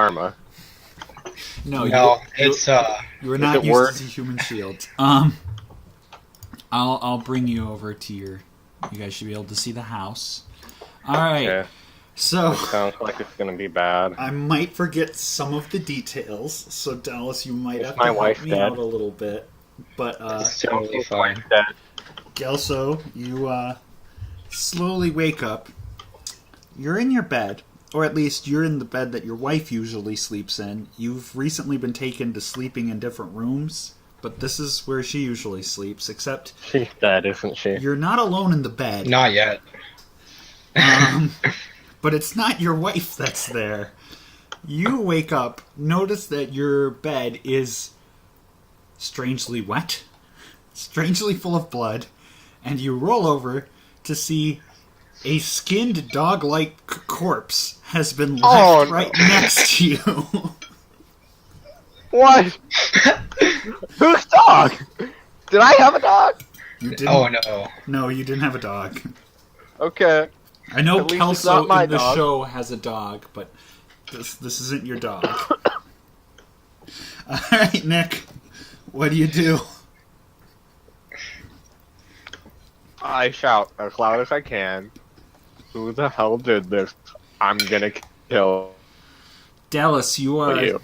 armor. No, it's you are not it work? used as a human shield. I'll bring you over to your. You guys should be able to see the house. All right. Okay. So Sounds like it's gonna be bad. I might forget some of the details. So Dallas, you might have to my help wife me dead? out a little bit. But it's totally fine. Gelso, you slowly wake up. You're in your bed, or at least you're in the bed that your wife usually sleeps in. You've recently been taken to sleeping in different rooms, but this is where she usually sleeps, except She's dead, isn't she? you're not alone in the bed. Not yet. But it's not your wife that's there. You wake up, notice that your bed is strangely wet, strangely full of blood, and you roll over to see a skinned dog-like corpse has been left right next to you. What? Whose dog? Did I have a dog? You didn't. Oh no. No, you didn't have a dog. Okay. I know At least it's not Kelso my in the dog. show has a dog, but this isn't your dog. All right, Nick. What do you do? I shout as loud as I can. Who the hell did this? I'm gonna kill Dallas, you are you.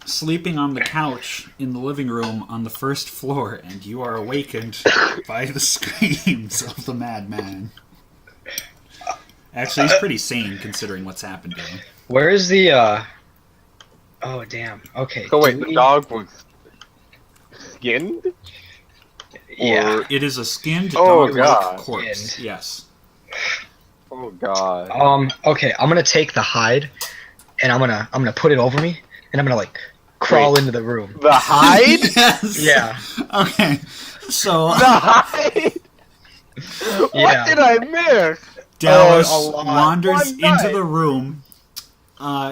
sleeping on the couch in the living room on the first floor, and you are awakened by the screams of the madman. Actually, he's pretty sane considering what's happened to him. Where is the Oh damn. Okay. So wait, do the we- dog was skinned? Yeah. Or- It is a skinned Oh, dog-like God. corpse. Skinned. Yes. Oh god. Okay, I'm gonna take the hide and I'm gonna put it over me and I'm gonna like crawl into the room. The hide? Yes. Yeah. Okay. So The hide? Yeah. What did I miss? Dallas a lot. wanders One into night. the room.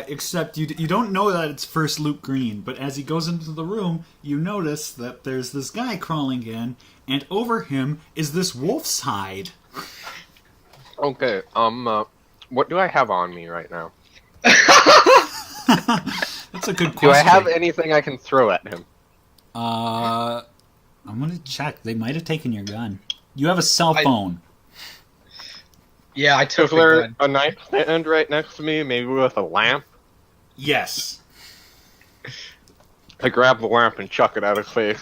Except you don't know that it's first Luke Green, but as he goes into the room, you notice that there's this guy crawling in, and over him is this wolf's hide. Okay, what do I have on me right now? That's a good Do I question. have anything I can throw at him? I'm gonna check. They might have taken your gun. You have a cell I- phone. Yeah, I Is took the there gun. a nightstand right next to me, maybe with a lamp? Yes. I grab the lamp and chuck it at his face.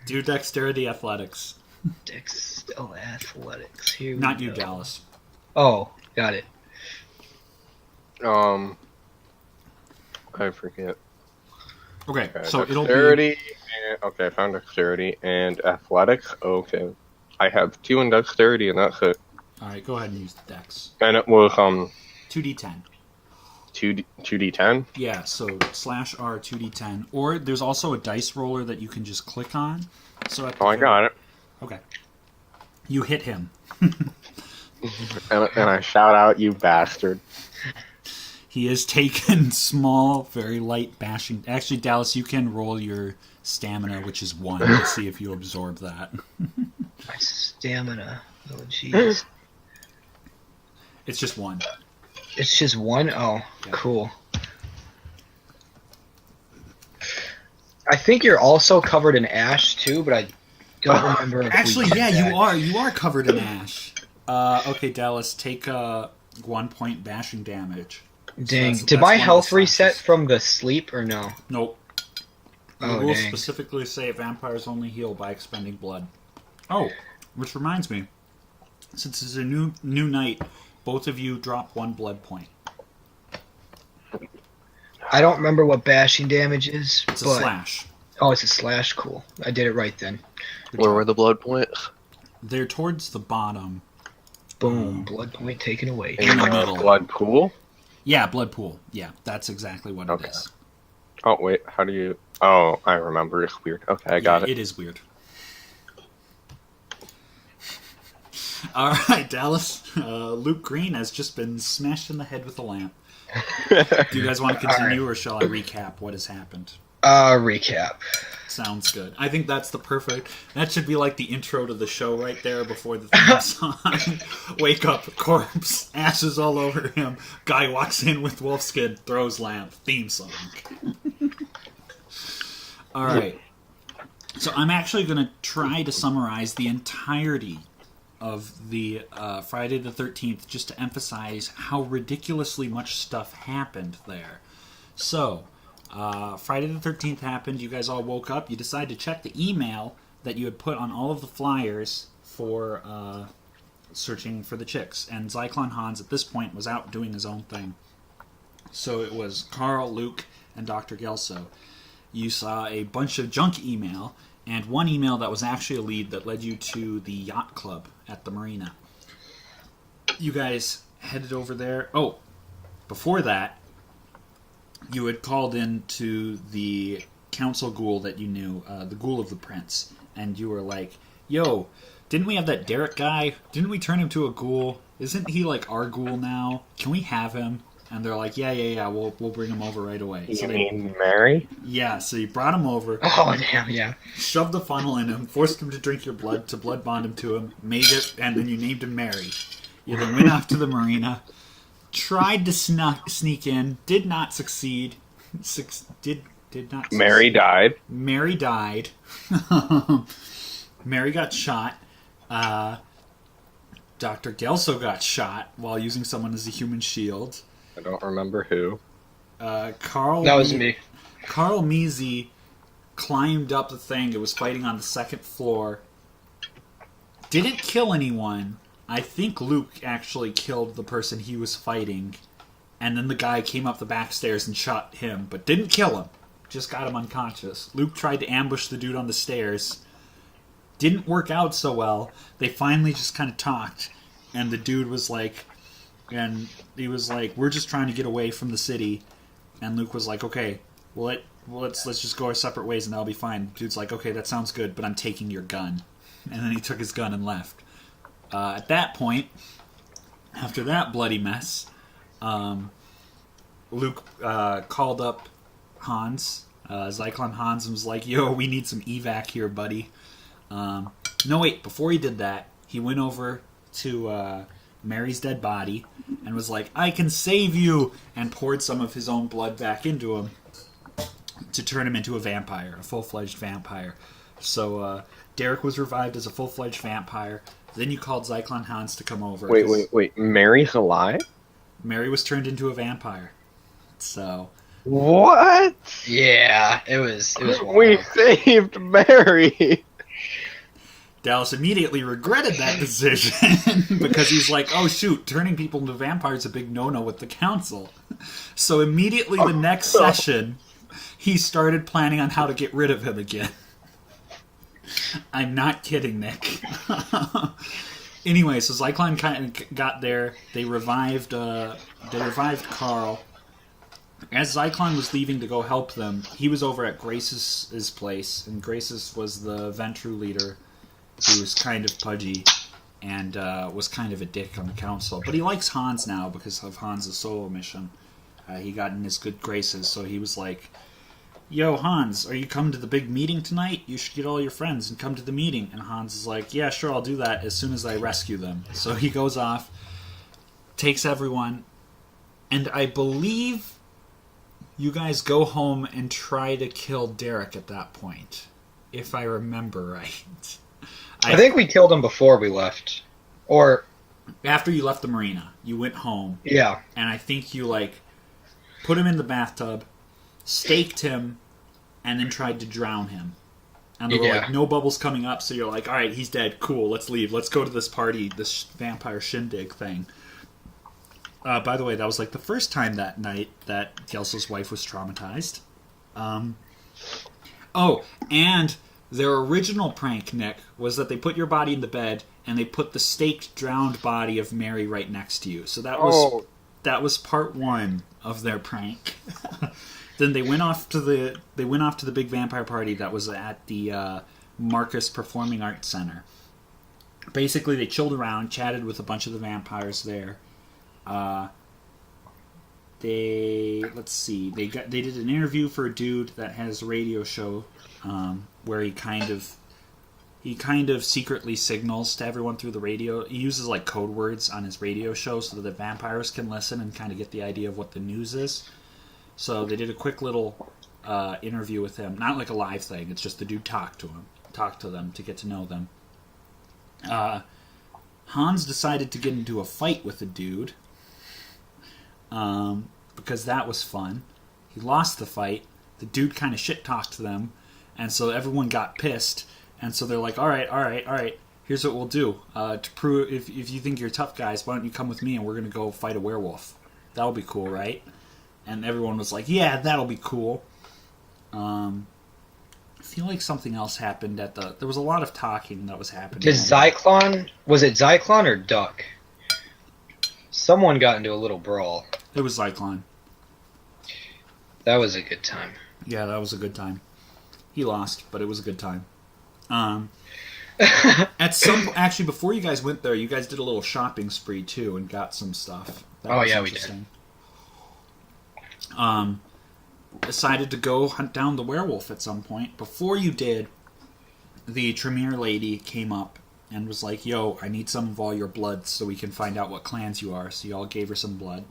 Do dexterity athletics. Oh, athletics. Here we Not you, go. Dallas. Oh, got it. I forget. Okay, Okay, so it'll be dexterity. Okay, I found dexterity and athletics. Okay, I have 2 in dexterity, and that's it. all right. Go ahead and use the dex. And it was 2d10. 2d10. Yeah, so /R 2d10. Or there's also a dice roller that you can just click on. So at the Oh, I got it. Okay. You hit him. And I shout out, "You bastard!" He has taken small, very light bashing. Actually, Dallas, you can roll your stamina, which is 1, to see if you absorb that. My stamina. Oh, jeez. It's just 1. It's just 1? Oh, Yeah. cool. I think you're also covered in ash, too, but I don't remember if Actually, we did yeah, that. you are. You are covered in ash. Okay, Dallas, take 1 point bashing damage. Dang. that's- Did that's my one of the health reset slashes. from the sleep, or no? Nope. The Oh, rules dang. specifically say vampires only heal by expending blood. Oh, which reminds me, since it's a new night, both of you drop 1 blood point. I don't remember what bashing damage is. It's a but... slash. Oh, it's a slash. Cool. I did it right then. Where were the blood points? They're towards the bottom. Boom. Blood point taken away. In the the middle. blood pool. Yeah, blood pool. Yeah, that's exactly what Okay. it is. Oh wait, how do you? Oh, I remember. It's weird. Okay, I got Yeah, it. It is weird. All right, Dallas. Luke Green has just been smashed in the head with a lamp. Do you guys want to continue, or shall I recap what has happened? Recap. Sounds good. I think that's the perfect. That should be like the intro to the show right there before the theme song. Wake up, corpse, ashes all over him. Guy walks in with wolfskin, throws lamp. Theme song. All right. So I'm actually going to try to summarize the entirety of the Friday the 13th just to emphasize how ridiculously much stuff happened there. So, Friday the 13th happened. You guys all woke up. You decided to check the email that you had put on all of the flyers for searching for the chicks. And Zyklon Hans at this point was out doing his own thing. So it was Karl, Luke, and Dr. Gelso. You saw a bunch of junk email, and one email that was actually a lead that led you to the yacht club at the marina. You guys headed over there. Oh, before that, you had called in to the council ghoul that you knew, the ghoul of the prince, and you were like, yo, didn't we have that Derek guy? Didn't we turn him to a ghoul? Isn't he like our ghoul now? Can we have him? And they're like, yeah, we'll bring him over right away. You mean Mary? Yeah, so you brought him over. Oh, damn, yeah. Shoved the funnel in him, forced him to drink your blood, to blood bond him to him, made it, and then you named him Mary. You then went off to the marina, tried to sneak in, did not succeed. Did not succeed. Mary died. Mary died. Mary got shot. Dr. Gelso got shot while using someone as a human shield. I don't remember who. Karl. That was me. Karl Meezy climbed up the thing. It was fighting on the second floor. Didn't kill anyone. I think Luke actually killed the person he was fighting. And then the guy came up the back stairs and shot him, but didn't kill him. Just got him unconscious. Luke tried to ambush the dude on the stairs. Didn't work out so well. They finally just kind of talked. And the dude was like... And he was like, we're just trying to get away from the city. And Luke was like, okay, let's just go our separate ways and that'll be fine. Dude's like, okay, that sounds good, but I'm taking your gun. And then he took his gun and left. At that point, after that bloody mess, Luke called up Hans, Zyklon Hans, and was like, yo, we need some evac here, buddy. No, wait, before he did that, he went over to Mary's dead body and was like, I can save you, and poured some of his own blood back into him to turn him into a vampire, a full-fledged vampire. So Derek was revived as a full-fledged vampire. Then you called Zyklon Hans to come over. Wait. Mary's alive? Mary was turned into a vampire. So... What? Yeah, it was wild. We saved Mary! Dallas immediately regretted that decision because he's like, oh shoot, turning people into vampires is a big no-no with the council. So immediately the next session, he started planning on how to get rid of him again. I'm not kidding, Nick. Anyway, so Zyklon kind of got there. They revived Karl. As Zyklon was leaving to go help them, he was over at Grace's place, and Grace's was the Ventru leader, who was kind of pudgy and was kind of a dick on the council. But he likes Hans now because of Hans' solo mission. He got in his good graces, so he was like, yo, Hans, are you coming to the big meeting tonight? You should get all your friends and come to the meeting. And Hans is like, yeah, sure, I'll do that as soon as I rescue them. So he goes off, takes everyone, and I believe you guys go home and try to kill Derek at that point, if I remember right. I think we killed him before we left. Or... After you left the marina, you went home. Yeah. And I think you, put him in the bathtub, staked him, and then tried to drown him. And there were, no bubbles coming up, so you're like, alright, he's dead, cool, let's leave. Let's go to this party, this vampire shindig thing. By the way, that was, the first time that night that Gelso's wife was traumatized. Oh, and... Their original prank, Nick, was that they put your body in the bed and they put the staked, drowned body of Mary right next to you. So that was part one of their prank. Then they went off to the big vampire party that was at the Marcus Performing Arts Center. Basically, they chilled around, chatted with a bunch of the vampires there. let's see, they did an interview for a dude that has a radio show where he kind of secretly signals to everyone through the radio. He uses like code words on his radio show so that the vampires can listen and kind of get the idea of what the news is. So they did a quick little interview with him, not like a live thing. It's just the dude talked to them to get to know them. Hans decided to get into a fight with the dude because that was fun. He lost the fight. The dude kind of shit-talked to them, and so everyone got pissed. And so they're like, all right, here's what we'll do. To prove, if you think you're tough guys, why don't you come with me and we're going to go fight a werewolf? That'll be cool, right? And everyone was like, yeah, that'll be cool. I feel like something else happened there was a lot of talking that was happening. Was it Zyklon or Duck? Someone got into a little brawl. It was Zyklon. That was a good time. Yeah, that was a good time. He lost, but it was a good time. Actually, before you guys went there, you guys did a little shopping spree too and got some stuff. We did. Decided to go hunt down the werewolf at some point. Before you did, the Tremere lady came up and was like, yo, I need some of all your blood so we can find out what clans you are. So you all gave her some blood.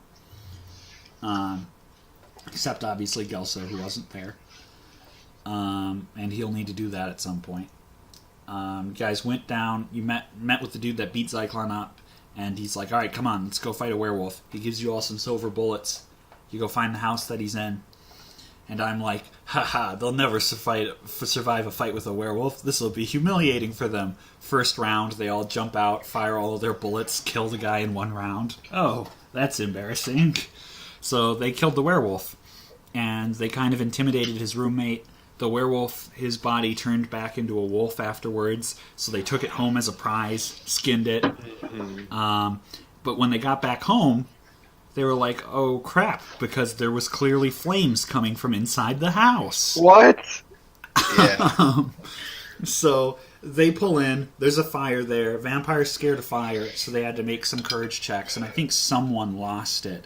Except, obviously, Gelso, who wasn't there. And he'll need to do that at some point. You guys went down, you met with the dude that beat Zyklon up, and he's like, alright, come on, let's go fight a werewolf. He gives you all some silver bullets. You go find the house that he's in. And I'm like, haha, they'll never survive a fight with a werewolf. This will be humiliating for them. First round, they all jump out, fire all of their bullets, kill the guy in one round. Oh, that's embarrassing. So they killed the werewolf. And they kind of intimidated his roommate. The werewolf, his body turned back into a wolf afterwards. So they took it home as a prize, skinned it. But when they got back home, they were like, oh crap, because there was clearly flames coming from inside the house. What? Yeah. So they pull in, there's a fire there, vampires scared of fire, so they had to make some courage checks, and I think someone lost it.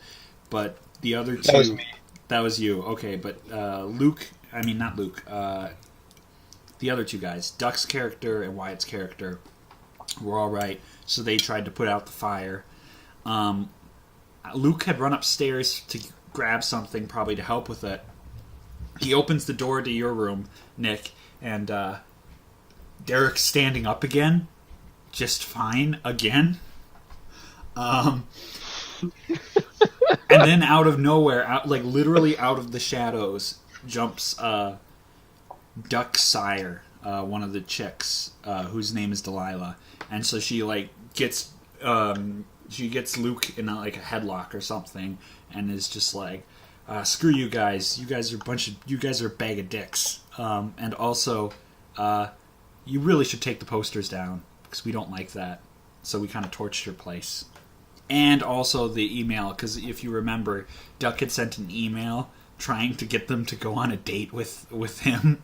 But the other two... That was me. That was you, okay, but not Luke, the other two guys, Duck's character and Wyatt's character, were alright, so they tried to put out the fire. Luke had run upstairs to grab something, probably to help with it. He opens the door to your room, Nick, and Derek's standing up again, just fine, again. And then out of nowhere, literally out of the shadows, jumps Duck's sire, one of the chicks, whose name is Delilah. And so she gets Luke in a headlock or something, and is just like, "Screw you guys! You guys are a bag of dicks." And also, you really should take the posters down because we don't like that. So we kind of torched your place. And also the email, because if you remember, Duck had sent an email trying to get them to go on a date with him.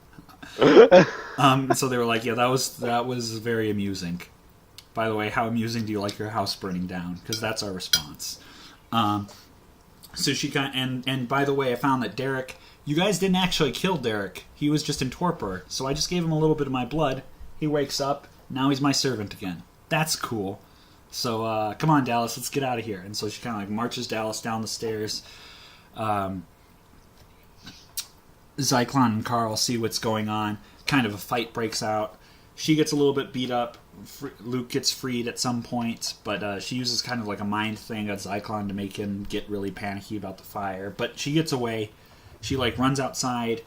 So they were like, "Yeah, that was very amusing." By the way, how amusing do you like your house burning down? Because that's our response. So she and by the way, I found that Derek, you guys didn't actually kill Derek. He was just in torpor. So I just gave him a little bit of my blood. He wakes up. Now he's my servant again. That's cool. So come on, Dallas, let's get out of here. And so she kind of marches Dallas down the stairs. Zyklon and Karl see what's going on. Kind of a fight breaks out. She gets a little bit beat up. Luke gets freed at some point, but she uses kind of like a mind thing at Zyklon to make him get really panicky about the fire. But she gets away. She runs outside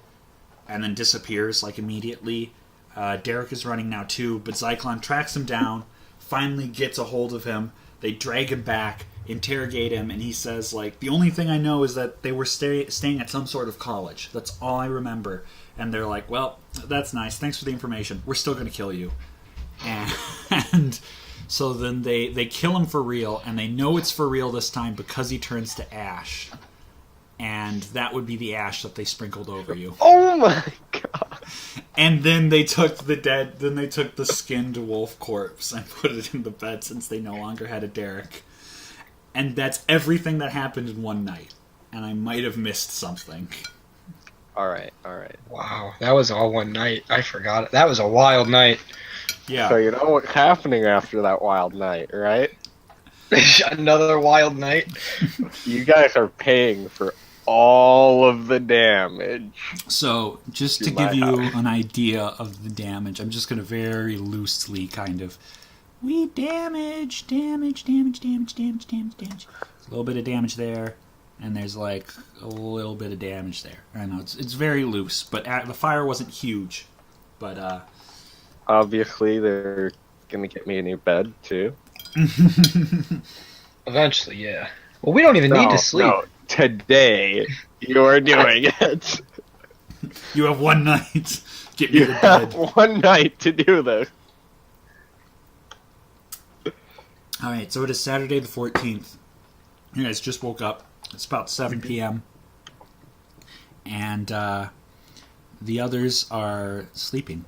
and then disappears immediately. Derek is running now too, but Zyklon tracks him down, finally gets a hold of him. They drag him back, interrogate him, and he says, the only thing I know is that they were staying at some sort of college. That's all I remember. And they're like, well, that's nice. Thanks for the information. We're still going to kill you. And so then they kill him for real, and they know it's for real this time because he turns to ash. And that would be the ash that they sprinkled over you. Oh my god. And then they took the skinned wolf corpse and put it in the bed since they no longer had a Derek. And that's everything that happened in one night. and I might have missed something. All right. Wow, that was all one night. I forgot it. That was a wild night. Yeah. So you know what's happening after that wild night, right? Another wild night. You guys are paying for all of the damage. So, just to To give my you house. an idea of the damage, I'm just going to very loosely kind of... We damage. There's a little bit of damage there, and there's like a little bit of damage there. I know, it's very loose, but the fire wasn't huge. But, Obviously, they're gonna get me a new bed too. Eventually, yeah. Well, we don't even need to sleep. No, today you're doing it. you have one night. Get me You to have bed. one night to do this. Alright, so it is Saturday the 14th. You guys just woke up. It's about 7 p.m. And the others are sleeping.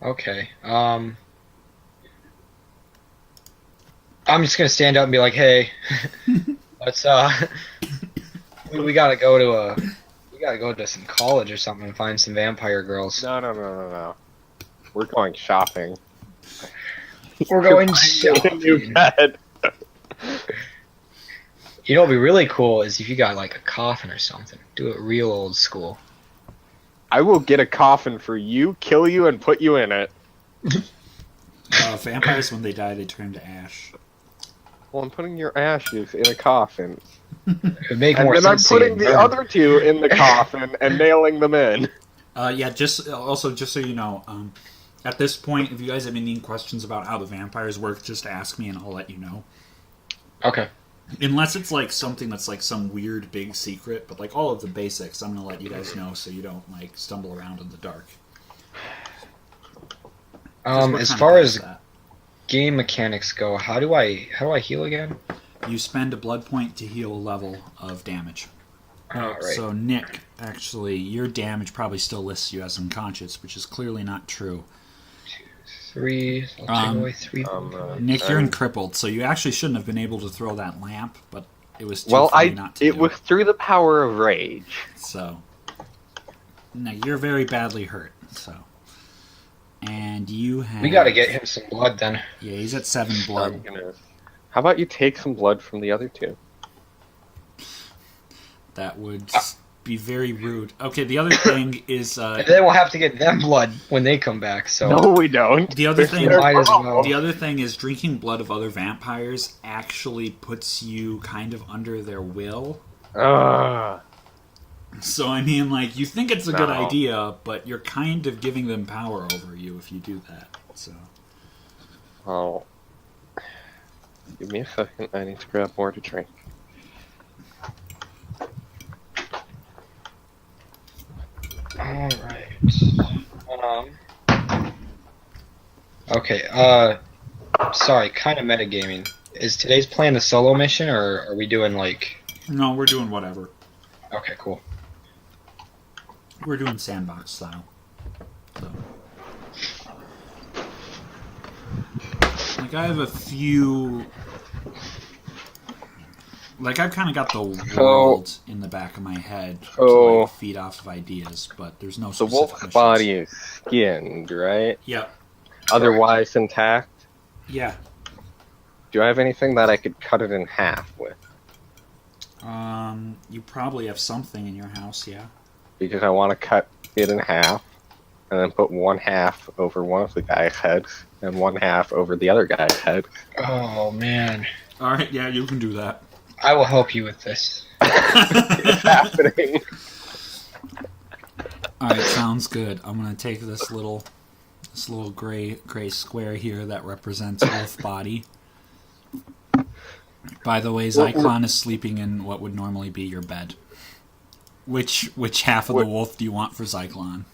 Okay. I'm just gonna stand up and be like, "Hey, let's we gotta go to some college or something and find some vampire girls." No. We're going shopping. We're going A new shopping. bed. You know what'd be really cool is if you got like a coffin or something. Do it real old school. I will get a coffin for you, kill you, and put you in it. Vampires, when they die, they turn to ash. Well, I'm putting your ashes in a coffin. It would make And more then I'm sense. to putting get the burned. other two in the coffin and nailing them in. Yeah, just so you know, at this point, if you guys have any questions about how the vampires work, just ask me and I'll let you know. Okay. Unless it's like something that's like some weird big secret, but like all of the basics, I'm gonna let you guys know so you don't like stumble around in the dark. 'Cause we're As kinda far past as that. game mechanics go, how do I heal again? You spend a blood point to heal a level of damage. Alright. So Nick, actually, your damage probably still lists you as unconscious, which is clearly not true. 3. I'll take away 3. Nick, you're crippled, so you actually shouldn't have been able to throw that lamp, but it was too Well, funny not to it do. was through the power of rage. So, no, you're very badly hurt. So, and you have. We gotta get him some blood then. Yeah, he's at 7 blood. How about you take some blood from the other two? That would be very rude. Okay, the other thing is. And then we'll have to get them blood when they come back. So No, we don't. The other thing, might as well. the other thing is drinking blood of other vampires actually puts you kind of under their will. Ugh. So I mean, like, you think it's a good No. idea, but you're kind of giving them power over you if you do that. So Oh. Give me a second. I need to grab more to drink. Alright. Okay, sorry, kind of metagaming. Is today's plan the solo mission, or are we doing like... no, we're doing whatever. Okay, cool. We're doing sandbox style. So. Like, I have a few... Like, I've kind of got the world in the back of my head to So- like, feed off of ideas, but there's no The specific wolf's missions. body is skinned, right? Yep. Otherwise intact. Yeah. Do I have anything that I could cut it in half with? You probably have something in your house, yeah. Because I want to cut it in half, and then put one half over one of the guy's heads, and one half over the other guy's head. Oh, man. Alright, yeah, you can do that. I will help you with this. It's happening. Alright, sounds good. I'm gonna take this little gray square here that represents wolf body. By the way, Zyklon is sleeping in what would normally be your bed. Which half of the wolf do you want for Zyklon?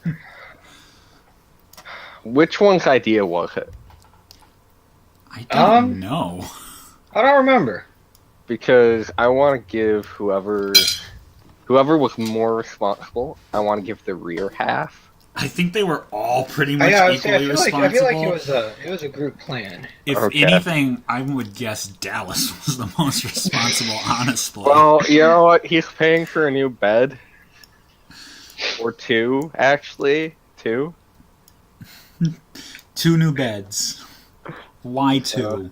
Which one's idea was it? I don't know. I don't remember. Because I want to give whoever was more responsible, I want to give the rear half, I think they were all pretty much I equally responsible. I feel like it was a group plan. If Okay. anything, I would guess Dallas was the most responsible, honestly. Well, you know what? He's paying for a new bed. Or two, actually. Two. 2 new beds. Why 2?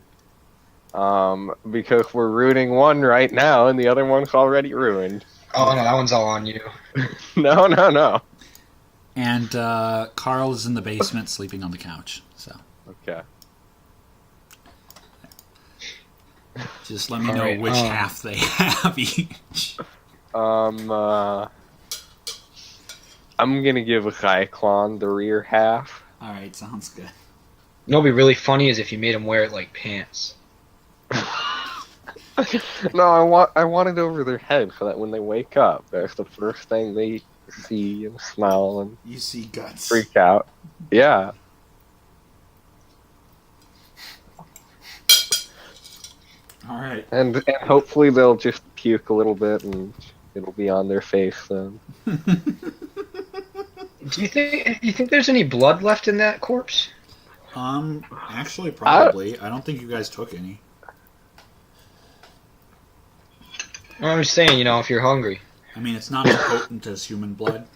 Because we're ruining one right now, and the other one's already ruined. Oh no, that one's all on you. No. And Karl is in the basement sleeping on the couch. So Okay. just let me know Alright, which half they have each. I'm gonna give Cyclone the rear half. Alright, sounds good. You know what'd be really funny is if you made him wear it like pants. No, I want it over their head so that when they wake up, that's the first thing they see and smell and You see guts. freak out. Yeah. Alright. And hopefully they'll just puke a little bit and it'll be on their face then. Do you think there's any blood left in that corpse? Actually, probably. I don't think you guys took any. Well, I'm just saying, you know, if you're hungry. I mean, it's not as potent as human blood.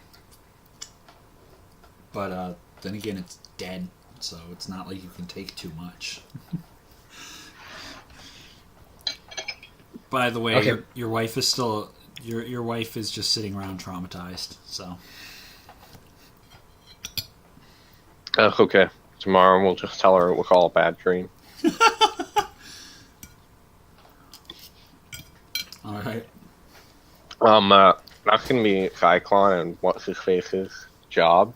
But, then again, it's dead, so it's not like you can take too much. By the way, Okay. your wife is still... Your wife is just sitting around traumatized, so... Okay. Tomorrow we'll just tell her it was all a bad dream. Alright. That's gonna be Cyclone and what's his face's job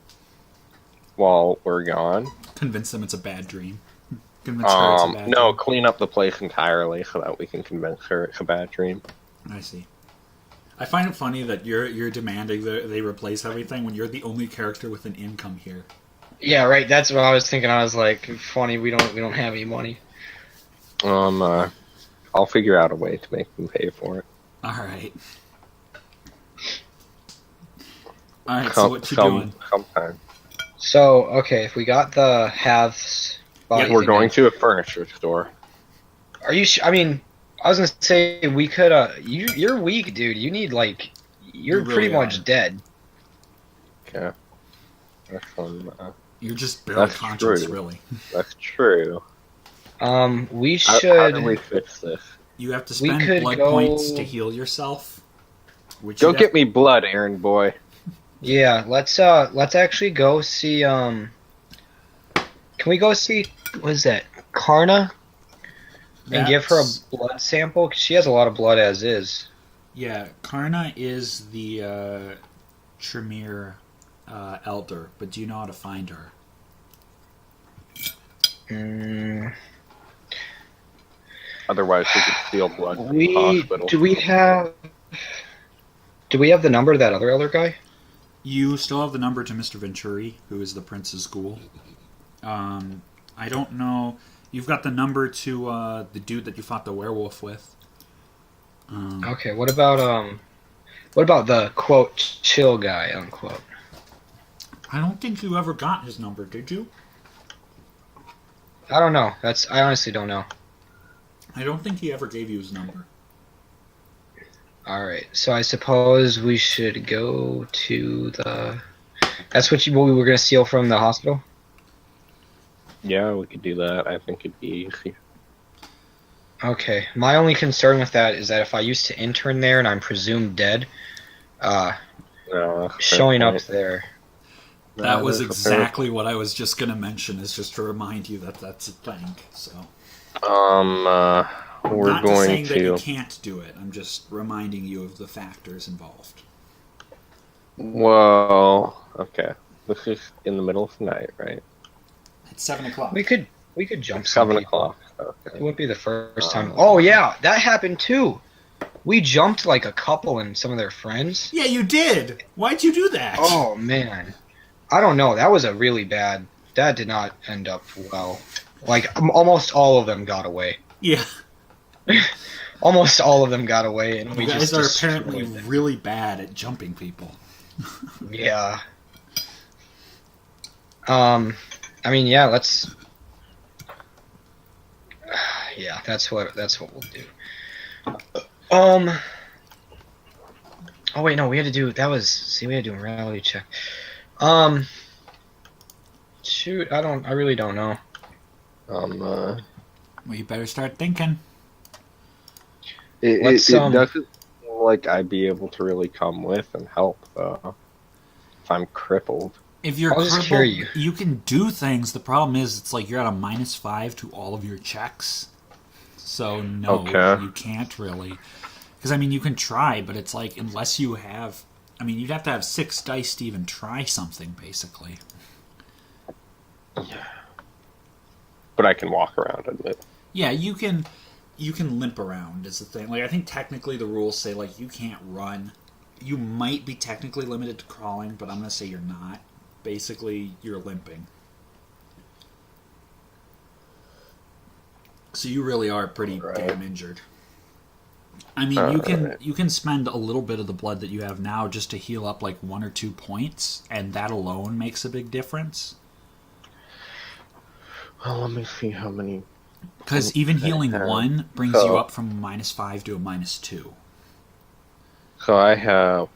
while we're gone. Convince them it's a bad dream. Convince her it's a bad No, dream. clean up the place entirely so that we can convince her it's a bad dream. I see. I find it funny that you're demanding that they replace everything when you're the only character with an income here. Yeah, right. That's what I was thinking. I was like, funny. We don't have any money. I'll figure out a way to make them pay for it. Alright. Alright, so what you doing? Sometime. So okay, if we got the halves. bodies We're going again- to a furniture store. Are you? I mean, I was gonna say we could. You're weak, dude. You need like. You're You really pretty much are. dead. Okay. That's fun. You're just barely That's conscious, true. really. That's true. We How should. do we fix this? You have to We spend could blood go- points to heal yourself. Which Go you'd get me blood, Aaron boy. Yeah, let's actually go see. Can we go see? What is that? Karna? And give her a That's- blood sample? 'Cause she has a lot of blood as is. Yeah, Karna is the Tremere elder, but do you know how to find her? Mm, Otherwise, we could steal blood from the hospital. do we have the number of that other elder guy? You still have the number to Mr. Venturi, who is the prince's ghoul. I don't know. You've got the number to the dude that you fought the werewolf with. Okay, what about the quote chill guy unquote? I don't think you ever got his number, did you? I don't know. I honestly don't know. I don't think he ever gave you his number. All right, so I suppose we should go to the. That's what we were gonna steal from the hospital. Yeah, we could do that. I think it'd be easy. Okay, my only concern with that is that if I used to intern there and I'm presumed dead, No, that's a fair showing up point. there. That was that's a fair- exactly what I was just going to mention, is just to remind you that that's a thing. So We're not going saying that you to. can't do it. I'm just reminding you of the factors involved. Well, okay. This is in the middle of the night, right? It's 7 o'clock. We could jump some 7 people. o'clock. Okay. It wouldn't be the first time. Oh yeah, that happened too. We jumped like a couple and some of their friends. Yeah, you did. Why'd you do that? Oh man, I don't know. That was a really bad. That did not end up well. Like almost all of them got away. Yeah, Almost all of them got away, and we you guys just are destroyed apparently them. really bad at jumping people. Yeah. I mean, yeah, let's. Yeah, that's what we'll do. Oh wait, no, we had to do that was see we had to do a morality check. Shoot, I really don't know. Uh, Well, you better start thinking. Let's it doesn't seem like I'd be able to really come with and help if I'm crippled. If you're I'll just carry crippled, you. you can do things. The problem is, it's like you're at a -5 to all of your checks. So no, Okay. you can't really. Because I mean, you can try, but it's like unless you have, I mean, you'd have to have 6 dice to even try something, basically. But I can walk around and it. Yeah, you can. You can limp around is the thing. Like I think technically the rules say like you can't run. You might be technically limited to crawling, but I'm gonna say you're not. Basically, you're limping. So you really are pretty damn injured. I mean, you can spend a little bit of the blood that you have now just to heal up like 1 or 2 points, and that alone makes a big difference. Well, let me see how many. Because even healing 1 brings you up from a -5 to a -2. So I have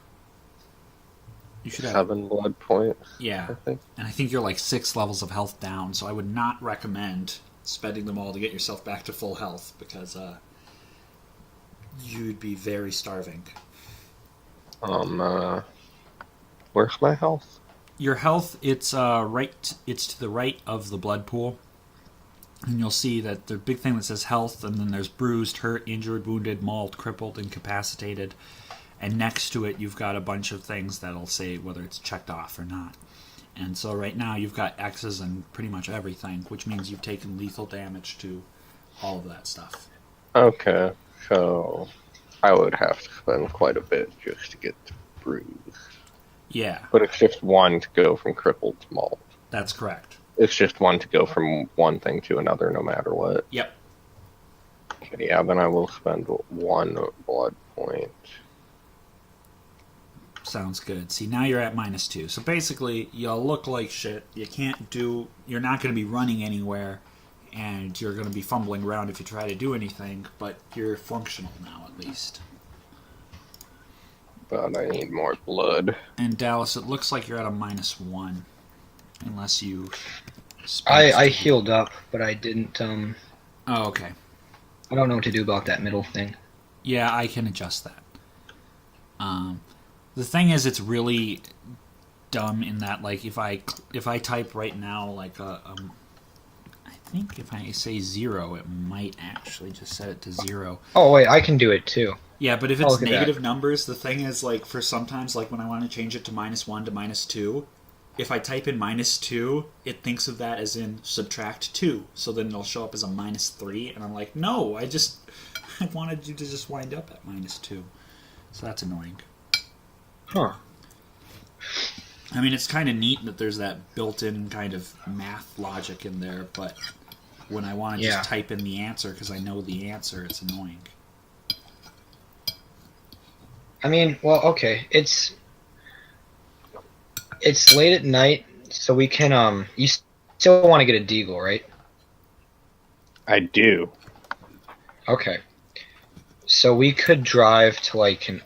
You should have 7 blood points. yeah, I think. and I think you're like 6 levels of health down. So I would not recommend spending them all to get yourself back to full health because you'd be very starving. Where's my health? Your health, it's it's to the right of the blood pool. And you'll see that the big thing that says health, and then there's bruised, hurt, injured, wounded, mauled, crippled, incapacitated. And next to it, you've got a bunch of things that'll say whether it's checked off or not. And so right now, you've got X's on pretty much everything, which means you've taken lethal damage to all of that stuff. Okay, so I would have to spend quite a bit just to get to bruise. Yeah, But it's just 1 to go from crippled to mauled. that's correct. It's just 1 to go from one thing to another, no matter what. Yep. But yeah, then I will spend 1 blood point. Sounds good. See, now you're at -2. So basically, you'll look like shit. You're not going to be running anywhere, and you're going to be fumbling around if you try to do anything, but you're functional now, at least. But I need more blood. And Dallas, it looks like you're at a -1. Unless you... I healed up, but I didn't, Oh, okay. I don't know what to do about that middle thing. Yeah, I can adjust that. The thing is, it's really dumb in that, like, if I type right now, like, I think if I say 0, it might actually just set it to 0. Oh wait, I can do it too. Yeah, but if Oh, it's look at negative that. numbers, the thing is, like, for sometimes, like, when I want to change it to -1 to -2, if I type in -2, it thinks of that as in subtract 2. So then it'll show up as a -3, and I'm like, no, I wanted you to just wind up at -2. So that's annoying. Huh. I mean, it's kind of neat that there's that built-in kind of math logic in there, but when I want to Yeah. just type in the answer because I know the answer, it's annoying. I mean, well, okay. It's late at night, so we can you still want to get a deagle, right? I do. Okay. So we could drive to like an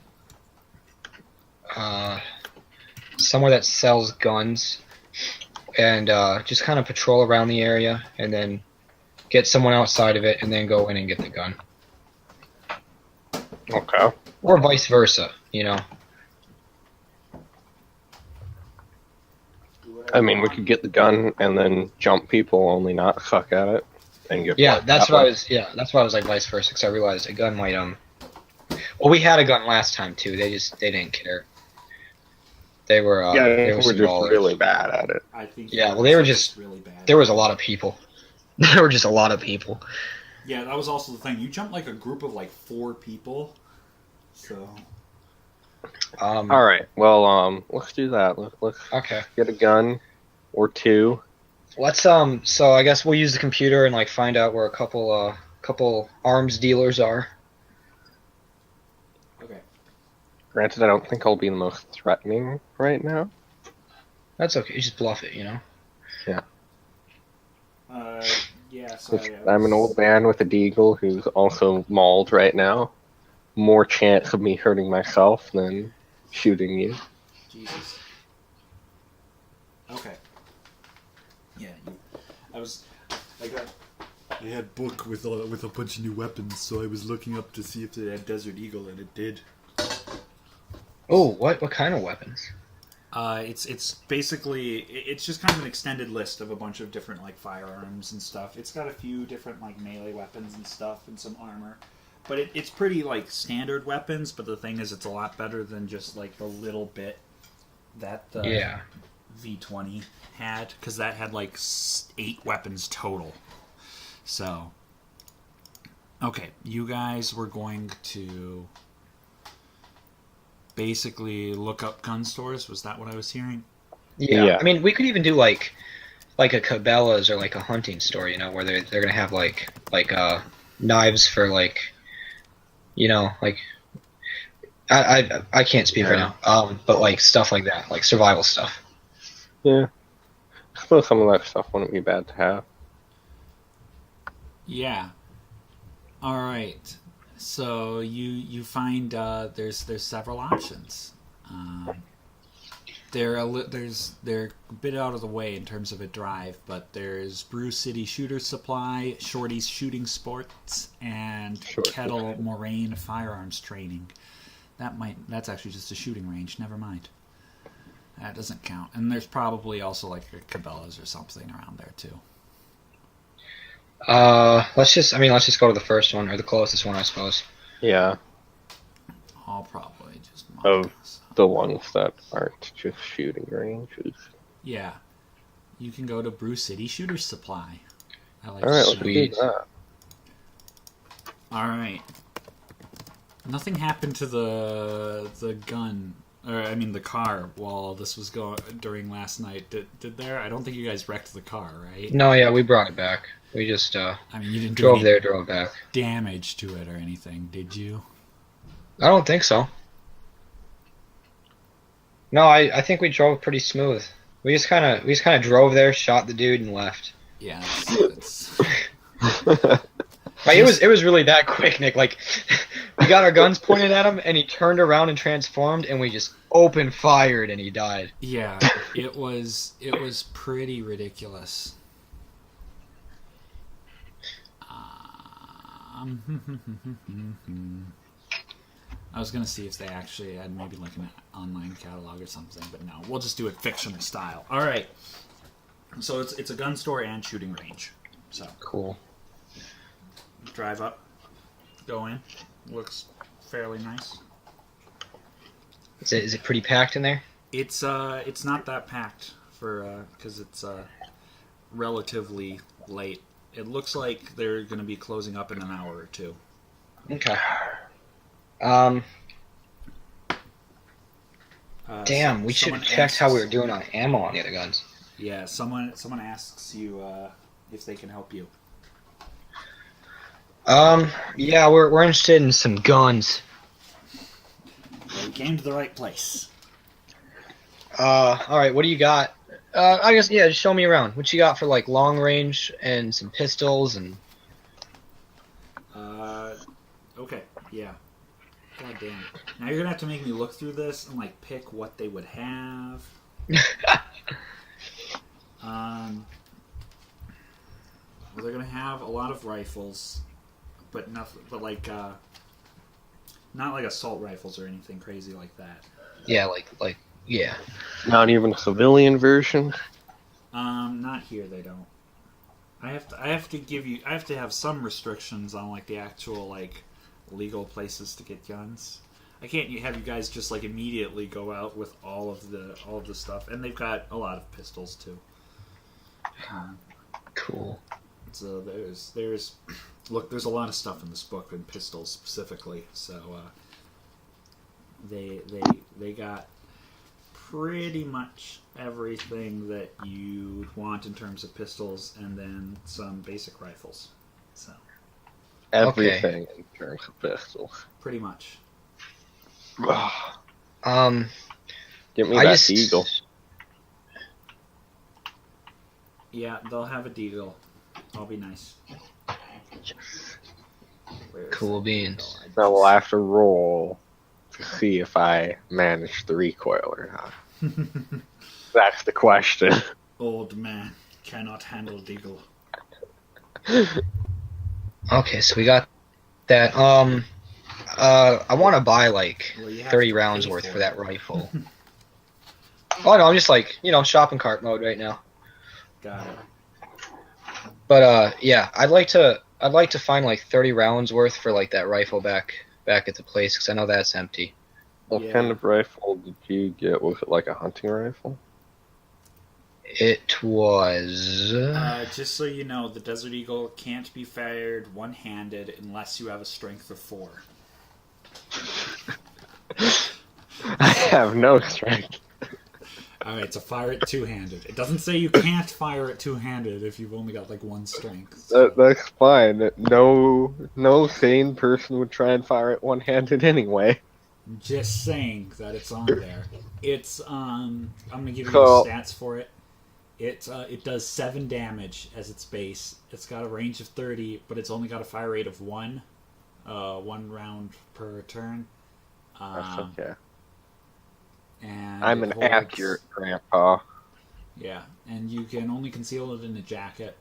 somewhere that sells guns and just kind of patrol around the area and then get someone outside of it and then go in and get the gun. Okay. Or vice versa, you know. I mean, we could get the gun and then jump people, only not suck at it, and get. Yeah, blood that's that what I way. was. Yeah, that's why I was like vice versa, because I realized a gun might Well, we had a gun last time too. They didn't care. They were Yeah, they were we're some just ballers. really bad at it. I think. Yeah, well, they were just really bad. there was a lot of people. There were just a lot of people. Yeah, that was also the thing. You jumped like a group of like 4 people. So. All right. Well, let's do that. Let's Okay. get a gun or 2. Let's So I guess we'll use the computer and like find out where a couple arms dealers are. Okay. Granted, I don't think I'll be the most threatening right now. That's okay. You just bluff it, you know. Yeah, sorry. I'm an old man with a deagle who's also mauled right now. More chance of me hurting myself than shooting you. Jesus. Okay. Yeah, I was. I had book with a bunch of new weapons, so I was looking up to see if they had Desert Eagle, and it did. Oh, what kind of weapons? It's basically it's just kind of an extended list of a bunch of different like firearms and stuff. It's got a few different like melee weapons and stuff and some armor, but it's pretty like standard weapons. But the thing is, it's a lot better than just like the little bit that the Yeah. V20 had, because that had like 8 weapons total. So, okay, you guys were going to basically look up gun stores. Was that what I was hearing? Yeah. I mean, we could even do like a Cabela's or like a hunting store, you know, where they're gonna have like knives for like, you know, like I can't speak right now. But like stuff like that, like survival stuff. Yeah. I suppose some of that stuff wouldn't be bad to have. Yeah. All right. So you find there's several options. They're a bit out of the way in terms of a drive, but there's Brew City Shooter Supply, Shorty's Shooting Sports, and Kettle Moraine Firearms Training. That's actually just a shooting range. Never mind. That doesn't count. And there's probably also like a Cabela's or something around there too. Let's just go to the first one or the closest one, I suppose. Yeah. I'll probably just of the ones that aren't just shooting ranges. Yeah. You can go to Brew City Shooter Supply. Alright, let's do that. Alright. Nothing happened to the gun, or I mean the car, while this was going during last night. Did there? I don't think you guys wrecked the car, right? No, yeah, we brought it back. We just I mean, you didn't drove there, drove back. Damage to it or anything, did you? I don't think so. No, I think we drove pretty smooth. We just kind of drove there, shot the dude, and left. Yeah, it's Like, it was really that quick, Nick. Like, we got our guns pointed at him, and he turned around and transformed, and we just open fired, and he died. Yeah, it was pretty ridiculous. I was gonna see if they actually had maybe like an online catalog or something, but no, we'll just do it fictional style. All right. So it's a gun store and shooting range. So cool. Drive up, go in. Looks fairly nice. Is it pretty packed in there? It's not that packed for because it's relatively late. It looks like they're going to be closing up in an hour or two. Okay. Damn, we should have checked how we were doing on ammo on the other guns. Yeah, someone asks you if they can help you. Yeah, we're interested in some guns. Well, you came to the right place. All right, what do you got? I guess, yeah, just show me around. What you got for, like, long range and some pistols and... Okay, yeah. God damn it. Now you're gonna have to make me look through this and, like, pick what they would have. Well, they're gonna have a lot of rifles, but nothing, but like, not like assault rifles or anything crazy like that. Yeah, like, yeah. Not even a civilian version? Not here, they don't. I have to have some restrictions on, like, the actual, like, legal places to get guns. I can't have you guys just, like, immediately go out with all of the stuff. And they've got a lot of pistols, too. Cool. So there's look, there's a lot of stuff in this book, and pistols specifically. So they got pretty much everything that you want in terms of pistols, and then some basic rifles. So everything in terms of pistols. Pretty much. Give me that eagle. Yeah, they'll have a deagle. I'll be nice. Where's Cool that beans. deagle? So we'll have to roll to see if I manage the recoil or not. That's the question. Old man cannot handle deagle. Okay, so we got that. I want to buy like Well, you have 30 to rounds pay worth for for it. that rifle. Oh no, I'm just like, shopping cart mode right now. Got it. But yeah, I'd like to find like 30 rounds worth for like that rifle back at the place because I know that's empty. What Yeah. kind of rifle did you get? Was it like a hunting rifle? It was. Just so you know, the Desert Eagle can't be fired one-handed unless you have a strength of 4. I have no strength. Alright, so fire it two-handed. It doesn't say you can't fire it two-handed if you've only got like 1 strength. That's fine. No sane person would try and fire it one-handed anyway. Just saying that it's on there. It's I'm gonna give you So- the stats for it. It does 7 damage as its base. It's got a range of 30, but it's only got a fire rate of 1 round per turn. That's okay. And I'm it an holds- accurate grandpa. Yeah, and you can only conceal it in a jacket,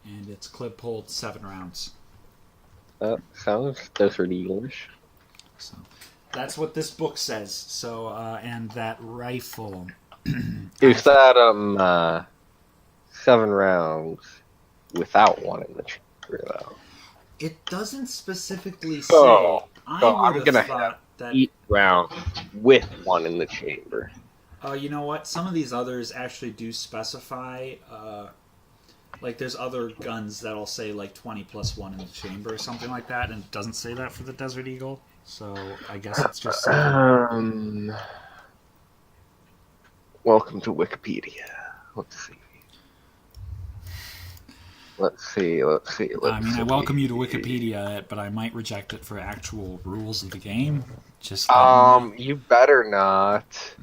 and its clip holds 7 rounds. That sounds Desert Eagle-ish. So that's what this book says. So and that rifle. Is that 7 rounds without one in the chamber though? It doesn't specifically say. So I I'm would gonna have thought that. Each round with one in the chamber. You know what? Some of these others actually do specify. Like there's other guns that'll say like 20 plus 1 in the chamber or something like that, and it doesn't say that for the Desert Eagle. So I guess it's just something. Welcome to Wikipedia. Let's see. I welcome you to Wikipedia, but I might reject it for actual rules of the game. Just you better not.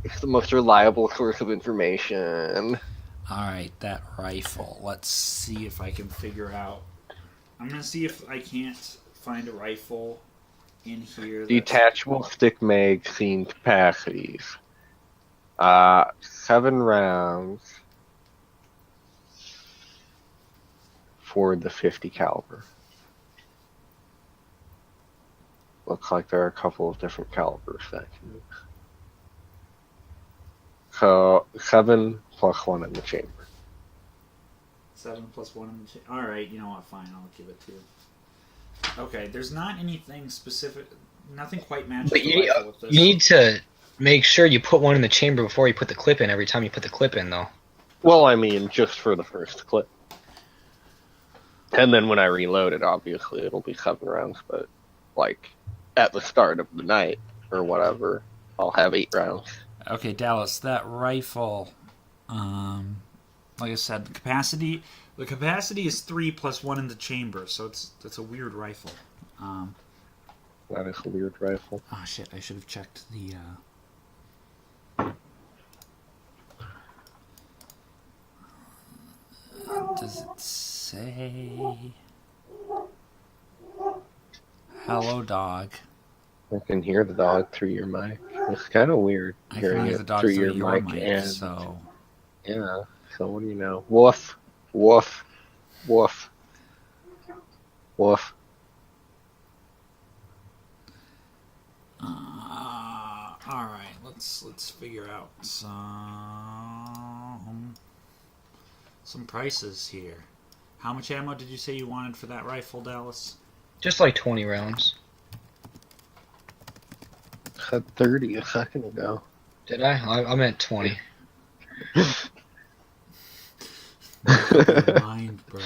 It's the most reliable source of information. all right, that rifle. Let's see if I can figure out. I'm gonna see if I can't find a rifle in here. That's... Detachable stick magazine capacities. 7 rounds for the 50 caliber. Looks like there are a couple of different calibers that can use. So 7 plus 1 in the chamber. 7 plus 1 in the chamber. All right, you know what? Fine, I'll give it to you. Okay, there's not anything specific. Nothing quite matches But the rifle with this. you need to make sure you put one in the chamber before you put the clip in. Every time you put the clip in, though. Well, I mean, just for the first clip. And then when I reload it, obviously, it'll be 7 rounds, but, like, at the start of the night, or whatever, I'll have 8 rounds. Okay, Dallas, that rifle, like I said, the capacity is 3 plus 1 in the chamber, so it's a weird rifle. That is a weird rifle. Oh shit, I should have checked the, does it say... Hello, dog. I can hear the dog through your mic. It's kind of weird I hearing can hear it the dog through through your mic, and so... yeah. So what do you know? Woof, woof, woof, woof. All right, let's figure out some prices here. How much ammo did you say you wanted for that rifle, Dallas? Just like 20 rounds. Said 30 a second ago. Did I? I meant 20. Mind, bro.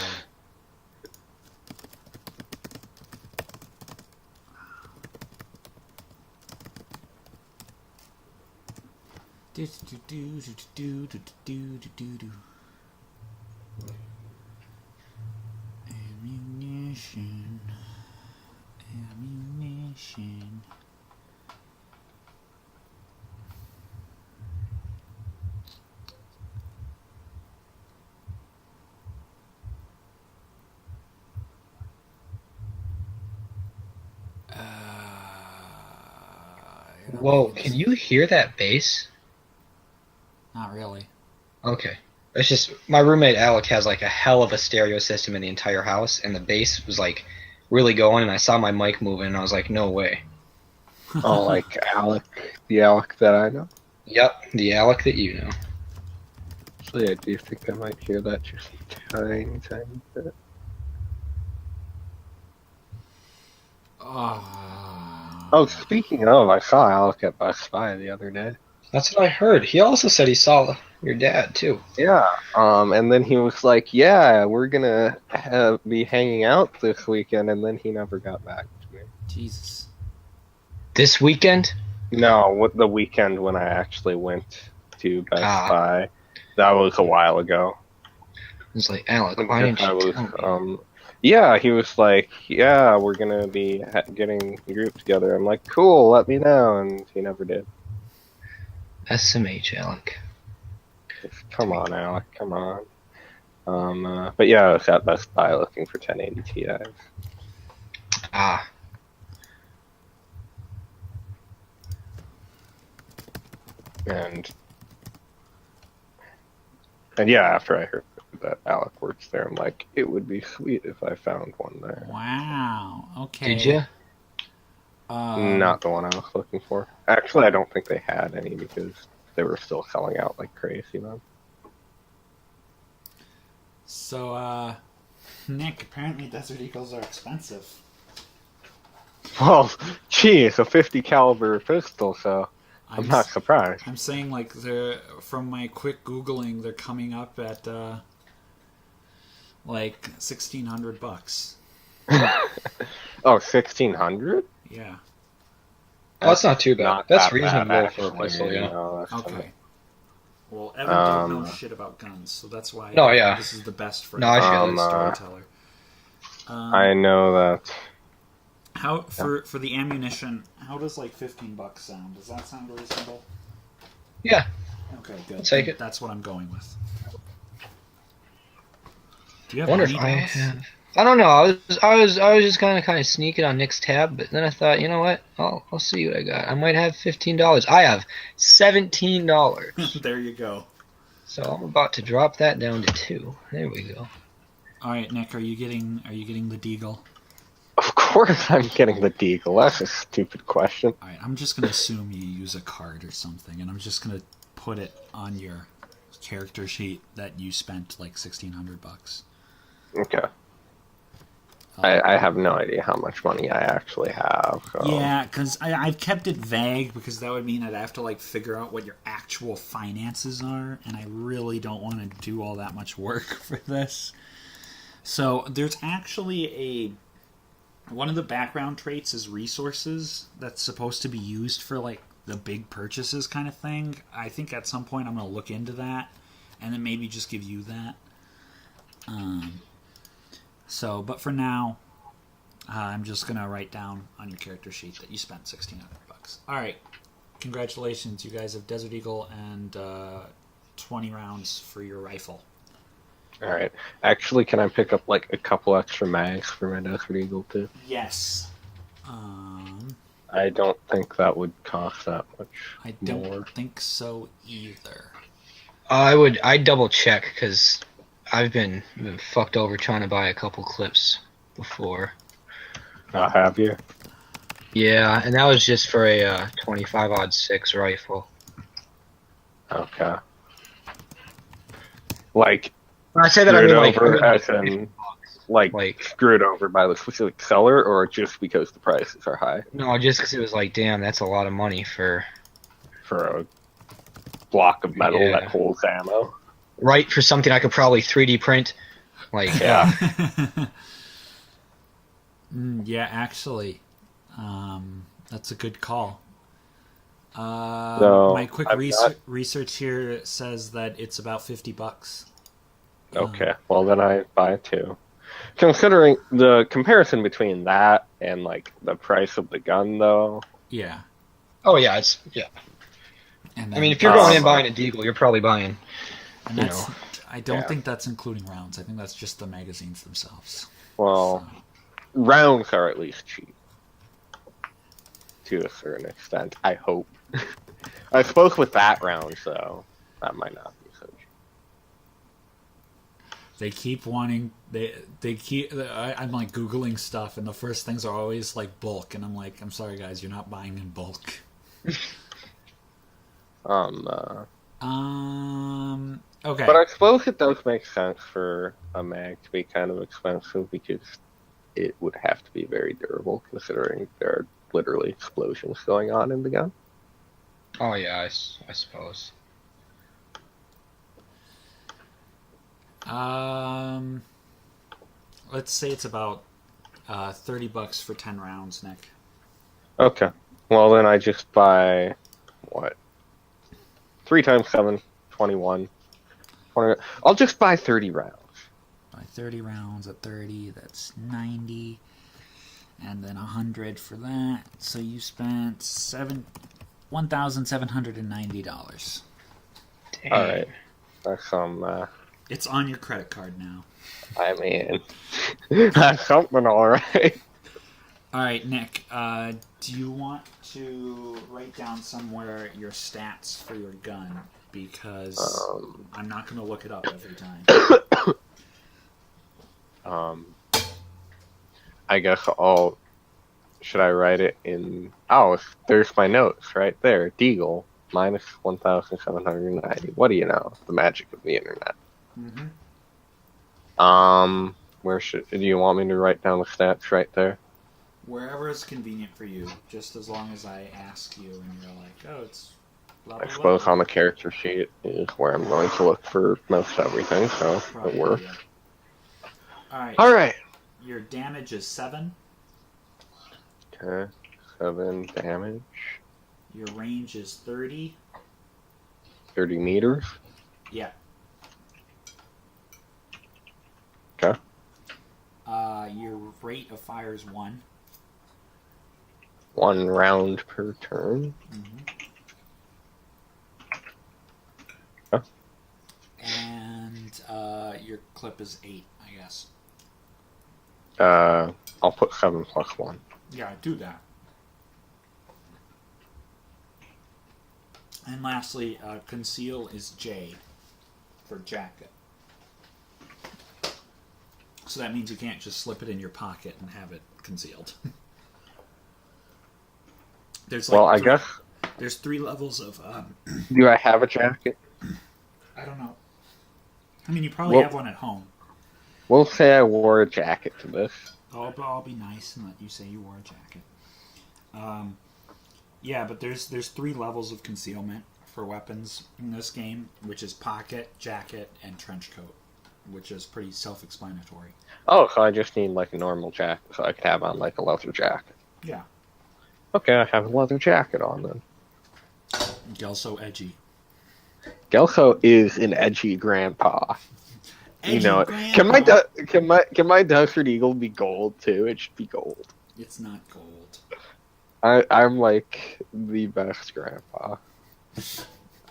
Ammunition. Whoa, can you hear that bass? Not really. Okay. It's just, my roommate Alec has like a hell of a stereo system in the entire house, and the bass was like really going, and I saw my mic moving, and I was like, no way. Oh, like Alec, the Alec that I know. Yep, the Alec that you know. So yeah, do you think I might hear that just a tiny, tiny bit? Oh, speaking of, I saw Alec at Best Buy the other day. That's what I heard. He also said he saw your dad, too. Yeah, and then he was like, yeah, we're gonna be hanging out this weekend, and then he never got back to me. Jesus. This weekend? No, the weekend when I actually went to Best Buy. That was a while ago. It's like, Alec, why didn't you tell me? Yeah, he was like, yeah, we're gonna be getting a group together. I'm like, cool, let me know, and he never did. SMH, Alec. Come on, Alec, come on. But yeah, I was at Best Buy looking for 1080 Ti's. And yeah, after I heard that Alec works there, I'm like, it would be sweet if I found one there. Wow. Okay. Did you? Not the one I was looking for. Actually, I don't think they had any because they were still selling out like crazy, man. So, Nick, apparently Desert Eagles are expensive. Well, geez, a 50 caliber pistol, so I'm not surprised. I'm saying, like, they're, from my quick Googling, they're coming up at, like, $1,600. Oh, 1,600? Yeah. Oh, that's not too bad. Not that's that reasonable bad, for a pistol, yeah. No, Okay. Well, Evan don't know shit about guns, so that's why this is the best for a storyteller. I know that. How for the ammunition? How does like $15 sound? Does that sound reasonable? Yeah. Okay, good. I'll take it. That's what I'm going with. Do you have I wonder if I have. I don't know. I was just kind of sneaking on Nick's tab, but then I thought, you know what? I'll see what I got. I might have $15. I have $17. There you go. So I'm about to drop that down to 2. There we go. All right, Nick, are you getting the Deagle? Of course I'm getting the Deagle. That's a stupid question. All right, I'm just gonna assume you use a card or something, and I'm just gonna put it on your character sheet that you spent like $1,600. Okay. I have no idea how much money I actually have. So. Yeah, because I've kept it vague because that would mean I'd have to like figure out what your actual finances are, and I really don't want to do all that much work for this. So there's actually one of the background traits is resources that's supposed to be used for like the big purchases kind of thing. I think at some point I'm going to look into that and then maybe just give you that. But for now, I'm just going to write down on your character sheet that you spent $1,600. All right. Congratulations. You guys have Desert Eagle and 20 rounds for your rifle. All right. Actually, can I pick up like a couple extra mags for my Desert Eagle too? Yes. I don't think that would cost that much. I don't think so either. I'd double check because I've been fucked over trying to buy a couple clips before. Have you? Yeah, and that was just for a 25-06 rifle. Okay. Like, when I say that, I mean like screwed over by the specific seller, or just because the prices are high? No, just because it was like, damn, that's a lot of money for a block of metal that holds ammo. Right, for something I could probably 3D print. Like, yeah. Yeah, actually, that's a good call. So my quick research here says that it's about $50. Okay, well then I buy it too. Considering the comparison between that and like the price of the gun, though. Yeah. Oh yeah, And then, I mean, if you're going in buying a Deagle, you're probably buying. And that's, I don't think that's including rounds. I think that's just the magazines themselves. Well, rounds are at least cheap. to a certain extent. I hope. I suppose with that round, so that might not be so. They keep wanting they keep. I'm like googling stuff, and the first things are always like bulk, and I'm like, I'm sorry guys, you're not buying in bulk. Okay. But I suppose it does make sense for a mag to be kind of expensive because it would have to be very durable, considering there are literally explosions going on in the gun. Oh yeah, I suppose. Let's say it's about $30 for 10 rounds, Nick. Okay. Well, then I just buy what? 3 times 7, 21. 20, I'll just buy 30 rounds. By 30 rounds at 30, that's 90, and then 100 for that. So you spent $1,790. Dang. All right. That's some. It's on your credit card now. I mean, that's something, all right. All right, Nick. Do you want to write down somewhere your stats for your gun? Because I'm not going to look it up every time. I guess I'll. Should I write it in? Oh, there's my notes right there. Deagle minus 1,790. What do you know? The magic of the internet. Mm-hmm. Where do you want me to write down the stats right there? Wherever is convenient for you, just as long as I ask you and you're like, oh, it's blah, blah, I suppose blah. on the character sheet is where I'm going to look for most everything, so Probably, it works. yeah. Alright. Alright. Your damage is 7. Okay, 7 damage. Your range is 30. 30 meters. Yeah. Okay. Your rate of fire is 1. 1 round per turn. Mm-hmm. Okay. And your clip is 8, I guess. I'll put 7 plus 1. Yeah, do that. And lastly, conceal is J for jacket. So that means you can't just slip it in your pocket and have it concealed. There's like I guess. There's 3 levels of. Do I have a jacket? I don't know. I mean, you probably have one at home. We'll say I wore a jacket to this. I'll be nice and let you say you wore a jacket. Yeah, but there's 3 levels of concealment for weapons in this game, which is pocket, jacket, and trench coat, which is pretty self-explanatory. Oh, so I just need like a normal jacket, so I could have on like a leather jacket. Yeah. Okay, I have a leather jacket on then. Gelso edgy. Gelso is an edgy grandpa. Edgy you know, grandpa. Can my Desert Eagle be gold too? It should be gold. It's not gold. I'm like the best grandpa.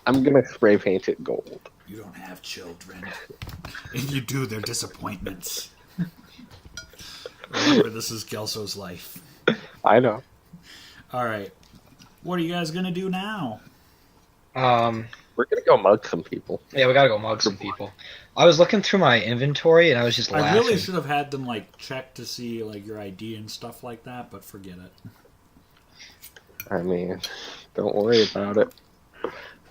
I'm gonna spray paint it gold. You don't have children. If you do, they're disappointments. Remember, this is Gelso's life. I know. Alright. What are you guys gonna do now? We're gonna go mug some people. Yeah, we gotta go mug some people. I was looking through my inventory and I was just laughing. I really should have had them like check to see like your ID and stuff like that, but forget it. I mean, don't worry about it.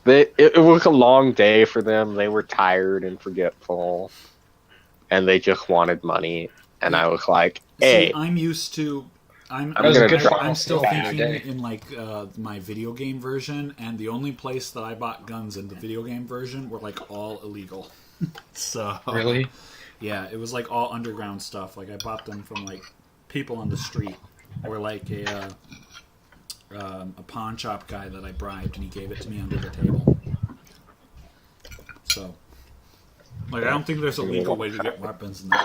It was a long day for them. They were tired and forgetful, and they just wanted money. And I was like, "Hey, see, I'm used to. I'm still thinking in like my video game version, and the only place that I bought guns in the video game version were like all illegal. So really, yeah, it was like all underground stuff. Like I bought them from like people on the street, or like a pawn shop guy that I bribed, and he gave it to me under the table. So, like, I don't think there's a legal way to get weapons in this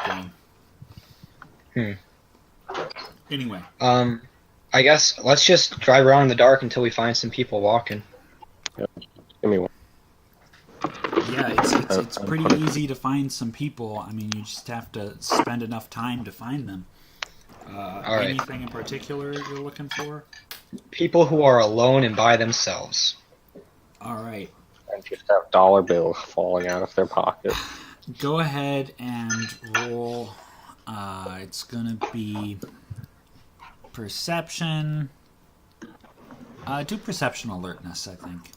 game. Anyway. I guess let's just drive around in the dark until we find some people walking. Yep. Give me one. Yeah, it's pretty easy to find some people. I mean, you just have to spend enough time to find them. All right. Anything in particular you're looking for? People who are alone and by themselves. All right. And just have dollar bills falling out of their pockets. Go ahead and roll. It's gonna be perception. Do perception alertness, I think.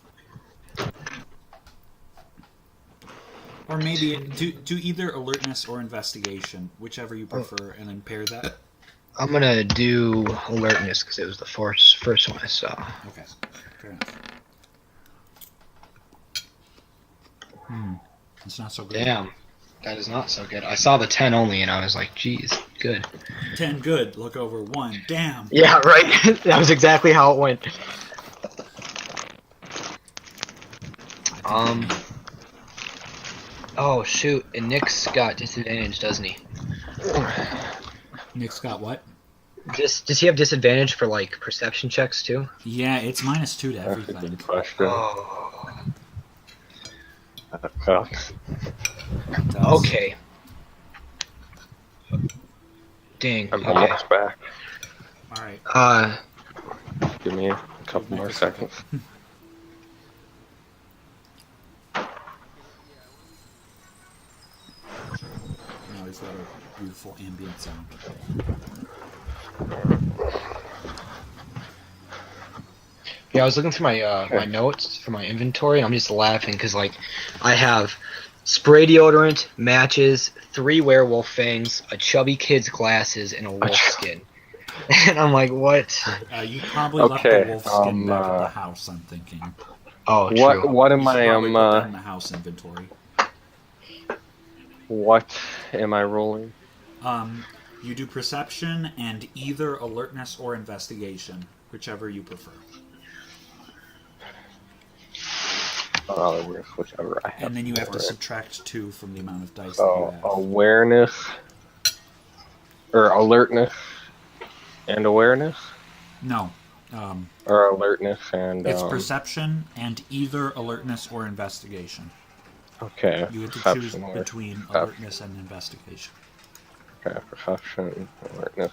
Or maybe do either alertness or investigation, whichever you prefer, and then pair that. I'm gonna do alertness because it was the first one I saw. Okay, fair enough. It's not so good. Damn, that is not so good. I saw the 10 only, and I was like, "Geez, good." 10 good. Look over 1. Damn. Yeah, right. That was exactly how it went. Oh shoot, and Nick's got disadvantage, doesn't he? Nick's got what? Does he have disadvantage for like perception checks too? Yeah, it's -2 to That's a everything. good question. Oh. That sucks. It does. Okay. Dang. I'm Okay. almost back. All right. Give me a couple more seconds. Now he's got a beautiful ambient sound. Yeah, I was looking through my my notes for my inventory. I'm just laughing because like I have spray deodorant, matches, 3 werewolf fangs, a chubby kid's glasses, and a wolf skin. And I'm like, what? You probably left the wolf skin back at the house, I'm thinking. Oh, true. What am You should I probably put that in the house inventory. what am I rolling? You do perception and either alertness or investigation, whichever you prefer. Whichever I have. And then you have to for it. subtract 2 from the amount of dice that you have. Awareness or alertness and awareness, No. or alertness and It's perception and either alertness or investigation. Okay. You have to choose Perception or between perception. alertness and investigation. Okay, perception, alertness.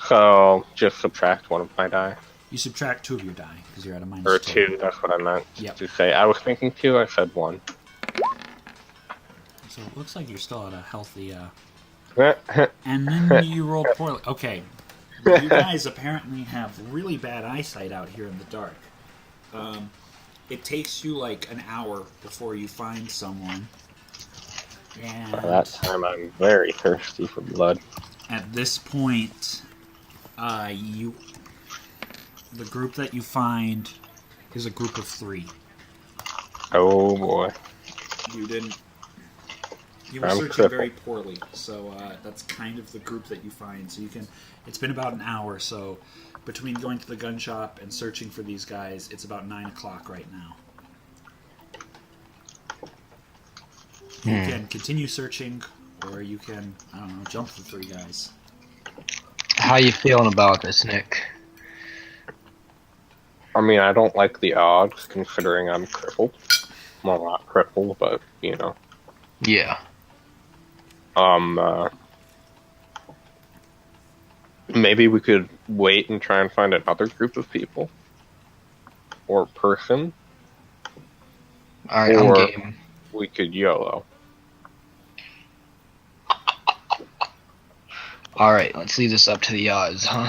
So just subtract one of my die. You subtract 2 of your die because you're at a -2. Or 2, that's what I meant Yep. to say. I was thinking 2, I said 1. So it looks like you're still at a healthy. And then you roll poorly. Okay. You guys apparently have really bad eyesight out here in the dark. It takes you like an hour before you find someone. And By that time, I'm very thirsty for blood. at this point, the group that you find is a group of 3. Oh boy. You didn't. You were I'm searching crippled. very poorly, so that's kind of the group that you find. So you can. It's been about an hour, so between going to the gun shop and searching for these guys, it's about 9 o'clock right now. You can continue searching, or you can, I don't know, jump the 3 guys. How you feeling about this, Nick? I mean, I don't like the odds, considering I'm crippled. Well, not crippled, but, you know. Yeah. Maybe we could wait and try and find another group of people. Or person. Alright, Or- I'm game. We could YOLO. Alright, let's leave this up to the odds, huh?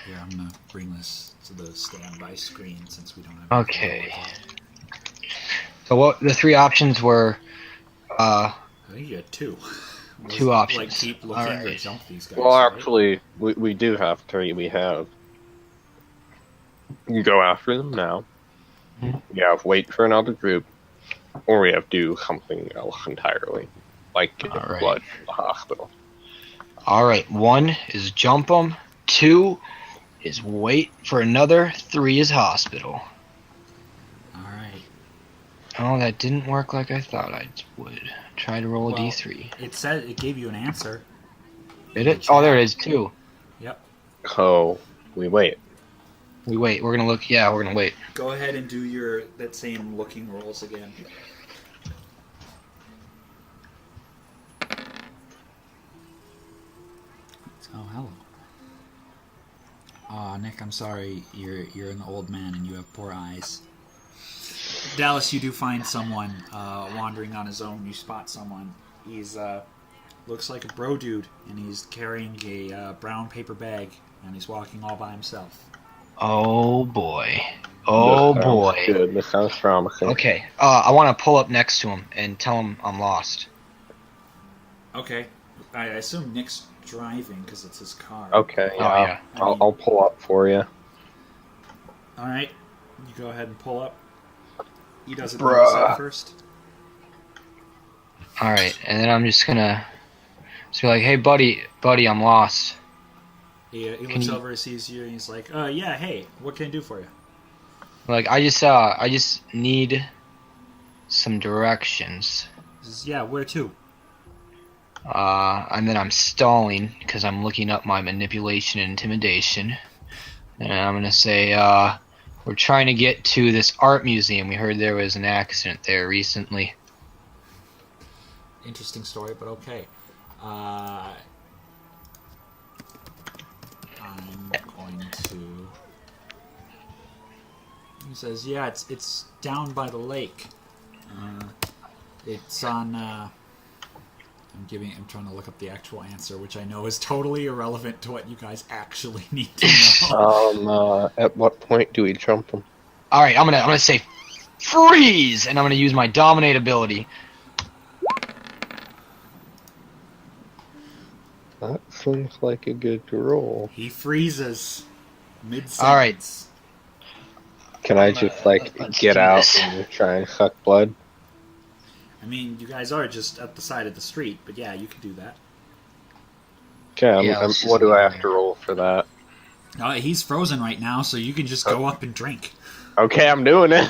Here, I'm gonna bring this to the standby screen since we don't have. Okay. So what the 3 options were, I think you had 2. 2 options. Like keep looking or Alright. jump these guys. Well, right? actually, we do have 3. We have... You go after them now. Mhm. We have wait for another group. Or we have do something else entirely. Like get Alright. blood from the hospital. Alright, 1 is jump 'em, 2 is wait for another, 3 is hospital. Alright. Oh, that didn't work like I thought I would. Try to roll a Well, d3. It said it gave you an answer. Did it? Oh, there it is, 2. Yep. So, we wait. We wait. We're gonna look. Yeah, we're gonna wait. Go ahead and do that same looking rolls again. Oh, hello. Nick, I'm sorry. You're an old man and you have poor eyes. Dallas, you do find someone wandering on his own. You spot someone. He's looks like a bro dude, and he's carrying a brown paper bag, and he's walking all by himself. Oh boy. Oh This sounds boy. good. This sounds promising. Okay. I want to pull up next to him and tell him I'm lost. Okay. I assume Nick's driving because it's his car. Okay, Oh, yeah. I'll pull up for you. All right. You go ahead and pull up. He doesn't Bruh. notice at first. All right, and then I'm just gonna be like, "Hey, buddy, I'm lost." He looks over, sees you, and he's like, yeah, hey, what can I do for you?" Like, I just need some directions. He says, yeah, where to? And then I'm stalling because I'm looking up my manipulation and intimidation. And I'm gonna say, we're trying to get to this art museum. We heard there was an accident there recently. Interesting story, but okay. I'm going to... He says, yeah, it's down by the lake. It's on... I'm trying to look up the actual answer, which I know is totally irrelevant to what you guys actually need to know. At what point do we jump them? All right, I'm gonna say freeze, and I'm gonna use my dominate ability. That seems like a good roll. He freezes mid-sentence. All right. Can I just let's get do out this. and try and suck blood? I mean, you guys are just at the side of the street, but yeah, you can do that. Okay, Yeah, let's just what do I go have to roll for that? He's frozen right now, so you can just go up and drink. Okay, I'm doing it.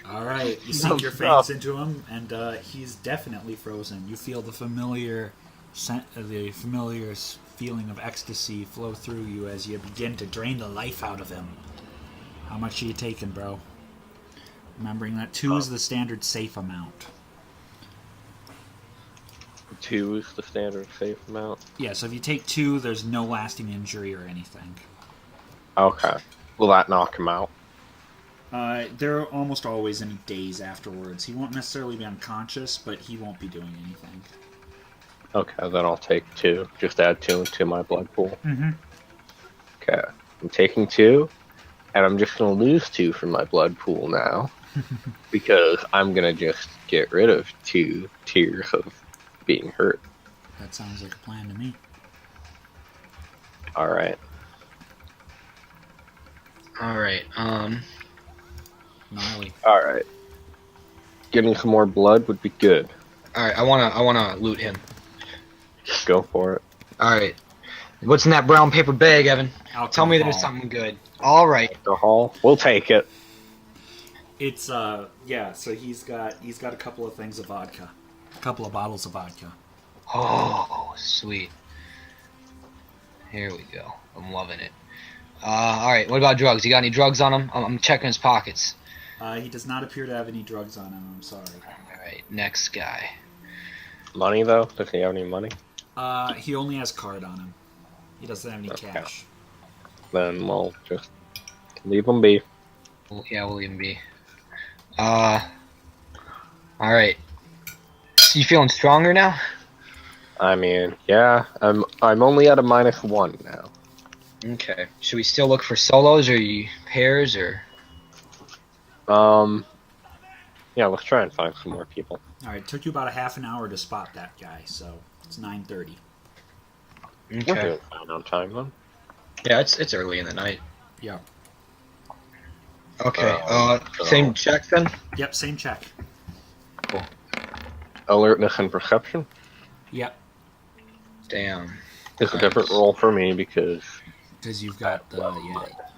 All right, you sink your fangs into him, and he's definitely frozen. You feel the familiar feeling of ecstasy flow through you as you begin to drain the life out of him. How much are you taking, bro? Remembering that 2 is the standard safe amount. 2 is the standard safe amount. Yeah, so if you take 2, there's no lasting injury or anything. Okay. Will that knock him out? There are almost always any days afterwards. He won't necessarily be unconscious, but he won't be doing anything. Okay, then I'll take 2. Just add 2 to my blood pool. Mm-hmm. Okay. I'm taking 2, and I'm just going to lose 2 from my blood pool now. Because I'm going to just get rid of 2 tiers of being hurt. That sounds like a plan to me. Alright. All right. Gnarly. Alright. Getting some more blood would be good. All right. I wanna loot him. Go for it. All right. What's in that brown paper bag, Evan? Tell me there's Alcohol. something good. All right. Alcohol? We'll take it. It's yeah. So he's got a couple of things of vodka, a couple of bottles of vodka. Oh, sweet. Here we go. I'm loving it. All right. What about drugs? You got any drugs on him? I'm checking his pockets. He does not appear to have any drugs on him. I'm sorry. All right. Next guy. Money, though? Does he have any money? He only has card on him. He doesn't have any Okay. cash. Then we'll just leave him be. Well, yeah, we'll leave him be. All right. So you feeling stronger now? I mean, yeah, I'm only at a -1 now. Okay. Should we still look for solos or pairs or? Yeah, let's try and find some more people. All right. It took you about a half an hour to spot that guy, so it's 9:30. We're Okay. doing fine on time then. Yeah, it's early in the night. Yeah. Okay. So- Same check then. Yep. Same check. Alertness and perception Yep. Damn. is a different roll for me because Because you've got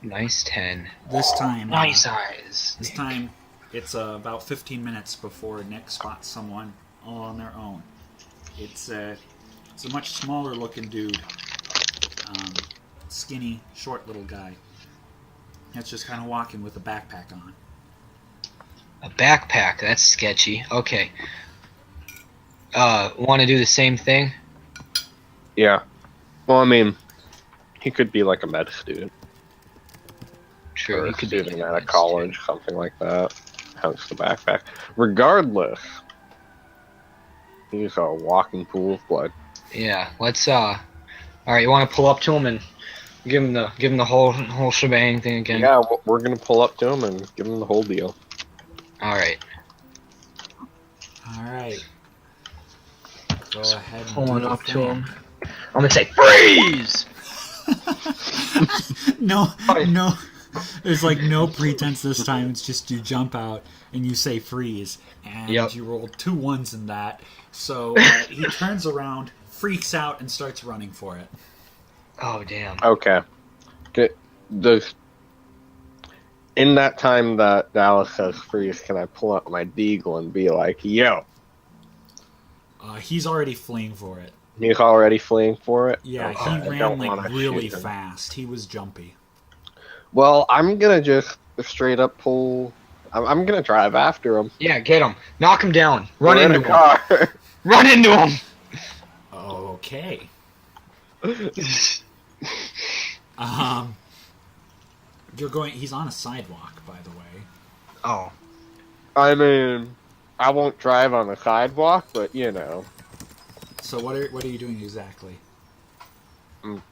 Nice 10. this time. Nice eyes. This time, it's about 15 minutes before Nick spots someone all on their own. It's a much smaller looking dude, skinny, short little guy. That's just kind of walking with a backpack on. A backpack. That's sketchy. Okay. Want to do the same thing? yeah. Well, I mean, he could be like a med student. True. or He a could be student at a convinced, college, something like that. Hence the backpack. Regardless, he's a walking pool of blood. Yeah. Let's. All right. You want to pull up to him and give him the whole shebang thing again? Yeah, we're gonna pull up to him and give him the whole deal. All right. All right. Go ahead and do Pulling the up to thing. him. I'm gonna say freeze. No. There's like no pretense this time. It's just you jump out and you say freeze, and Yep. you rolled 2 1s in that. So he turns around, freaks out, and starts running for it. Oh damn. Okay. In that time that Dallas says freeze, can I pull out my deagle and be like, yo? He's already fleeing for it. He's already fleeing for it? Yeah, Okay, he I ran don't like wanna really shoot him. fast. He was jumpy. Well, I'm gonna just straight up pull. I'm gonna drive after him. Yeah, get him. Knock him down. Run We're in into a him. car. Run into him. Okay. You're going. He's on a sidewalk, by the way. Oh. I mean, I won't drive on the sidewalk, but you know, So what are you doing exactly?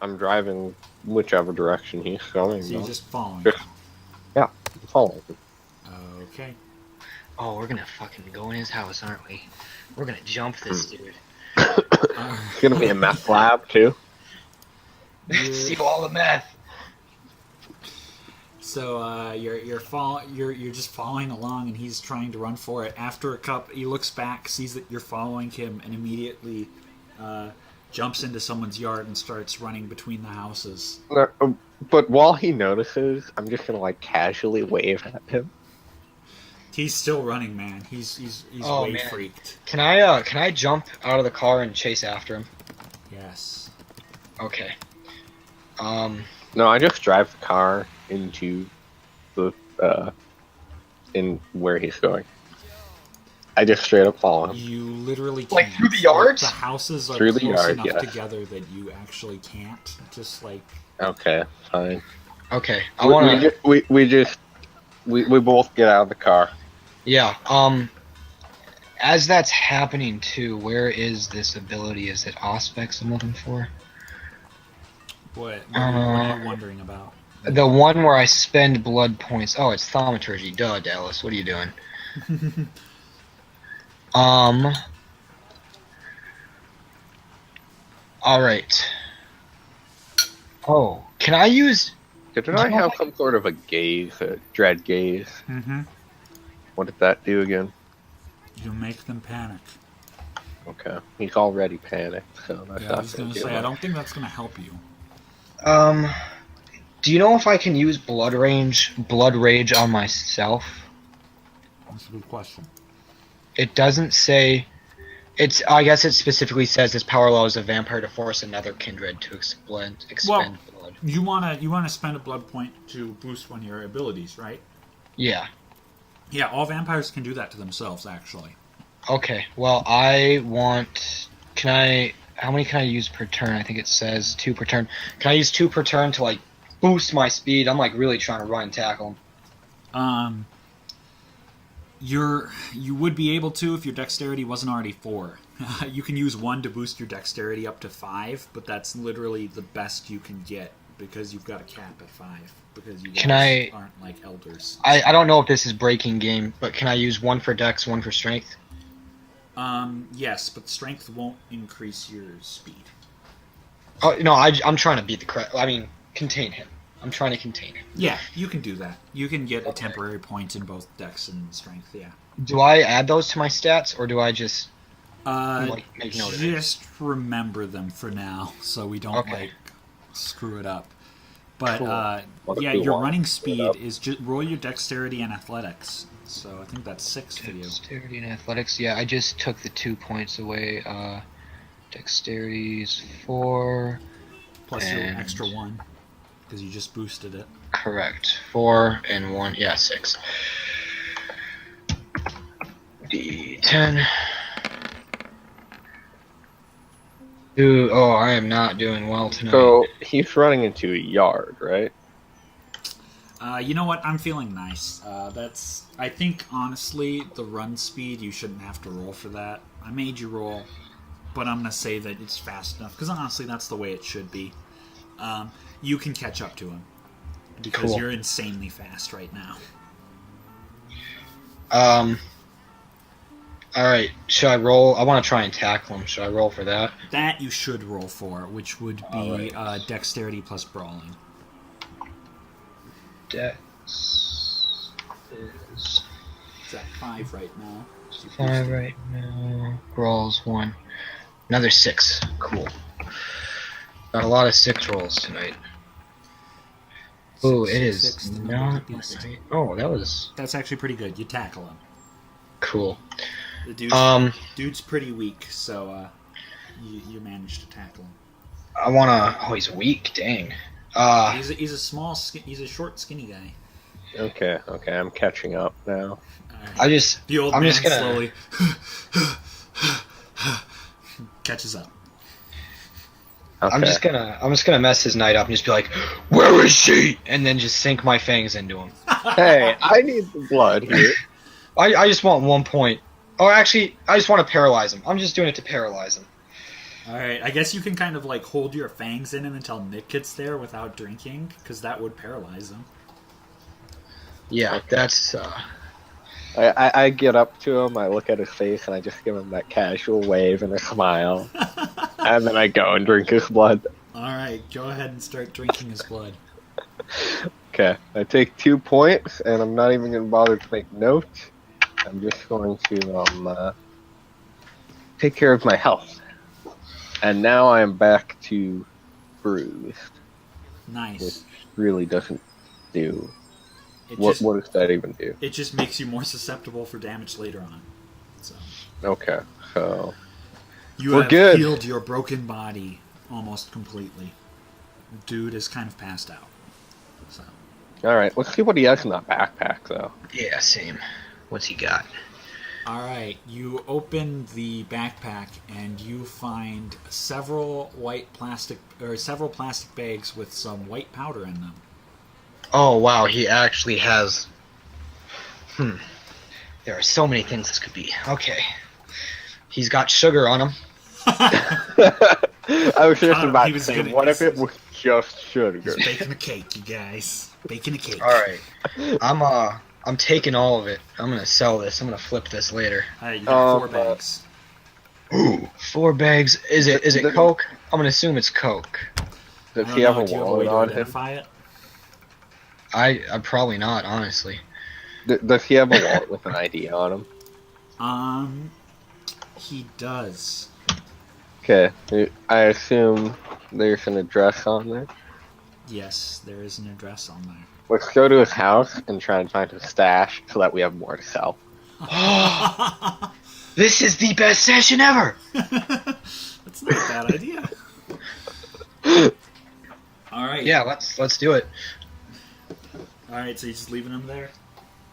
I'm driving whichever direction he's going. So you're though. just following. Just- I'm following him. Okay. Oh, we're gonna fucking go in his house, aren't we? We're gonna jump this dude. It's gonna be a meth lab too. See all the meth. So you're just following along, and he's trying to run for it. After a cup, he looks back, sees that you're following him, and immediately jumps into someone's yard and starts running between the houses. But while he notices, I'm just gonna like casually wave at him. He's still running, man. He's Oh, way man. freaked. Can I jump out of the car and chase after him? Yes. Okay. No, I just drive the car into the in where he's going. I just straight up follow him. You literally can't. Like, through the yards? The houses are Through the close yard, enough yes. together that you actually can't. Just like Okay, fine. Okay. I wanna. We both get out of the car. Yeah. As that's happening too, where is this ability? Is it Auspex I'm looking for? what are you wondering about? The one where I spend blood points. Oh, it's thaumaturgy. Duh, Dallas. What are you doing? All right. Oh, can I use? Didn't I have some sort of a gaze, a dread gaze? Mm-hmm. What did that do again? You make them panic. Okay, he's already panicked, so that's Yeah, I not was gonna gonna do say I much. don't think that's gonna help you. Do you know if I can use blood rage on myself? That's a good question. It doesn't say. I guess it specifically says this power allows a vampire to force another kindred to expend blood. You wanna spend a blood point to boost one of your abilities, right? Yeah. Yeah, all vampires can do that to themselves, actually. Okay. Well, I want. How many can I use per turn? I think it says 2 per turn. Can I use 2 per turn to like boost my speed? I'm like really trying to run and tackle him. You would be able to if your dexterity wasn't already 4. You can use 1 to boost your dexterity up to 5, but that's literally the best you can get because you've got a cap at 5 because you guys aren't like elders. I don't know if this is breaking game, but can I use 1 for dex, 1 for strength? Yes, but strength won't increase your speed. Oh no, I'm trying to beat the crap. I mean, contain him. I'm trying to contain him. Yeah, you can do that. You can get a temporary point in both dex and strength. Yeah. Do I add those to my stats, or do I just make note of it? Just remember them for now, so we don't Okay. screw it up. But What yeah, if we your want running to screw it speed up? is just roll your dexterity and athletics. So I think that's 6 for you. Dexterity and athletics. Yeah, I just took the 2 points away. Dexterity is 4. Plus your And- extra 1 because you just boosted it. Correct. 4 and 1. Yeah, 6. D10. Ooh, oh, I am not doing well tonight. So he's running into a yard, right? You know what? I'm feeling nice. I think, honestly, the run speed, you shouldn't have to roll for that. I made you roll, but I'm going to say that it's fast enough, because honestly, that's the way it should be. You can catch up to him, because Cool. you're insanely fast right now. Alright, should I roll? I want to try and tackle him. Should I roll for that? That you should roll for, which would be Alright. dexterity plus brawling. Dex is It's at 5 right now. 5 right now. Rolls 1. Another 6. Cool. Got a lot of 6 rolls tonight. Ooh, it is Six, the number not of the beast. right. Oh, that was That's actually pretty good. You tackle him. cool. The dude's pretty weak, so you managed to tackle him. I wanna. Oh, he's weak. Dang. He's a short, skinny guy. Okay, I'm catching up now. I just. The old I'm man just gonna. slowly catches up. Okay. I'm just gonna mess his night up and just be like, "Where is she?" and then just sink my fangs into him. Hey, I need the blood here. I just want 1 point. Oh, actually, I just want to paralyze him. I'm just doing it to paralyze him. Alright, I guess you can kind of like hold your fangs in him until Nick gets there without drinking, because that would paralyze him. Yeah, that's. I get up to him, I look at his face, and I just give him that casual wave and a smile. And then I go and drink his blood. Alright, go ahead and start drinking his blood. Okay, I take 2 points, and I'm not even going to bother to make notes. I'm just going to take care of my health. And now I am back to bruised. Nice. Which really doesn't do. What does that even do? It just makes you more susceptible for damage later on. So Okay, so you we're have good. healed your broken body almost completely. Dude is kind of passed out. So Alright, let's see what he has in that backpack, though. Yeah, same. What's he got? alright, you open the backpack and you find several plastic bags with some white powder in them. Oh wow, he actually has. There are so many things this could be. Okay, he's got sugar on him. I was just about he to was say, gonna- what if it was just sugar? He's baking a cake, you guys. Baking a cake. All right, I'm taking all of it. I'm gonna sell this. I'm gonna flip this later. Alright, you got 4 bags. Ooh, 4 bags. Is it Coke? I'm gonna assume it's Coke. Does I he don't have a know, do you have a way wallet to on him? identify it? I'm probably not, honestly. Does he have a wallet with an ID on him? He does. Okay, I assume there's an address on there. Yes, there is an address on there. Let's go to his house and try and find his stash so that we have more to sell. This is the best session ever. That's not a bad idea. Alright. Yeah, let's do it. Alright, so you're just leaving him there?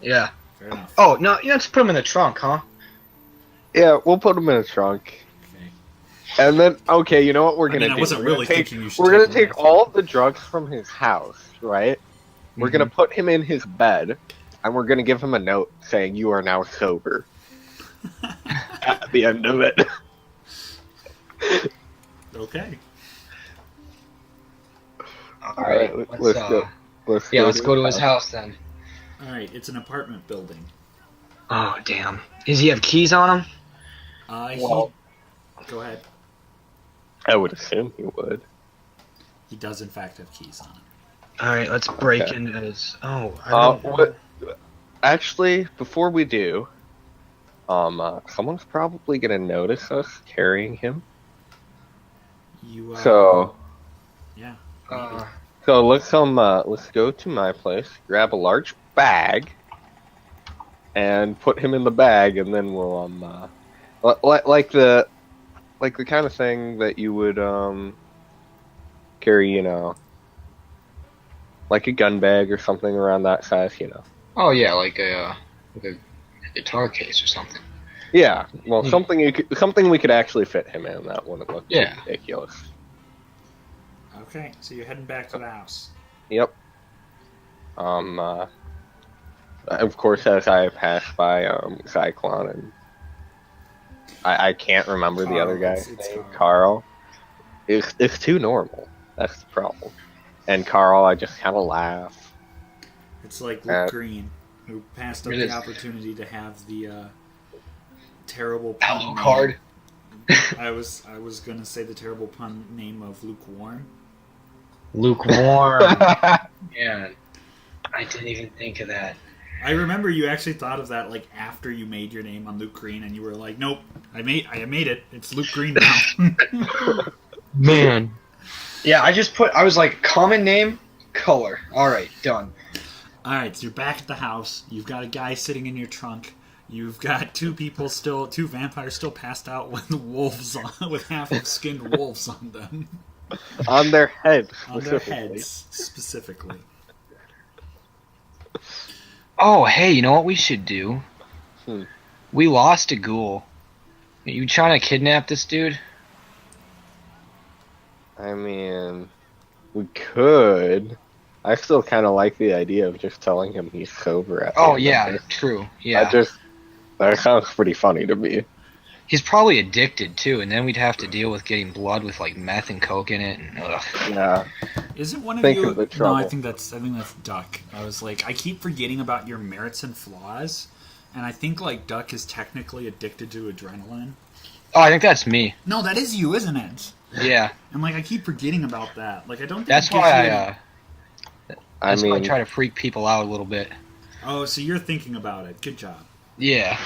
Yeah. Fair enough. Oh no, you have to put him in the trunk, huh? Yeah, we'll put him in a trunk. Okay. And then, okay, you know what we're gonna do? I wasn't really thinking you should We're gonna take him take with. all of the drugs from his house, right? We're Mhm. gonna put him in his bed, and we're gonna give him a note saying, "You are now sober." At the end of it. Okay. All right, let's go. Let's go to his house then. Alright, it's an apartment building. Oh damn! Does he have keys on him? Well- Go ahead. I would assume he would. He does, in fact, have keys on him. All right, let's break Okay. into his. Oh, I don't know. What? Actually, before we do, someone's probably gonna notice us carrying him. You, So, yeah. maybe. let's go to my place, grab a large bag, and put him in the bag, and then we'll like the kind of thing that you would carry, like a gun bag or something around that size, Oh yeah, like a guitar case or something. Yeah, well, Hmm. something we could actually fit him in. That wouldn't look too Yeah. ridiculous. Okay, so you're heading back to the house. Yep. Of course, as I pass by Cyclone, and I can't remember the other guy's it's name, Karl. Carl. It's too normal. That's the problem. And Carl, I just kind of laugh. It's like Luke Green, who passed up It the is. opportunity to have the terrible Hello, pun card. name. I was gonna say the terrible pun name of lukewarm. Lukewarm. Yeah, I didn't even think of that. I remember you actually thought of that like after you made your name on Luke Green, and you were like, "Nope, I made it. It's Luke Green now." Man. Yeah, I was like, common name, color. Alright, done. All right, so you're back at the house. You've got a guy sitting in your trunk. You've got two vampires still passed out with wolves on, with half-skinned wolves on them, On their heads. on their heads specifically. Oh, hey, you know what we should do? Hmm. We lost a ghoul. Are you trying to kidnap this dude? I mean, we could. I still kind of like the idea of just telling him he's sober. At the Oh, end yeah, of it. true. Yeah. That sounds pretty funny to me. He's probably addicted, too, and then we'd have to deal with getting blood with, like, meth and coke in it. And, ugh. Yeah. Isn't one of Think you? of the No, trouble. I think that's Duck. I was like, I keep forgetting about your merits and flaws, and I think like Duck is technically addicted to adrenaline. Oh, I think that's me. No, that is you, isn't it? Yeah. And like I keep forgetting about that. Like I don't. Think That's it gives why you that's why I mean, try to freak people out a little bit. Oh, so you're thinking about it. Good job. Yeah.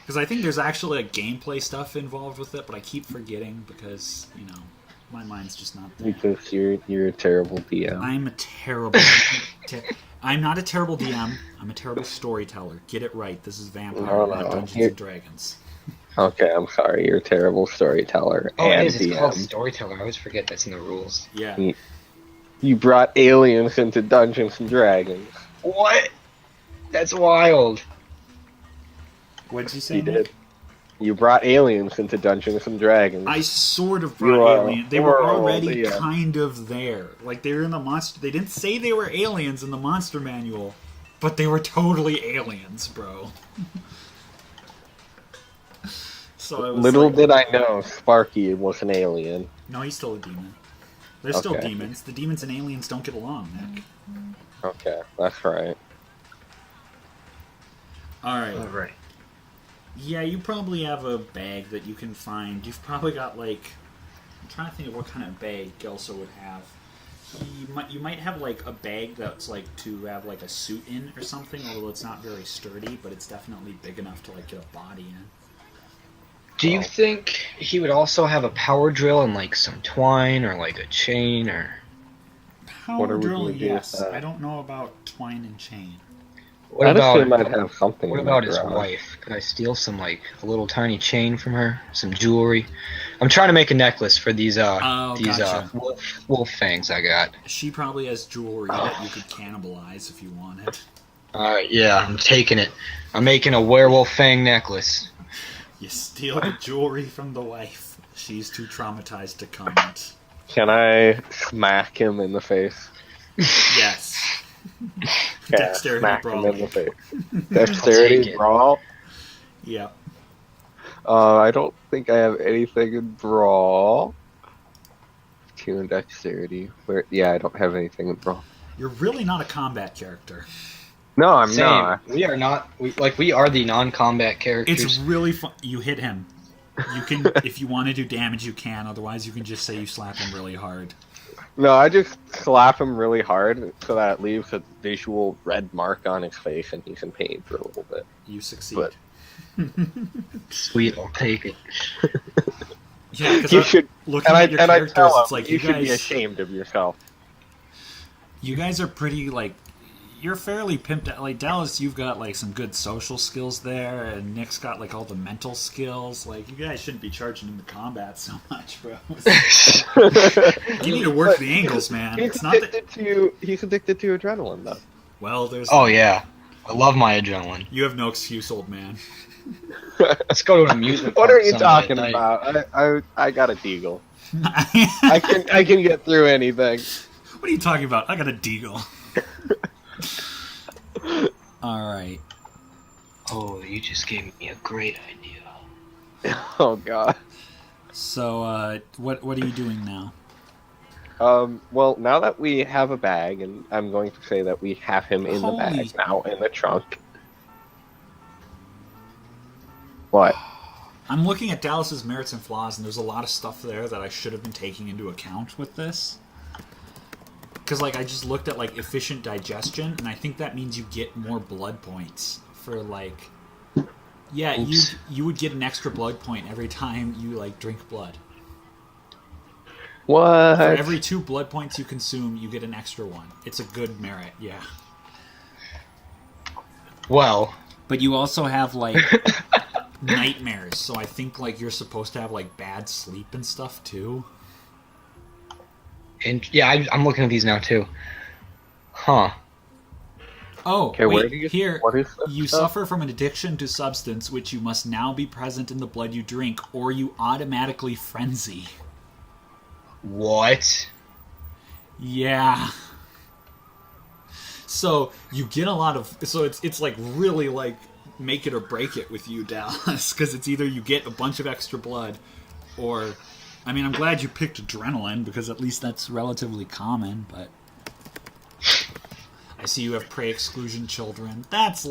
Because I think there's actually like gameplay stuff involved with it, but I keep forgetting because my mind's just not there. because you're a terrible DM. I'm a terrible. I'm not a terrible DM. I'm a terrible storyteller. Get it right. This is Vampire, No, not no. Dungeons and Dragons. Okay, I'm sorry. You're a terrible storyteller Oh, and it is. It's called DM. storyteller. I always forget that's in the rules. Yeah. You brought aliens into Dungeons and Dragons. What? That's wild. What did you say? You Nick? did. You brought aliens into Dungeons and Dragons. I sort of You brought are aliens. They were horrible, already yeah. kind of there. Like they were in the monster. They didn't say they were aliens in the monster manual, but they were totally aliens, bro. So it was Little like, did I know Sparky was an alien. no, he's still a demon. They're still Okay. demons. The demons and aliens don't get along, Nick. Okay, that's right. All right. Right. Yeah, you probably have a bag that you can find. You've probably got like, I'm trying to think of what kind of bag Gelso would have. You might have like a bag that's like to have like a suit in or something, although it's not very sturdy, but it's definitely big enough to like get a body in. Do you think he would also have a power drill and like some twine or like a chain or? Power What are we drill, gonna do with yes. that? I don't know about twine and chain. What I'd assume about I'd have something. what in about my his garage. wife? Could I steal some like a little tiny chain from her, some jewelry? I'm trying to make a necklace for these Gotcha. wolf fangs I got. She probably has jewelry that you could cannibalize if you wanted. All right, yeah, I'm taking it. I'm making a werewolf fang necklace. You steal the jewelry from the wife. She's too traumatized to comment. Can I smack him in the face? Yes. Yeah, Dexterity smack him in brawling. the face. Take Dexterity it. brawl. Yeah. I don't think I have anything in brawl. 2 in dexterity. Yeah, I don't have anything in brawl. You're really not a combat character. No, I'm Same. not. We are not. We are the non-combat characters. It's really fun. You hit him. You can, if you want to do damage, you can. Otherwise, you can just say you slap him really hard. No, I just slap him really hard so that it leaves a visual red mark on his face and he's in pain for a little bit. You succeed. But- Sweet, I'll take it. Yeah, You because should, looking at your I characters, tell him, it's like you you should be guys. ashamed of yourself. You guys are pretty like. You're fairly pimped out. Like Dallas, you've got like some good social skills there, and Nick's got like all the mental skills. Like you guys shouldn't be charging him to combat so much, bro. You need to work the angles, man. He's It's not that. He's addicted to adrenaline, though. Well, there's. Oh yeah, I love my adrenaline. You have no excuse, old man. Let's go to an amusement What park are you someday talking at night. about? I got a deagle. I can get through anything. What are you talking about? I got a deagle. All right. Oh, you just gave me a great idea. Oh god. So, what are you doing now? Well, now that we have a bag, and I'm going to say that we have him in the Holy- bag now in the trunk. What? I'm looking at Dallas's merits and flaws, and there's a lot of stuff there that I should have been taking into account with this. Because, like, I just looked at, like, efficient digestion, and I think that means you get more blood points for, like... Yeah, you would get an extra blood point every time you, like, drink blood. What? For every 2 blood points you consume, you get an extra one. It's a good merit, yeah. Well, But you also have, like, nightmares, so I think, like, you're supposed to have, like, bad sleep and stuff, too. and yeah, I'm looking at these now too. Huh. Oh, Okay, where wait, do you- here, what is this you stuff? suffer from an addiction to substance which you must now be present in the blood you drink, or you automatically frenzy. What? Yeah. So, you get a lot of... So, it's like, really, like, make it or break it with you, Dallas, because it's either you get a bunch of extra blood, or... I mean, I'm glad you picked adrenaline, because at least that's relatively common, but... I see you have prey-exclusion children. That's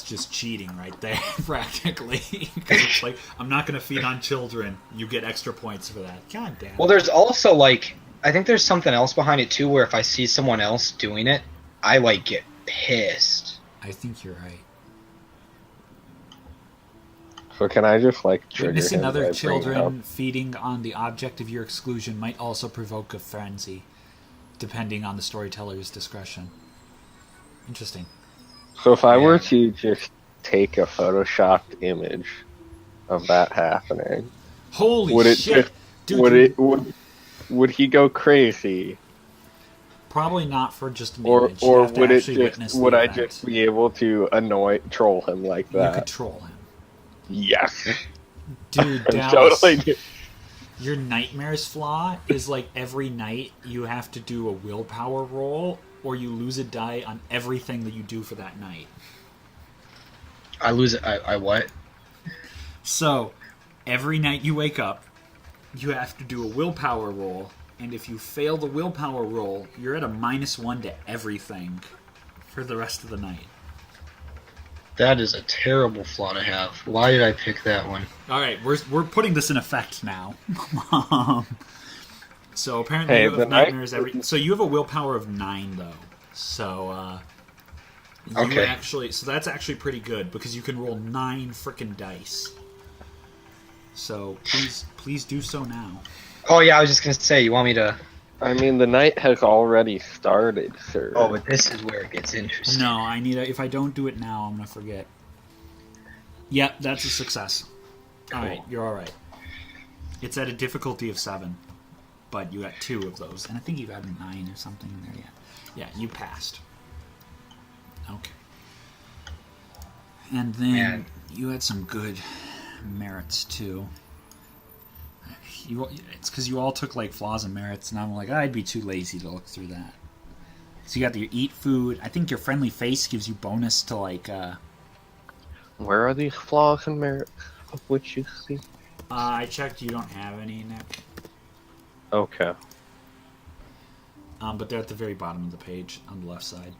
just cheating right there, practically. Because it's like, I'm not going to feed on children. You get extra points for that. God damn. Well, there's also, like, I think there's something else behind it, too, where if I see someone else doing it, I, like, get pissed. I think you're right. So can I just, like, trigger Witnessing him by other bringing children up- feeding on the object of your exclusion might also provoke a frenzy, depending on the storyteller's discretion. Interesting. So if I were Yeah. to just take a photoshopped image of that happening, Holy would it shit! just Dude, would he go crazy, probably not for just an or image. You or have to would it actually witness just the would I event. just be able to troll him like You that? could troll him. Yes, Dude, I'm Dallas, totally. your nightmares flaw is like every night you have to do a willpower roll, or you lose a die on everything that you do for that night. I lose it. I what? So, every night you wake up, you have to do a willpower roll, and if you fail the willpower roll, you're at a -1 to everything for the rest of the night. That is a terrible flaw to have. Why did I pick that one? Alright, we're putting this in effect now. So apparently Hey, you the have night- nightmares every... So you have a willpower of 9, though. So, you Okay. actually... So that's actually pretty good, because you can roll 9 frickin' dice. So, please do so now. Oh yeah, I was just gonna say. You want me to? I mean, the night has already started, sir. Oh, but this is where it gets interesting. No, I need a... If I don't do it now, I'm gonna forget. Yep, that's a success. Alright, you're alright. It's at a difficulty of 7. But you got 2 of those. And I think you got a 9 or something in there, yeah. Yeah, you passed. Okay. And then Man. you had some good merits, too. It's because you all took, like, flaws and merits, and I'm like, I'd be too lazy to look through that. So you got your eat food. I think your friendly face gives you bonus to, like, Where are these flaws and merits of which you see? I checked, you don't have any, Nick. Okay. But they're at the very bottom of the page, on the left side.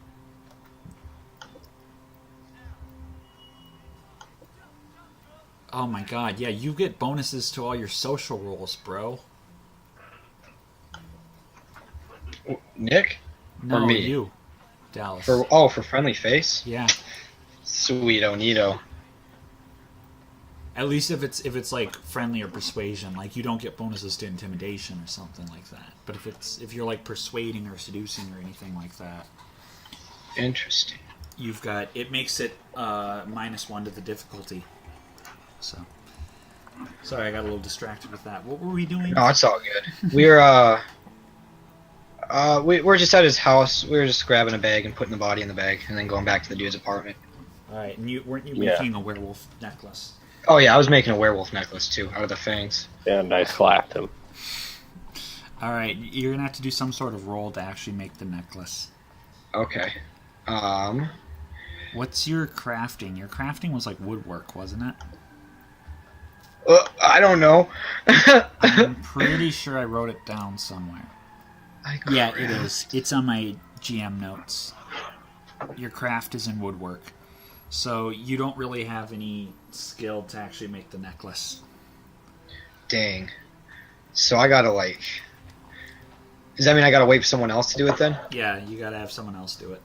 Oh my god, yeah, you get bonuses to all your social rolls, bro. Nick? No, me? you. Dallas. For friendly face. Yeah. Sweet Onito. At least if it's like friendly or persuasion, like you don't get bonuses to intimidation or something like that. But if you're like persuading or seducing or anything like that, Interesting. you've got it makes it -1 to the difficulty. So sorry, I got a little distracted with that. What were we doing? No, it's all good. We're just at his house. We were just grabbing a bag and putting the body in the bag, and then going back to the dude's apartment. All right, and weren't you Yeah. making a werewolf necklace? Oh yeah, I was making a werewolf necklace too, out of the fangs. And I slapped him. All right, you're gonna have to do some sort of roll to actually make the necklace. Okay. What's your crafting? Your crafting was like woodwork, wasn't it? I don't know. I'm pretty sure I wrote it down somewhere. Yeah, it is. It's on my GM notes. Your craft is in woodwork. So you don't really have any skill to actually make the necklace. Dang. So I gotta like... Does that mean I gotta wait for someone else to do it then? Yeah, you gotta have someone else do it.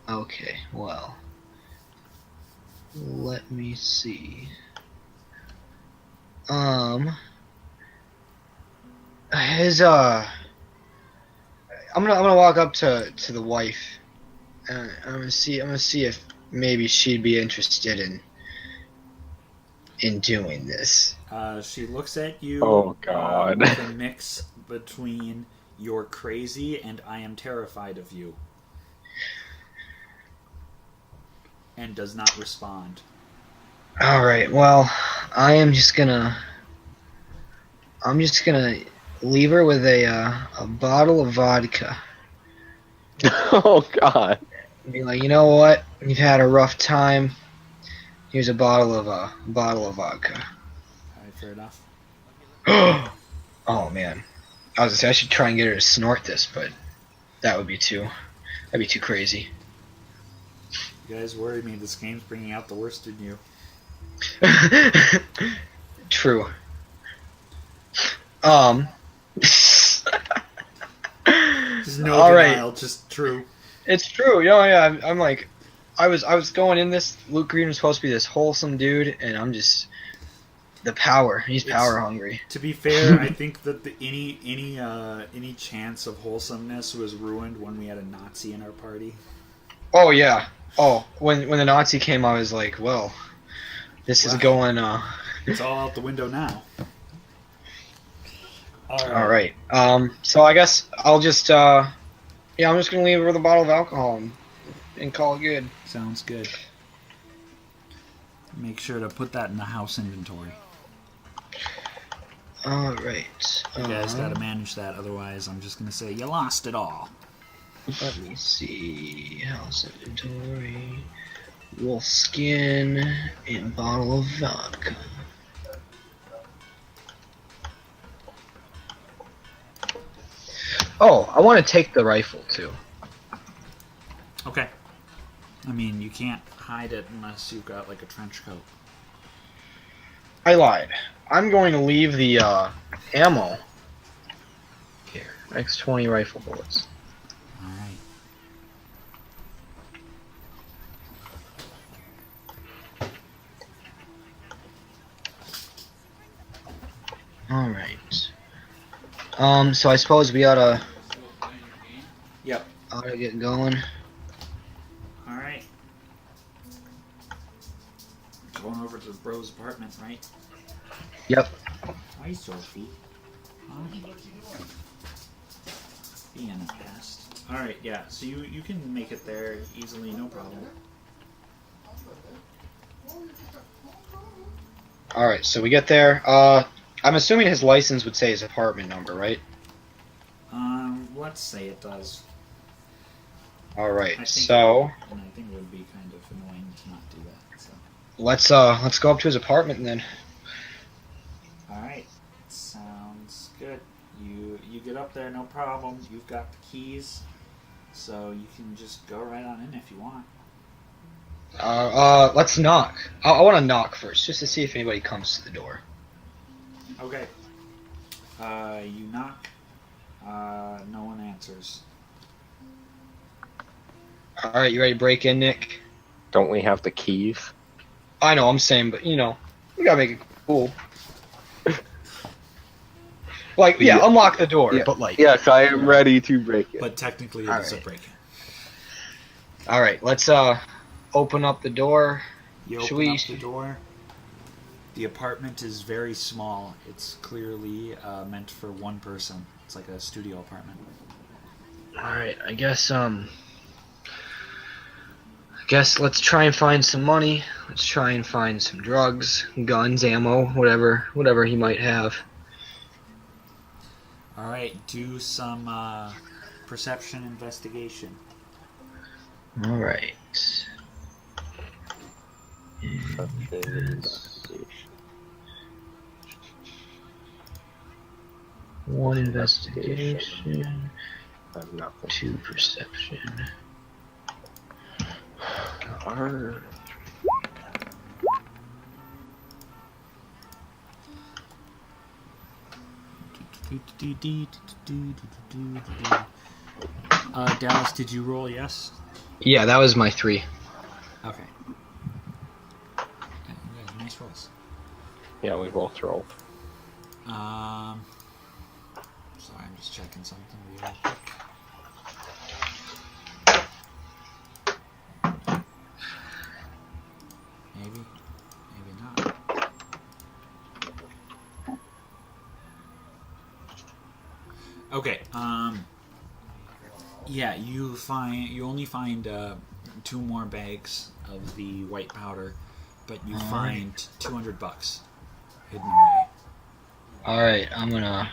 Okay, well... Let me see... His, I'm gonna walk up to the wife, and I'm gonna see if maybe she'd be interested in doing this. She looks at you. Oh, God. With a mix between "you're crazy" and "I am terrified of you," and does not respond. All right. Well, I'm just gonna leave her with a bottle of vodka. Oh, God. Be like, you know what? You've had a rough time. Here's a bottle of vodka. Alright, fair enough. Oh man, I was gonna say I should try and get her to snort this, but that'd be too crazy. You guys worry me. This game's bringing out the worst in you. True. Just no All denial, right. just true. It's true. You know, yeah. I'm like, I was going in this. Luke Green was supposed to be this wholesome dude, and I'm just the power. He's power hungry. To be fair, I think that any chance of wholesomeness was ruined when we had a Nazi in our party. Oh yeah. Oh, when the Nazi came, I was like, well, this is going. It's all out the window now. All right. So I guess I'll just I'm just gonna leave her with a bottle of alcohol and call it good. Sounds good. Make sure to put that in the house inventory. All right. You guys got to manage that, otherwise I'm just gonna say you lost it all. Let me see. House inventory. Wolf skin and bottle of vodka. Oh, I want to take the rifle too. Okay. I mean, you can't hide it unless you've got like a trench coat. I lied. I'm going to leave the ammo here. X20 rifle bullets. Alright. Alright. So I suppose we oughta Yep. get going. Alright. Going over to the bro's apartment, right? Yep. Hi, Sophie. Hi. Being a pest. Alright, yeah, so you can make it there easily, no problem. Alright, so we get there. I'm assuming his license would say his apartment number, right? Let's say it does. Alright, so And I think it would be kind of annoying to not do that, so. let's go up to his apartment then. Alright, sounds good. You get up there, no problem. You've got the keys, so you can just go right on in if you want. Let's knock. I want to knock first, just to see if anybody comes to the door. Okay. You knock. No one answers. Alright, you ready to break in, Nick? Don't we have the keys? I know, I'm saying, but you know, we gotta make it cool. Like, yeah, unlock the door, but like... Yes, I am ready to break it. But technically it is a break-in. Alright, let's open up the door. You open up the door. The apartment is very small. It's clearly meant for one person. It's like a studio apartment. Alright, I guess let's try and find some money. Let's try and find some drugs, guns, ammo, whatever he might have. Alright, do some perception investigation. Alright. One investigation. Nothing. 2 perception. Alright. Dallas, did you roll yes? Yeah, that was my 3. Okay. Yeah, nice rolls. Yeah, we both rolled. Sorry, I'm just checking something real quick. Maybe not. Okay. Yeah, you only find 2 more bags of the white powder, but you find $200 hidden away. Alright, I'm gonna...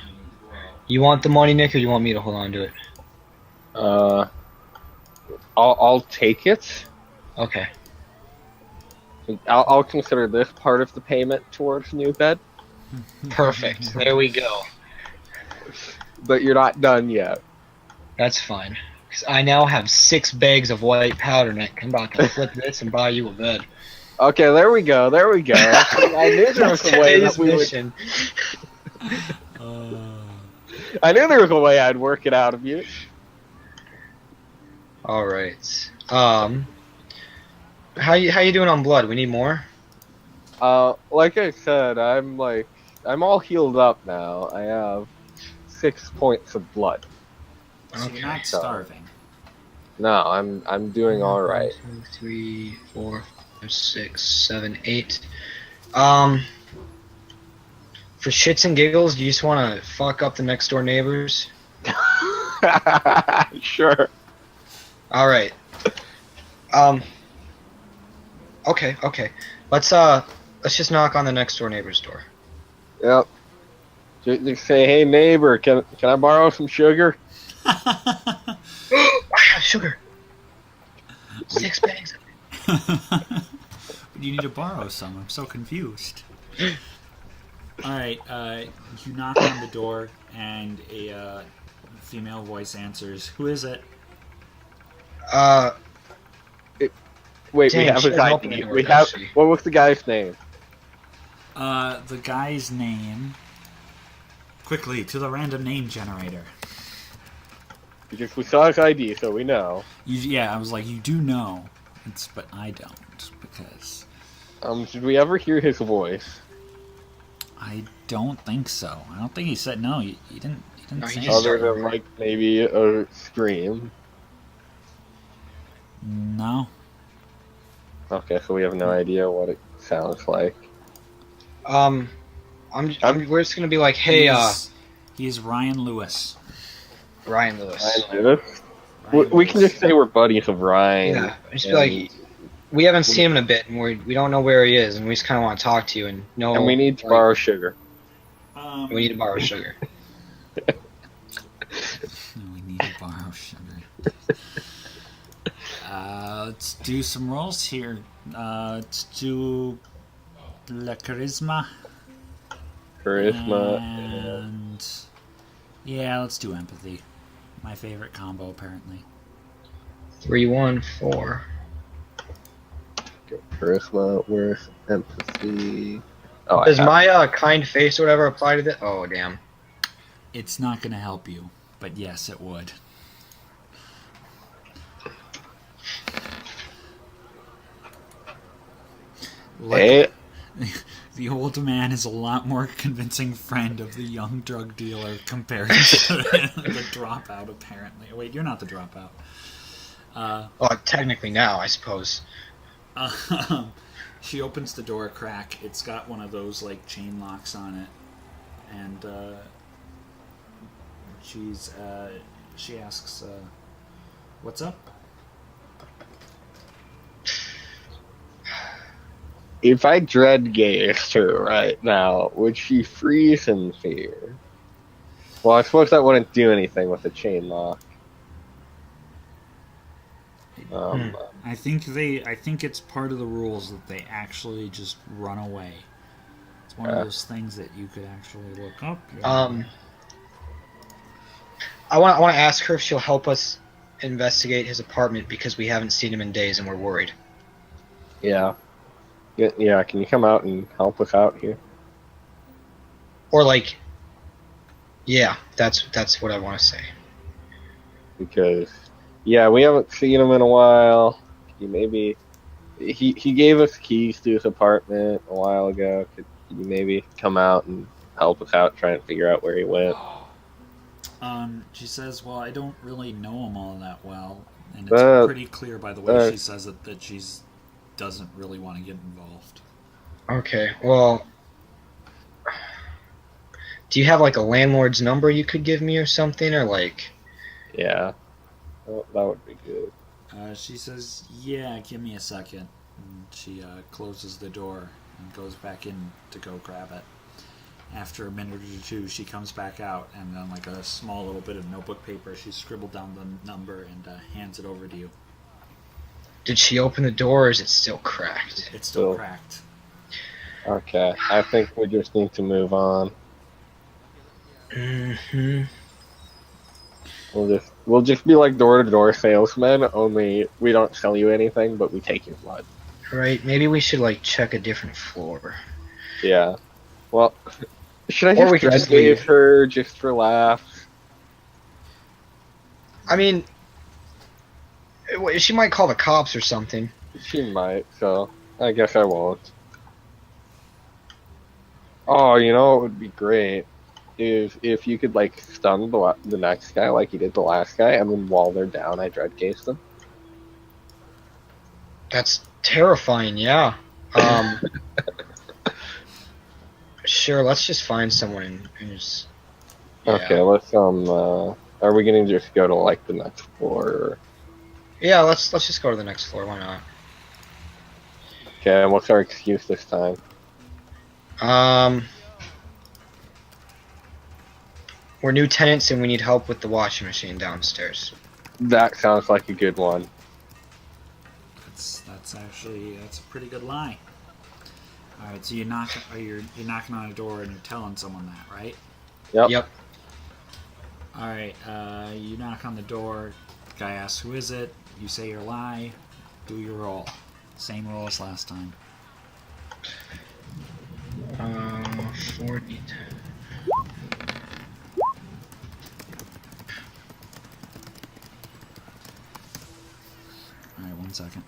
You want the money, Nick, or you want me to hold on to it? I'll take it. Okay. I'll consider this part of the payment towards new bed. Perfect. There we go. But you're not done yet. That's fine. Because I now have 6 bags of white powder, Nick. I'm about to flip this and buy you a bed. Okay, there we go. I knew there was a way that we would. I knew there was a way I'd work it out of you. All right. How you doing on blood? We need more. Like I said, I'm all healed up now. I have 6 points of blood. So you're not starving. No, I'm doing all right. 1, 2, 3, 4, 5, 6, 7, 8. For shits and giggles, do you just want to fuck up the next door neighbors? Sure. All right. Okay. Let's just knock on the next door neighbor's door. Yep. Just say, hey neighbor, can I borrow some sugar? I have sugar. 6 bags. But you need to borrow some. I'm so confused. Alright, you knock on the door, and a female voice answers. Who is it? Wait, Dang, we have she his doesn't open ID. the door, We does have. she? What was the guy's name? The guy's name... Quickly, to the random name generator. Because we saw his ID, so we know. I was like, you do know. But I don't, because... Did we ever hear his voice? I don't think so. I don't think he said no. He didn't No, he say just Other started- than, maybe a scream. No. Okay, so we have no idea what it sounds like. we're just gonna be like, hey, He is Ryan Lewis. Ryan Lewis. Ryan Lewis? We can just say we're buddies of Ryan. Yeah, just be like, we haven't seen him in a bit, and we don't know where he is, and we just kind of want to talk to you and know. And we need to borrow sugar. We need to borrow sugar. We need to borrow sugar. Let's do some rolls here. Let's do La Charisma. Charisma. And yeah, let's do Empathy. My favorite combo, apparently. 3, 1, 4. Charisma with empathy. Oh, Does my kind face or whatever apply to this? Oh, damn. It's not going to help you, but yes, it would. Hey. The old man is a lot more convincing friend of the young drug dealer compared to the dropout, apparently. Wait, you're not the dropout. Well, technically now, I suppose. She opens the door a crack. It's got one of those, chain locks on it. And, she asks, what's up? If I dread gazed her right now, would she freeze in fear? Well, I suppose that wouldn't do anything with the chain lock. I think it's part of the rules that they actually just run away. It's one of those things that you could actually look up. I want to ask her if she'll help us investigate his apartment because we haven't seen him in days and we're worried. Yeah. Yeah, can you come out and help us out here? Or like, yeah, that's what I want to say. Because, yeah, we haven't seen him in a while. He gave us keys to his apartment a while ago. Could you maybe come out and help us out, try and figure out where he went? She says, well, I don't really know him all that well. And it's pretty clear by the way she says it that she doesn't really want to get involved. Okay, well, do you have like a landlord's number you could give me or something, or like? Yeah, that would be good. She says, yeah, give me a second. And she closes the door and goes back in to go grab it. After a minute or two, she comes back out, and on like a small little bit of notebook paper, she scribbled down the number and hands it over to you. Did she open the door, or is it still cracked? It's still cracked. Okay, I think we just need to move on. Mm-hmm. We'll just be like door-to-door salesmen, only we don't sell you anything, but we take your blood. Right, maybe we should like check a different floor. Yeah. Well, should I Or we could just just leave. her just for laughs? I mean, she might call the cops or something. She might, so I guess I won't. Oh, you know what would be great is if you could like stun the next guy like you did the last guy, and then while they're down, I dread gaze them. That's terrifying, yeah. Sure, let's just find someone who's. Yeah. Okay, let's are we gonna just go to like the next floor? Or... Yeah, let's just go to the next floor. Why not? Okay, and what's our excuse this time? We're new tenants and we need help with the washing machine downstairs. That sounds like a good one. That's a pretty good lie. All right, so you're knocking on a door and you're telling someone that, right? Yep. All right, you knock on the door. Guy asks who is it. You say your lie. Do your roll. Same roll as last time. 40. All right, 1 second.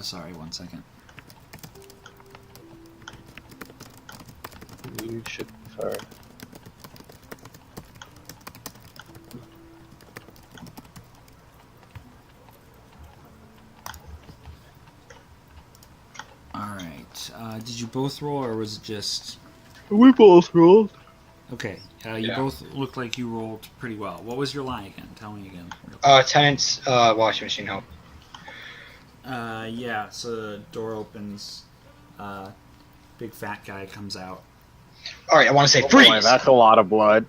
Sorry, 1 second. You should. Sorry. All right. Did you both roll, or was it just? We both rolled. Okay. You both looked like you rolled pretty well. What was your lie again? Tell me again. Tenants, washing machine help. Yeah. So the door opens. Big fat guy comes out. All right, I want to say freeze. Boy, that's a lot of blood.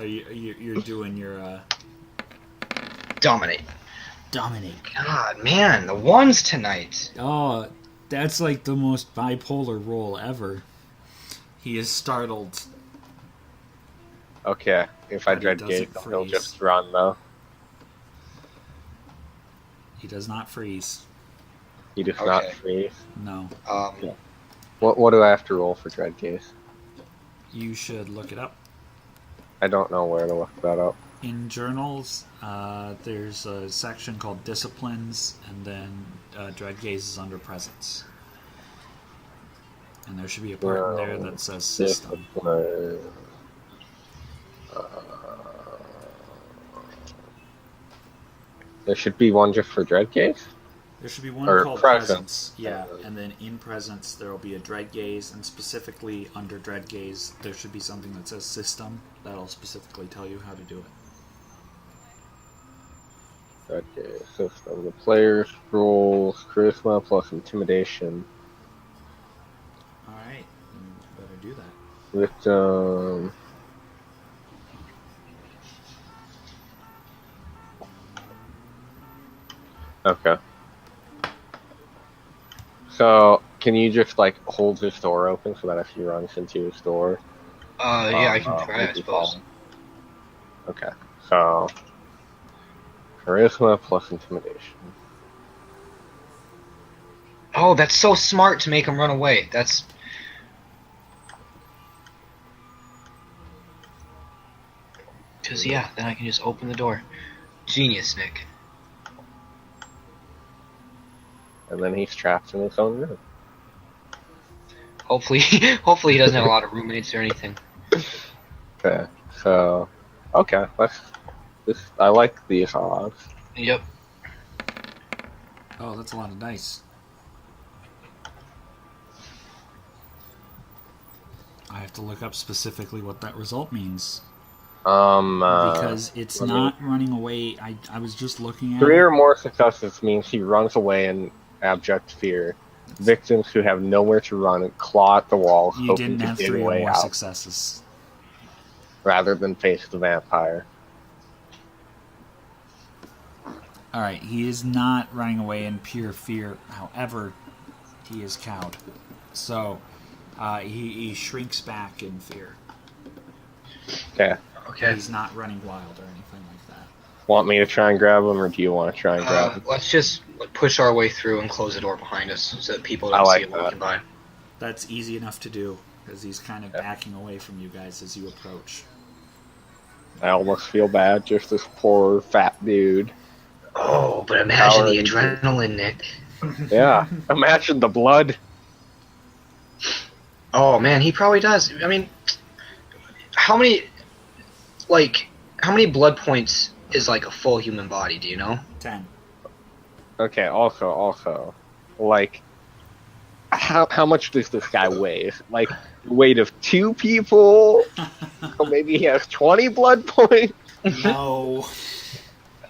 You're doing your Dominate. dominate. God, man, the ones tonight. Oh, that's like the most bipolar roll ever. He is startled. Okay, if I But he dread doesn't gaze, he'll freeze. just run though. He does not freeze. He does Okay. not freeze. No. Yeah. What do I have to roll for dread gaze? You should look it up. I don't know where to look that up. In journals, there's a section called Disciplines, and then Dread Gaze is under Presence. And there should be a part in there that says System. There should be one just for dread gaze? There should be one Or called Presence. Yeah, and then in Presence there will be a Dread Gaze, and specifically under Dread Gaze there should be something that says System. That'll specifically tell you how to do it. Okay, system. The player's rolls charisma plus intimidation. Alright, you better do that. Victim. Okay. So, can you just like hold this door open so that if he runs into his door? Yeah, I can try, I suppose. Okay. So, charisma plus intimidation. Oh, that's so smart to make him run away. That's... Because, yeah, then I can just open the door. Genius, Nick. And then he's trapped in his own room. Hopefully, hopefully he doesn't have a lot of roommates or anything. Okay. So, okay. I like these odds. Yep. Oh, that's a lot of dice. I have to look up specifically what that result means. Because it's not running away. I was just looking at 3 it. or more successes means he runs away in abject fear. Victims who have nowhere to run claw at the walls, You hoping didn't to have get 3 or away more out, successes. rather than face the vampire. Alright, he is not running away in pure fear. However, he is cowed. So, he shrinks back in fear. Okay. Okay. He's not running wild or anything like that. Want me to try and grab him, or do you want to try and grab him? Let's just push our way through and close the door behind us so that people I don't like see him that. walking by. That's easy enough to do, because he's kind of backing away from you guys as you approach. I almost feel bad, just this poor fat dude. Oh, but imagine the Power adrenaline, Nick. Yeah, imagine the blood. Oh man, he probably does. I mean, how many blood points is like a full human body? Do you know? 10. Okay, also, like, how much does this guy weigh? Is it like the weight of 2 people? Or maybe he has 20 blood points? No.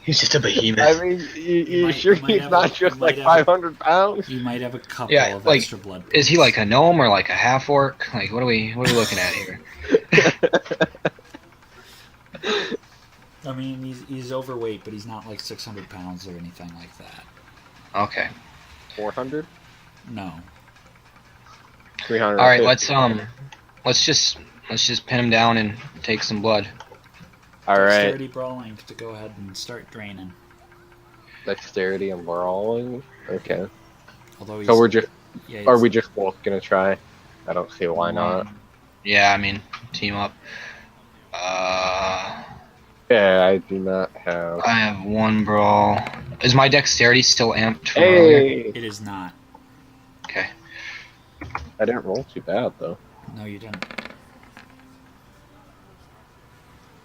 He's just a behemoth. I mean, you sure he's not just like 500 pounds? You might have a couple Yeah, of like, extra blood points. is he like a gnome or like a half orc? Like, what are we looking at here? I mean, he's overweight, but he's not like 600 pounds or anything like that. Okay. 400? No. 300. All right, let's just pin him down and take some blood. All right. Dexterity brawling to go ahead and start draining. Dexterity and brawling. Okay. Although So we're just, yeah, are we just both gonna try? I don't see why not. Yeah, I mean, team up. Yeah, I do not have. I have 1 brawl. Is my dexterity still amped from earlier? Hey, It is not. Okay. I didn't roll too bad though. No, you didn't.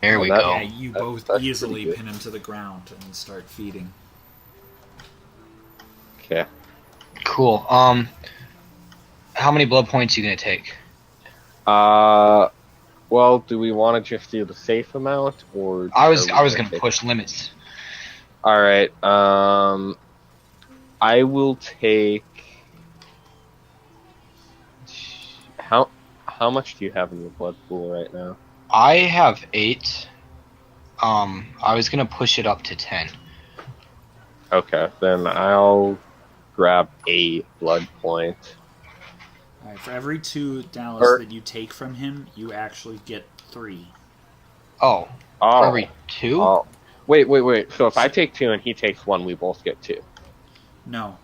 There we that- go. Yeah, you both that's easily pretty good. pin him to the ground and start feeding. Okay. Cool. How many blood points are you gonna take? Well, do we want to just do the safe amount, or I was are we gonna take- push limits. All right. I will take. How much do you have in your blood pool right now? I have 8. I was gonna push it up to 10. Okay, then I'll grab a blood point. Alright, for every 2 Dallas Or- that you take from him, you actually get 3. Oh, Oh, for every 2? oh. Wait. So if I take 2 and he takes 1, we both get 2. No.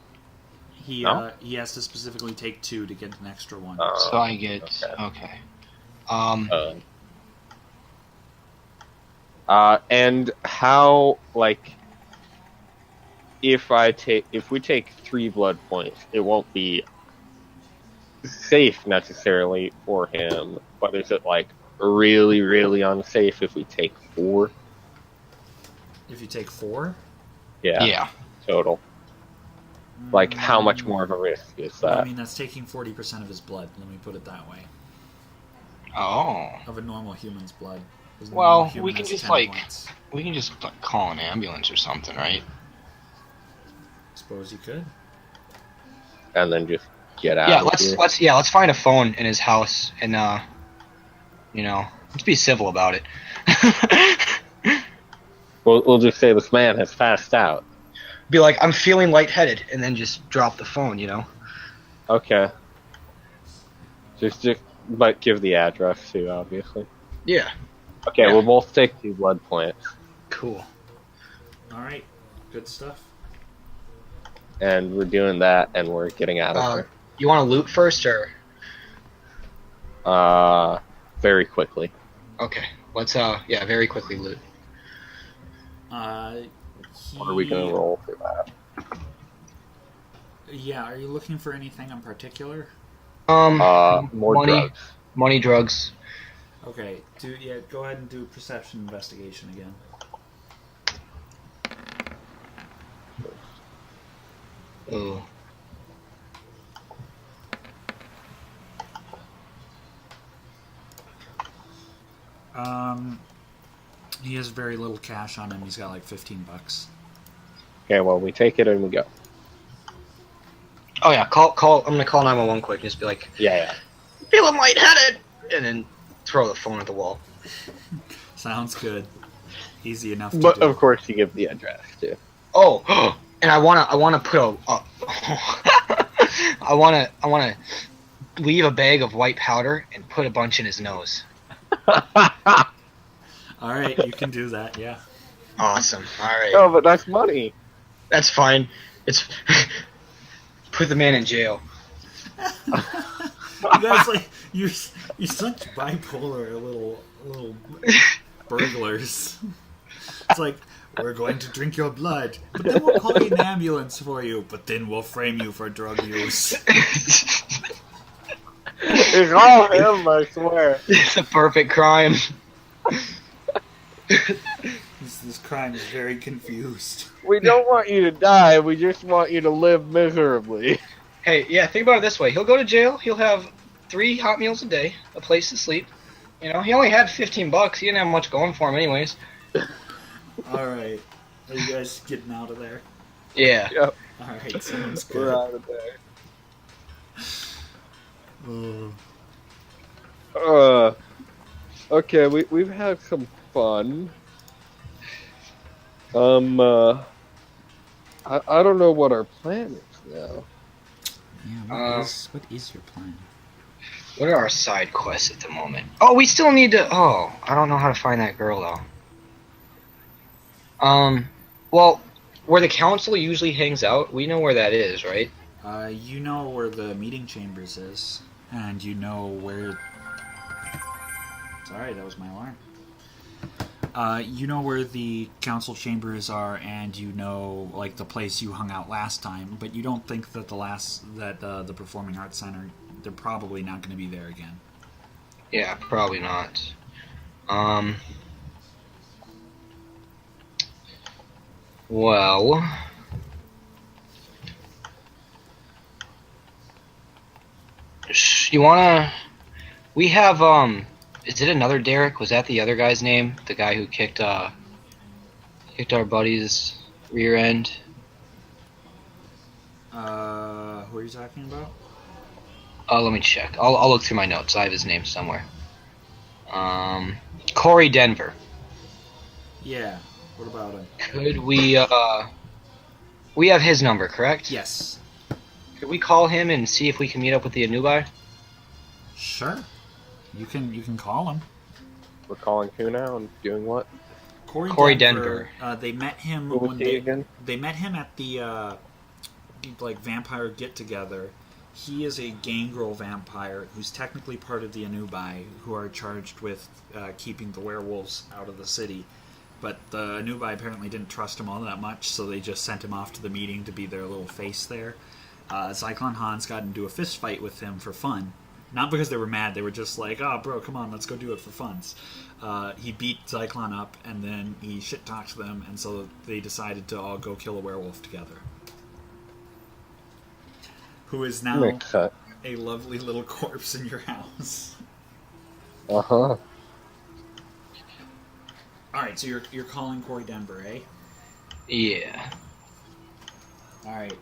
He No? he has to specifically take 2 to get an extra 1. So I get okay. And how, like, if we take 3 blood points, it won't be safe necessarily for him, but is it like really, really unsafe if we take 4? If you take 4, Yeah. Total. Like, how much more of a risk is well, I that? mean, that's taking 40% of his blood, let me put it that way. Oh. Of a normal human's blood. 'Cause no Well, human we can has just 10 like points. call an ambulance or something, right? Suppose you could. And then just get out Yeah, of here. let's find a phone in his house and let's be civil about it. We'll just say this man has passed out. Be like, I'm feeling lightheaded, and then just drop the phone, you know? Okay. Just, but give the address too, obviously. Yeah. Okay, Yeah. we'll both take 2 blood plants. Cool. Alright, good stuff. And we're doing that, and we're getting out of You want to loot first, or? there. Very quickly. Okay. Let's, very quickly loot. What are we going to roll for that? Yeah, are you looking for anything in particular? More money, drugs. Money, drugs. Okay, go ahead and do perception investigation again. Ooh. He has very little cash on him. He's got like $15. Okay, well, we take it and we go. Oh yeah, call. I'm gonna call 911 quick. Just be like, Yeah. feeling lightheaded, and then throw the phone at the wall. Sounds good. Easy enough to But do. of course, you give the address too. Oh, and I wanna put I wanna leave a bag of white powder and put a bunch in his nose. Alright, you can do that, yeah. Awesome. All right. No, but that's money. That's fine. It's put the man in jail. You guys, like, you're such bipolar little burglars. It's like, we're going to drink your blood, but then we'll call an ambulance for you, but then we'll frame you for drug use. It's all him, I swear. It's a perfect crime. This crime is very confused. We don't want you to die, we just want you to live miserably. Hey, yeah, think about it this way. He'll go to jail. He'll have 3 hot meals a day, a place to sleep. You know, he only had $15. He didn't have much going for him anyways. Alright. Are you guys getting out of there? Yeah. Yep. Alright, sounds We're good. out of there. Okay, we've had some fun. I don't know what our plan is now. Yeah, what is your plan? What are our side quests at the moment? Oh, we still need to... Oh, I don't know how to find that girl, though. Well, where the council usually hangs out, we know where that is, right? You know where the meeting chambers is, and you know where... Sorry, that was my alarm. You know where the council chambers are, and you know, like, the place you hung out last time, but you don't think that the Performing Arts Center, they're probably not going to be there again. Yeah, probably not. Well... You wanna... We have, Is it another Derek? Was that the other guy's name? The guy who kicked our buddy's rear end? Who are you talking about? Let me check. I'll look through my notes. I have his name somewhere. Corey Denver. Yeah, what about him? Could we have his number, correct? Yes. Could we call him and see if we can meet up with the Anubai? Sure. You can call him. We're calling who now and doing what? Corey Denver. They met him Who was when he again? they met him at the vampire get together. He is a gangrel vampire who's technically part of the Anubai, who are charged with keeping the werewolves out of the city. But the Anubai apparently didn't trust him all that much, so they just sent him off to the meeting to be their little face there. Zyklon Hans got into a fist fight with him for fun. Not because they were mad, they were just like, oh, bro, come on, let's go do it for funs. He beat Zyklon up, and then he shit-talked them, and so they decided to all go kill a werewolf together. Who is now a lovely little corpse in your house. Uh-huh. All right, so you're calling Corey Denver, eh? Yeah. All right.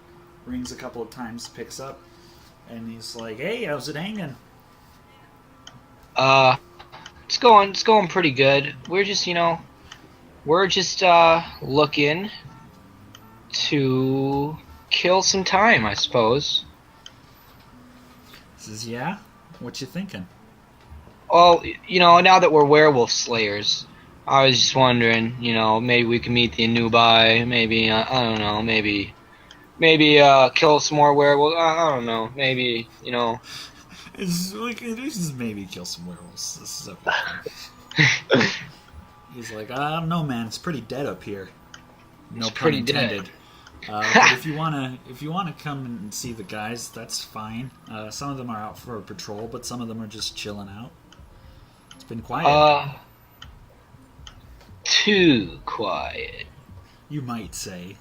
Rings a couple of times, picks up, and he's like, "Hey, how's it hanging?" It's going pretty good. We're just looking to kill some time, I suppose. He says, "Yeah. What you thinking?" Well, now that we're werewolf slayers, I was just wondering, maybe we can meet the Anubai. Maybe I don't know. Maybe kill some more werewolves. I don't know. Maybe It's like this is maybe kill some werewolves. This is okay. He's like, I don't know, man. It's pretty dead up here. No It's pun pretty intended. dead. But if you wanna come and see the guys, that's fine. Some of them are out for a patrol, but some of them are just chilling out. It's been quiet. Too quiet. You might say.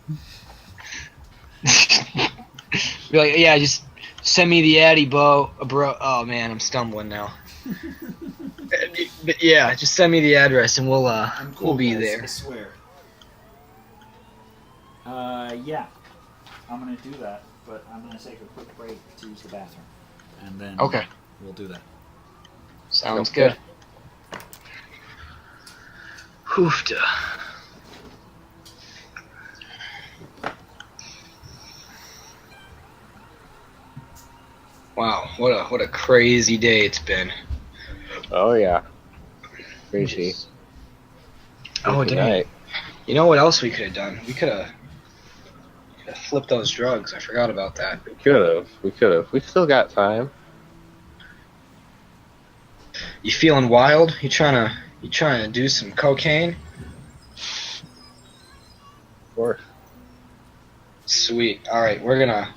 Be like, yeah, just send me the Addy, bro. Oh man, I'm stumbling now. But yeah, just send me the address and we'll be guys, there. I swear. Yeah, I'm gonna do that, but I'm gonna take a quick break to use the bathroom, and then Okay. we'll do that. Sounds Okay. good. Hoofda. Wow, what a crazy day it's been. Oh yeah. Crazy. Oh Good dang. night. You know what else we could have done? We could have flipped those drugs. I forgot about that. We could have. We still got time. You feeling wild? You trying to do some cocaine? Of course. Sweet. All right, we're gonna.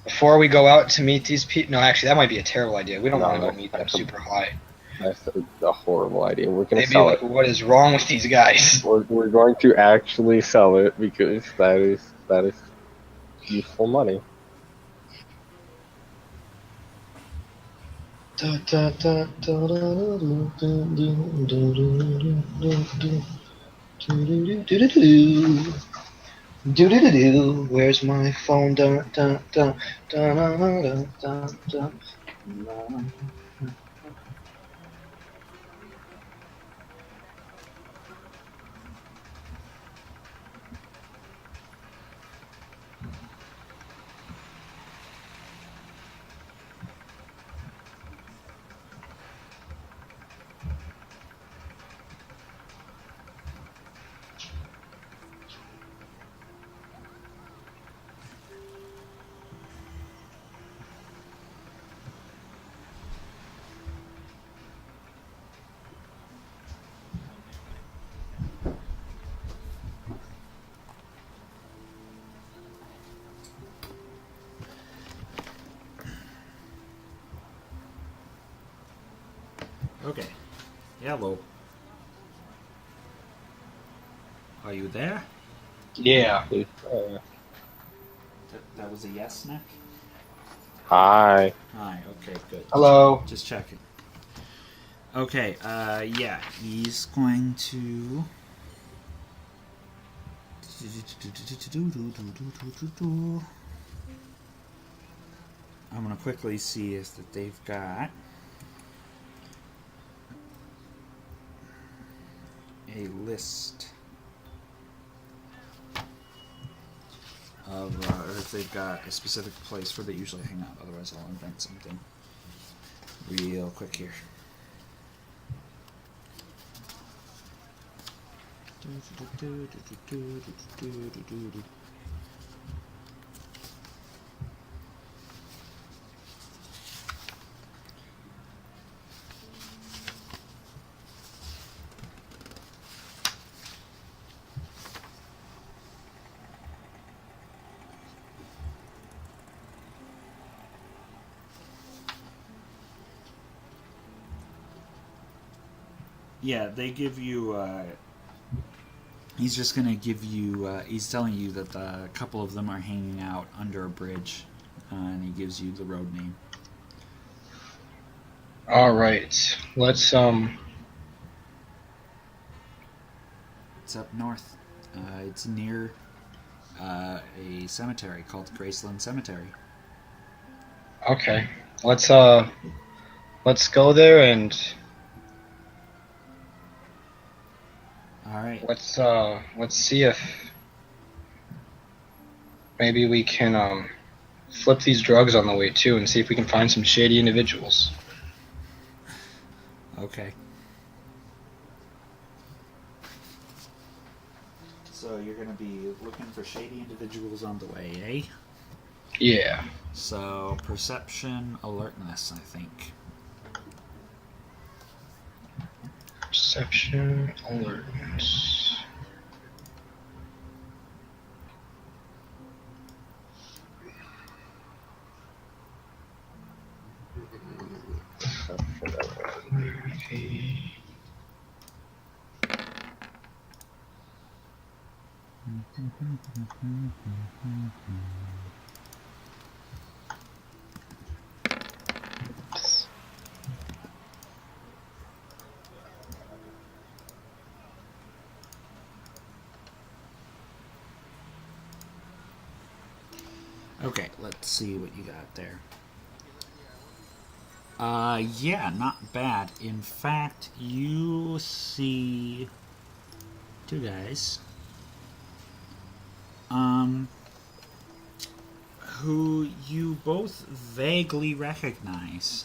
Before we go out to meet these people, no, actually, that might be a terrible idea. We don't want to go meet them super high. That's a horrible idea. We're gonna They'd be sell like, it. "What is wrong with these guys?" We're going to actually sell it because that is useful money. Where's my phone? Dun, dun, dun, dun, dun, dun, dun, dun, dun. Okay. Hello. Are you there? Yeah. That was a yes, Nick? Hi. Hi, okay, good. Hello. Just checking. Okay, yeah, he's going to... I'm going to quickly see if that they've got a list of, or if they've got a specific place where they usually hang out. Otherwise, I'll invent something real quick here. Yeah, they give you. He's just gonna give you. He's telling you that a couple of them are hanging out under a bridge, and he gives you the road name. All right. Let's It's up north. It's near a cemetery called Graceland Cemetery. Okay. Let's go there and All right. let's see if maybe we can flip these drugs on the way too and see if we can find some shady individuals. Okay. So you're going to be looking for shady individuals on the way, eh? Yeah. So perception, alertness, I think. Perception, alertness. Okay, let's see what you got there. Yeah, not bad. In fact, you see two guys. Who you both vaguely recognize.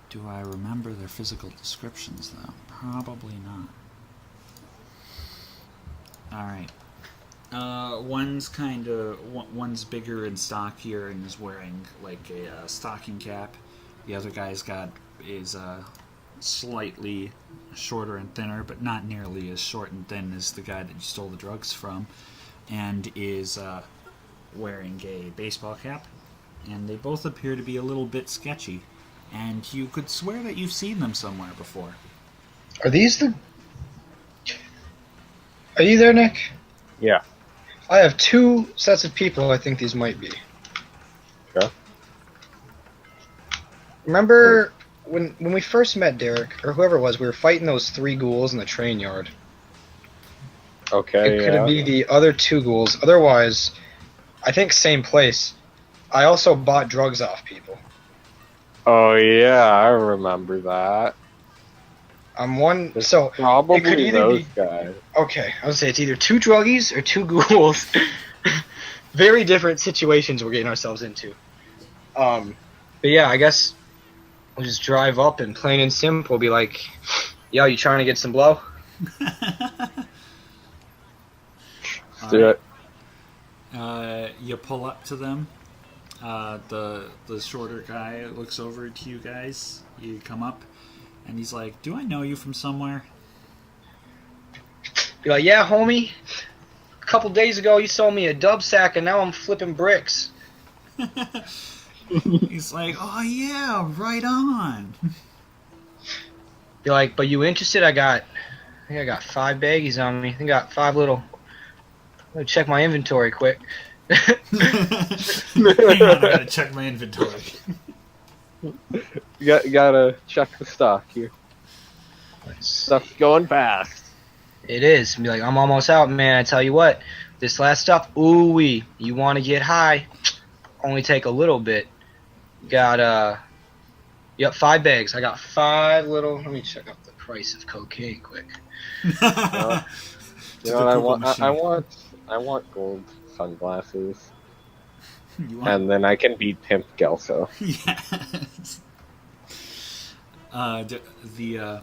Do I remember their physical descriptions, though? Probably not. Alright. One's bigger and stockier and is wearing like a stocking cap. The other guy's is slightly shorter and thinner, but not nearly as short and thin as the guy that you stole the drugs from, and is wearing a baseball cap. And they both appear to be a little bit sketchy, and you could swear that you've seen them somewhere before. Are you there, Nick? Yeah. I have two sets of people I think these might be. Sure. Remember when we first met Derek, or whoever it was, we were fighting those three ghouls in the train yard. Okay, It could be the other two ghouls. Otherwise, I think same place. I also bought drugs off people. Oh, yeah, I remember that. So Probably it could either those be, guys. Okay, I would say it's either two druggies or two ghouls. Very different situations we're getting ourselves into. But yeah, I guess we'll just drive up and plain and simple be like, yo, you trying to get some blow? Let's do it. You pull up to them. The shorter guy looks over to you guys. You come up, and he's like, "Do I know you from somewhere?" Be like, yeah, homie. A couple days ago, you sold me a dub sack, and now I'm flipping bricks. He's like, "Oh yeah, right on." Be like, but you interested? I think I got 5 baggies on me. I think I got 5 little. Let me check my inventory quick. Hang on, I gotta check my inventory. You gotta check the stock here. Stuff's going fast. It is. Be like, I'm almost out, man. I tell you what, this last stuff, ooh-wee. You want to get high? Only take a little bit. Got, yep, 5 bags. I got 5 little. Let me check out the price of cocaine quick. You know what I want gold sunglasses. And then I can beat Pimp Gelso. Yes. The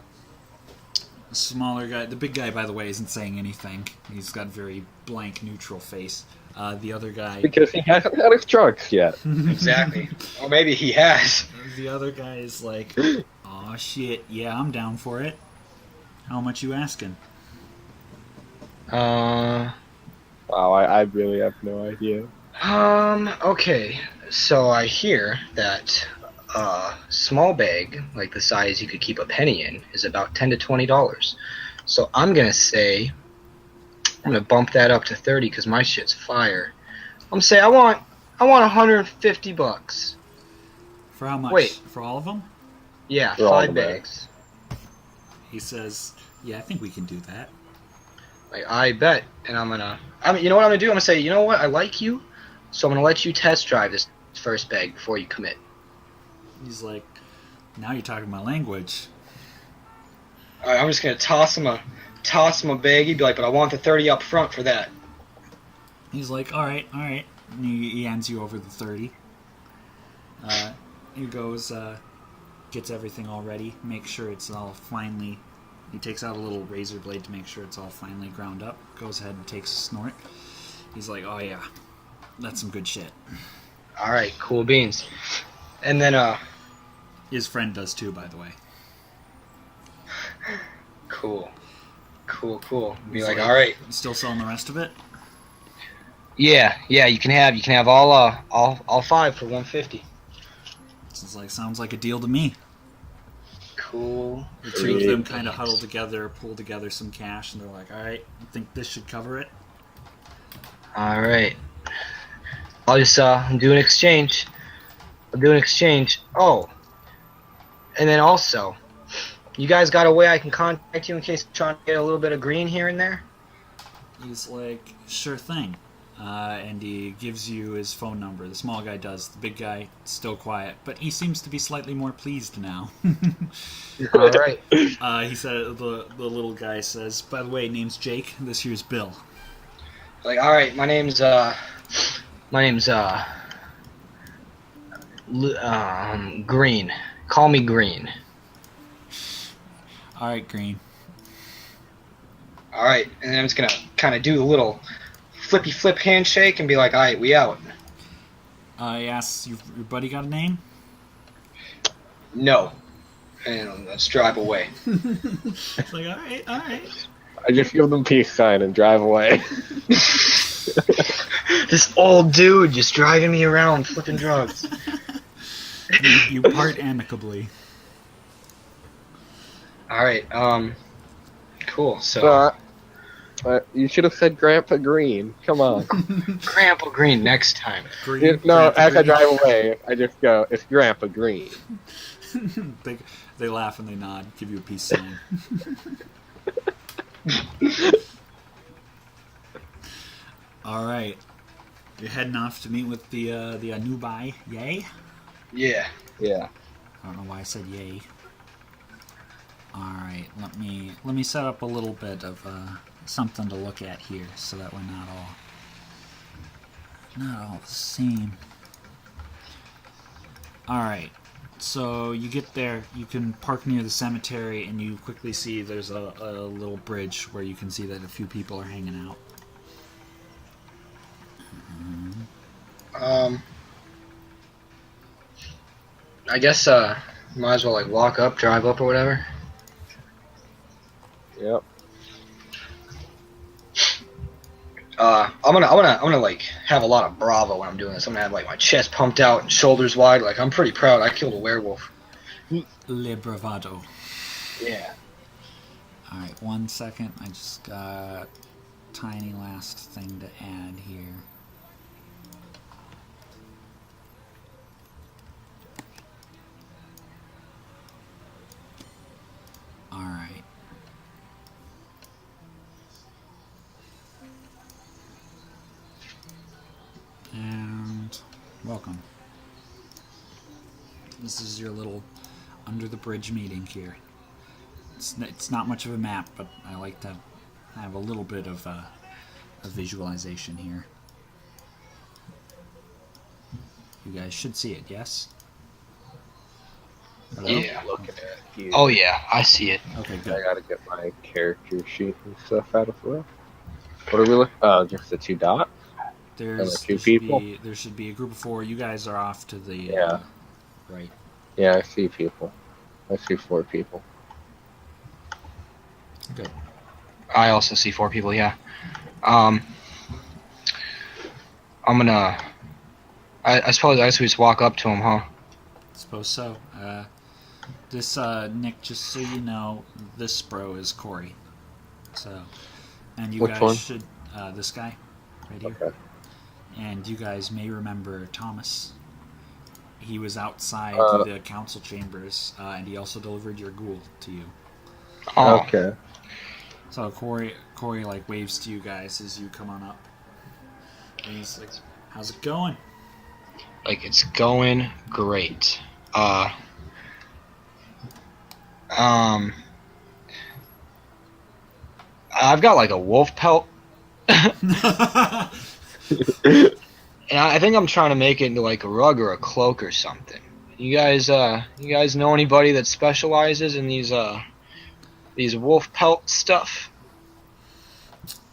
smaller guy, the big guy, by the way, isn't saying anything. He's got a very blank, neutral face. The other guy... Because he hasn't had his drugs yet. Exactly. Or maybe he has. The other guy is like, aw, shit, yeah, I'm down for it. How much you asking? Wow, I really have no idea. Okay. So I hear that a small bag, like the size you could keep a penny in, is about $10 to $20. So I'm gonna say, I'm gonna bump that up to 30 because my shit's fire. I'm gonna say I want $150. For how much? Wait. For all of them? Yeah, For all 5 the bags. He says, "Yeah, I think we can do that." Like, I bet. And you know what I'm gonna do? I'm gonna say, you know what? I like you, so I'm gonna let you test drive this first bag before you commit. He's like, "Now you're talking my language." All right, I'm just gonna toss him a baggie. Be like, but I want the 30 up front for that. He's like, all right, all right. And he hands you over the 30. He goes, gets everything all ready, makes sure it's all finely. He takes out a little razor blade to make sure it's all finely ground up. Goes ahead and takes a snort. He's like, oh yeah, that's some good shit. All right, cool beans. And then His friend does too, by the way. cool. Be He's like, all right. You still selling the rest of it? Yeah. You can have all 5 for 150. It's like, sounds like a deal to me. Cool. The two of them kind of huddle together, pull together some cash, and they're like, all right, I think this should cover it. All right. I'll just do an exchange. Oh, and then also, you guys got a way I can contact you in case I'm trying to get a little bit of green here and there? He's like, sure thing. And he gives you his phone number. The small guy does. The big guy, still quiet. But he seems to be slightly more pleased now. All right. He said, the little guy says, by the way, name's Jake. This here's Bill. Like, all right, my name's Green. Call me Green. All right, Green. All right, and then I'm just gonna kind of do a little flippy flip handshake and be like, all right, we out. He asks, your buddy got a name? No. And let's drive away. It's like, all right. I just give them peace sign and drive away. This old dude just driving me around flipping drugs. You part amicably. All right, cool. So you should have said Grandpa Green. Come on. Grandpa Green next time. Green, No, Grandpa as I Green. drive away, I just go, it's Grandpa Green. They laugh and they nod, give you a peace sign. All right, you're heading off to meet with the Anubai. Yay? Yeah. Yeah. I don't know why I said yay. All right, let me set up a little bit of something to look at here, so that we're not all the same. All right, so you get there, you can park near the cemetery, and you quickly see there's a little bridge where you can see that a few people are hanging out. I guess might as well like walk up, drive up, or whatever. Yep. I'm gonna like have a lot of bravo when I'm doing this. I'm gonna have like my chest pumped out and shoulders wide. Like I'm pretty proud. I killed a werewolf. Le bravado. Yeah. All right, 1 second. I just got tiny last thing to add here. All right. And welcome. This is your little under the bridge meeting here. It's not much of a map, but I like to have a little bit of a visualization here. You guys should see it, yes? Hello? Yeah. Looking at you. Oh yeah, I see it. Okay, I good. gotta get my character sheet and stuff out of the way. What are we looking? Oh, just the 2 dots? There's two people? There should be a group of 4. You guys are off to the Yeah. right. Yeah, I see people. I see 4 people. Good. I also see 4 people. Yeah. I'm gonna. I suppose I just walk up to him, huh? Suppose so. This Nick, just so you know, this bro is Corey. So, and you Which guys one? should this guy right here. Okay. And you guys may remember Thomas. He was outside the council chambers, and he also delivered your ghoul to you. Oh, Okay. So Corey like waves to you guys as you come on up. And he's like, "How's it going?" like it's going great. I've got like a wolf pelt, and I think I'm trying to make it into like a rug or a cloak or something. You guys know anybody that specializes in these wolf pelt stuff?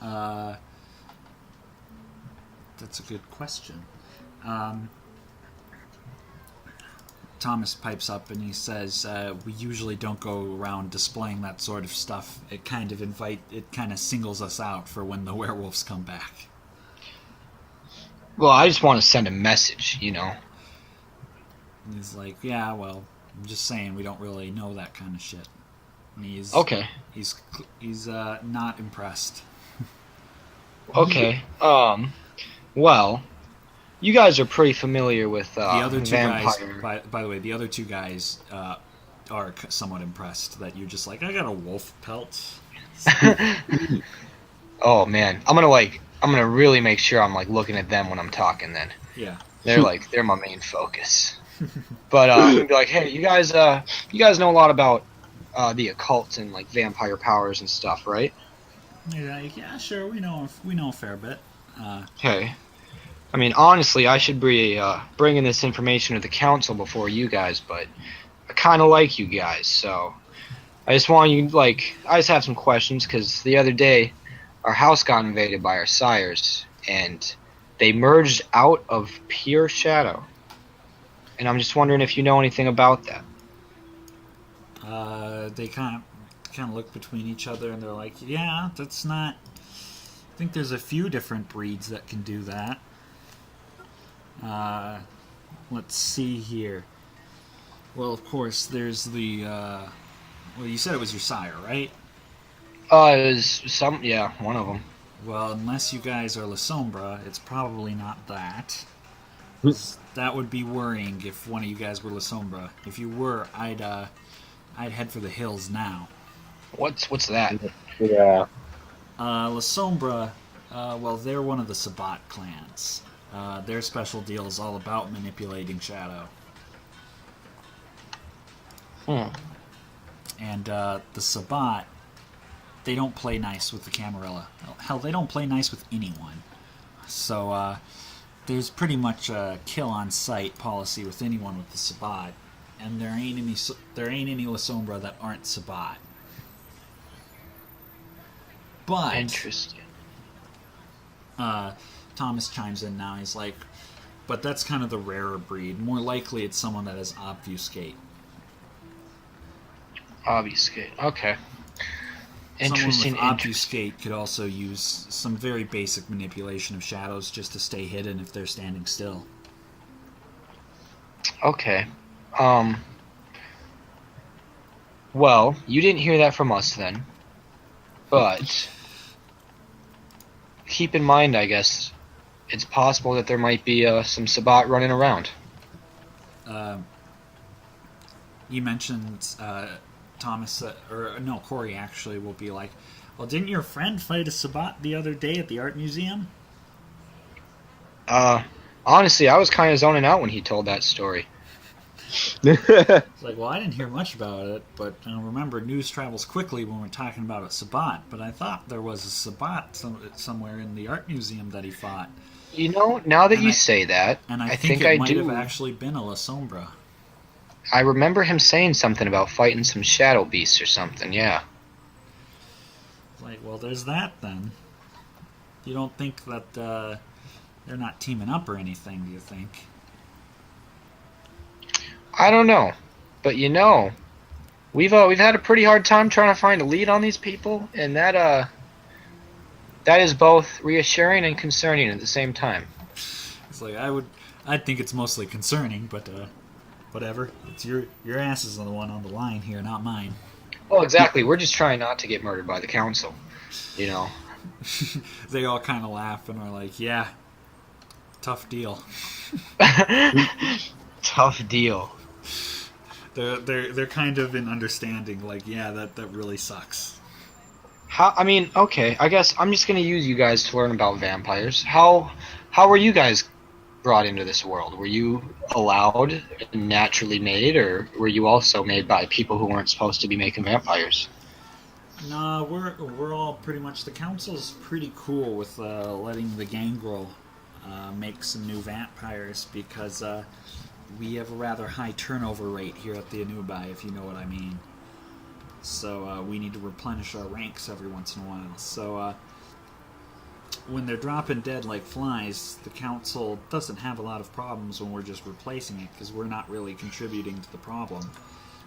That's a good question. Thomas pipes up and he says, "We usually don't go around displaying that sort of stuff. It kind of singles us out for when the werewolves come back." Well, I just want to send a message, you know. And he's like, "Yeah, well, I'm just saying we don't really know that kind of shit." And he's Okay. He's not impressed. Okay. Well, you guys are pretty familiar with The other two vampire. guys, by the way, the other two guys are somewhat impressed that you're just like, "I got a wolf pelt." Oh man, I'm gonna really make sure I'm like looking at them when I'm talking. Then Yeah. they're my main focus. But I'm gonna be like, hey, you guys know a lot about the occult and like vampire powers and stuff, right? Yeah, sure. We know a fair bit. Okay. I mean, honestly, I should be bringing this information to the council before you guys, but I kind of like you guys, so I just want you, I just have some questions, because the other day, our house got invaded by our sires, and they merged out of pure shadow. And I'm just wondering if you know anything about that. They kind of look between each other and they're like, "Yeah, that's not. I think there's a few different breeds that can do that." Let's see here. Well, of course, there's the. Well, you said it was your sire, right? It was one of them. Well, unless you guys are La Sombra, it's probably not that. That would be worrying if one of you guys were La Sombra. If you were, I'd head for the hills now. What's that? Yeah. La Sombra, well, they're one of the Sabbat clans. Their special deal is all about manipulating shadow. And the Sabbat, they don't play nice with the Camarilla. Hell, they don't play nice with anyone. So there's pretty much a kill on sight policy with anyone with the Sabbat, and there ain't any La Sombra that aren't Sabbat. But Interesting. Thomas chimes in now. He's like, "But that's kind of the rarer breed. More likely, it's someone that has obfuscate." Obfuscate. Okay. Interesting. Someone with obfuscate could also use some very basic manipulation of shadows just to stay hidden if they're standing still. Okay. Well, you didn't hear that from us then. But keep in mind, I guess, it's possible that there might be some Sabbat running around. You mentioned Thomas, or no, Corey actually will be like, "Well, didn't your friend fight a Sabbat the other day at the art museum?" Honestly, I was kind of zoning out when he told that story. It's like, "Well, I didn't hear much about it, but remember, news travels quickly when we're talking about a Sabbat. But I thought there was a Sabbat somewhere in the art museum that he fought." You know, now that you say that, And I think it I might do. have actually been a La Sombra. I remember him saying something about fighting some shadow beasts or something, yeah. It's like, well, there's that then. You don't think that they're not teaming up or anything, do you think? I don't know. But you know, we've had a pretty hard time trying to find a lead on these people, and that is both reassuring and concerning at the same time. It's like, I'd think it's mostly concerning, but whatever. It's your ass is the one on the line here, not mine. Well, exactly. We're just trying not to get murdered by the council, you know. They all kind of laugh and are like, "Yeah, tough deal." Tough deal. They're kind of in understanding. Like, yeah, that really sucks. I mean, okay. I guess I'm just gonna use you guys to learn about vampires. How were you guys brought into this world? Were you allowed and naturally made, or were you also made by people who weren't supposed to be making vampires? Nah, we're all pretty much. The council's pretty cool with letting the gangrel make some new vampires because we have a rather high turnover rate here at the Anubai, if you know what I mean. So we need to replenish our ranks every once in a while. So when they're dropping dead like flies, the council doesn't have a lot of problems when we're just replacing it because we're not really contributing to the problem.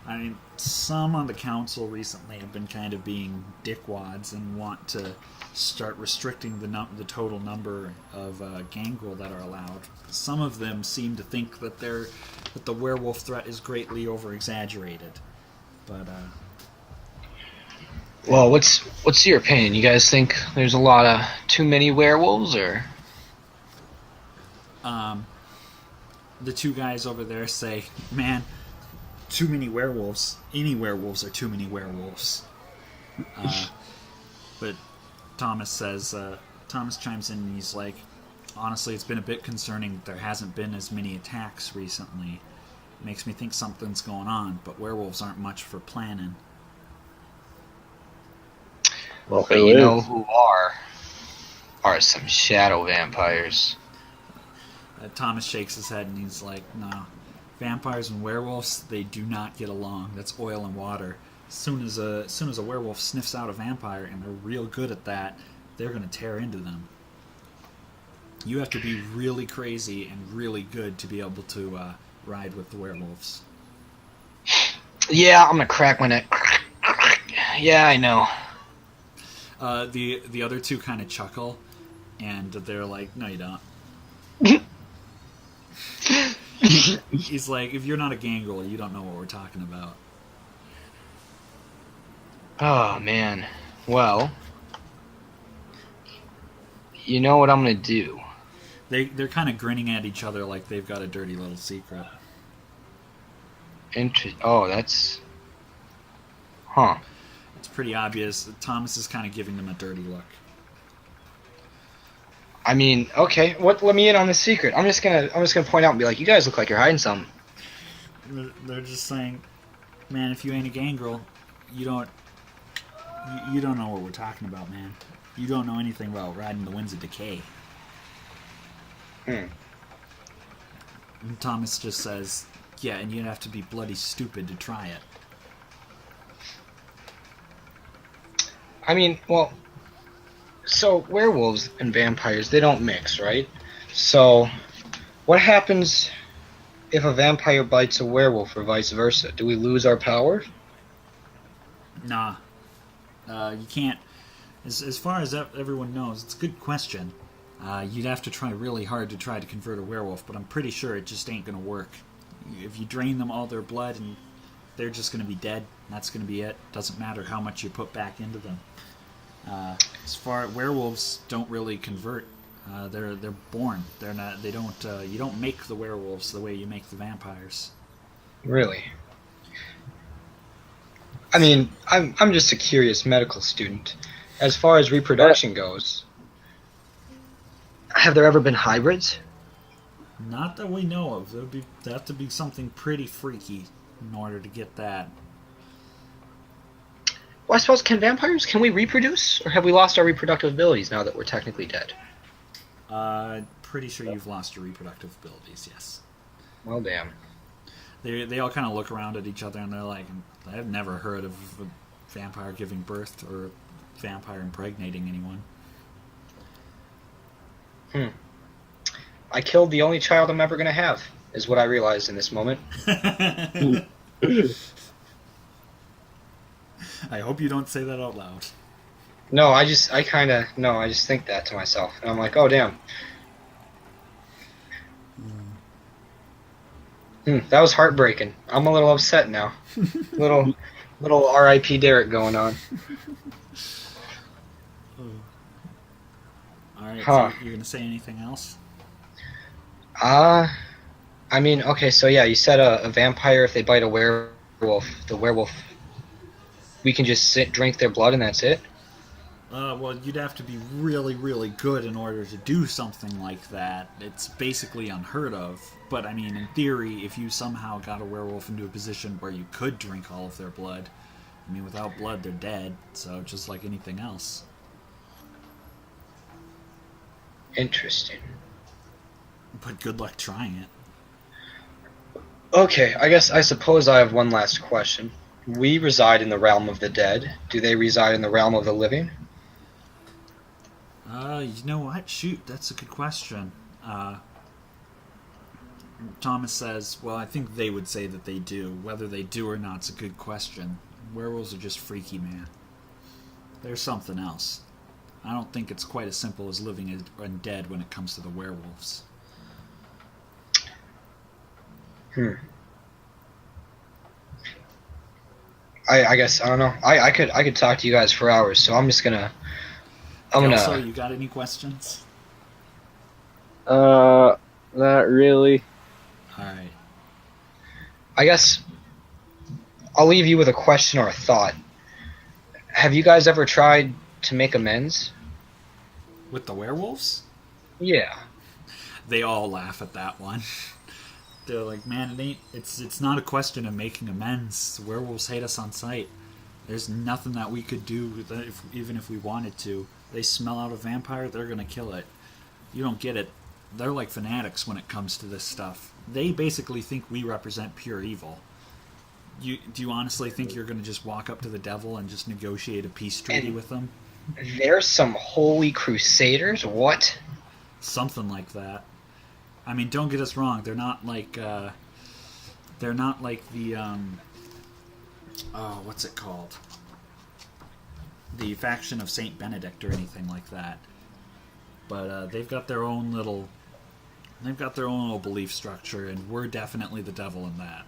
I mean, some on the council recently have been kind of being dickwads and want to start restricting the total number of gangrel that are allowed. Some of them seem to think that the werewolf threat is greatly over exaggerated, but Well, what's your opinion? You guys think there's a lot of too many werewolves, or? the two guys over there say, "Man, too many werewolves. Any werewolves are too many werewolves." But Thomas chimes in and he's like, "Honestly, it's been a bit concerning that there hasn't been as many attacks recently. It makes me think something's going on, but werewolves aren't much for planning." Well, But you know who are some shadow vampires. Thomas shakes his head and he's like, "No, vampires and werewolves, they do not get along. That's oil and water. As soon as a werewolf sniffs out a vampire, and they're real good at that, they're gonna tear into them. You have to be really crazy and really good to be able to ride with the werewolves." Yeah, I'm gonna crack my neck. Yeah, I know. The other two kind of chuckle, and they're like, "No, you don't." He's like, "If you're not a gangrel, you don't know what we're talking about." Oh man. Well, you know what I'm gonna do. They're kind of grinning at each other like they've got a dirty little secret. Oh, that's. Huh. It's pretty obvious. Thomas is kind of giving them a dirty look. I mean, okay. Let me in on the secret. I'm just gonna point out and be like, you guys look like you're hiding something. They're just saying, "Man, if you ain't a gangrel, you don't know what we're talking about, man. You don't know anything about riding the winds of decay." Hmm. And Thomas just says, "Yeah, and you'd have to be bloody stupid to try it." I mean, well, so werewolves and vampires, they don't mix, right? So, what happens if a vampire bites a werewolf or vice versa? Do we lose our power? Nah, you can't. As far as everyone knows, it's a good question. You'd have to try really hard to try to convert a werewolf, but I'm pretty sure it just ain't gonna work. If you drain them all their blood, and they're just gonna be dead. That's gonna be it. Doesn't matter how much you put back into them. As far werewolves don't really convert. They're born. They're not. They don't. You don't make the werewolves the way you make the vampires. Really? I mean, I'm just a curious medical student. As far as reproduction goes, have there ever been hybrids? Not that we know of. There'd have to be something pretty freaky in order to get that. Well, I suppose, can we reproduce? Or have we lost our reproductive abilities now that we're technically dead? Pretty sure you've lost your reproductive abilities, yes. Well, damn. They all kind of look around at each other and they're like, "I've never heard of a vampire giving birth or a vampire impregnating anyone." I killed the only child I'm ever going to have, is what I realized in this moment. I hope you don't say that out loud. No, I just think that to myself. And I'm like, oh, damn. That was heartbreaking. I'm a little upset now. little R.I.P. Derek going on. Alright, Huh. so you're going to say anything else? I mean, okay, so yeah, you said a vampire, if they bite a werewolf, the werewolf, we can just drink their blood and that's it? Well, you'd have to be really, really good in order to do something like that. It's basically unheard of. But I mean, in theory, if you somehow got a werewolf into a position where you could drink all of their blood, I mean, without blood, they're dead. So just like anything else. Interesting. But good luck trying it. Okay, I suppose I have one last question. We reside in the realm of the dead. Do they reside in the realm of the living? You know what? Shoot, that's a good question. Thomas says, well, I think they would say that they do. Whether they do or not's a good question. Werewolves are just freaky, man. There's something else. I don't think it's quite as simple as living and dead when it comes to the werewolves. I guess I don't know. I could talk to you guys for hours, so I'm gonna. Also, you got any questions? Not really. Alright. I guess I'll leave you with a question or a thought. Have you guys ever tried to make amends? With the werewolves? Yeah. They all laugh at that one. They're like, man, it's not a question of making amends. The werewolves hate us on sight. There's nothing that we could do, even if we wanted to. They smell out a vampire, they're gonna kill it. You don't get it. They're like fanatics when it comes to this stuff. They basically think we represent pure evil. Do you honestly think you're gonna just walk up to the devil and just negotiate a peace treaty with them? They're some holy crusaders? What? Something like that. I mean, don't get us wrong. They're not like the what's it called? The faction of Saint Benedict or anything like that. But they've got their own little belief structure, and we're definitely the devil in that.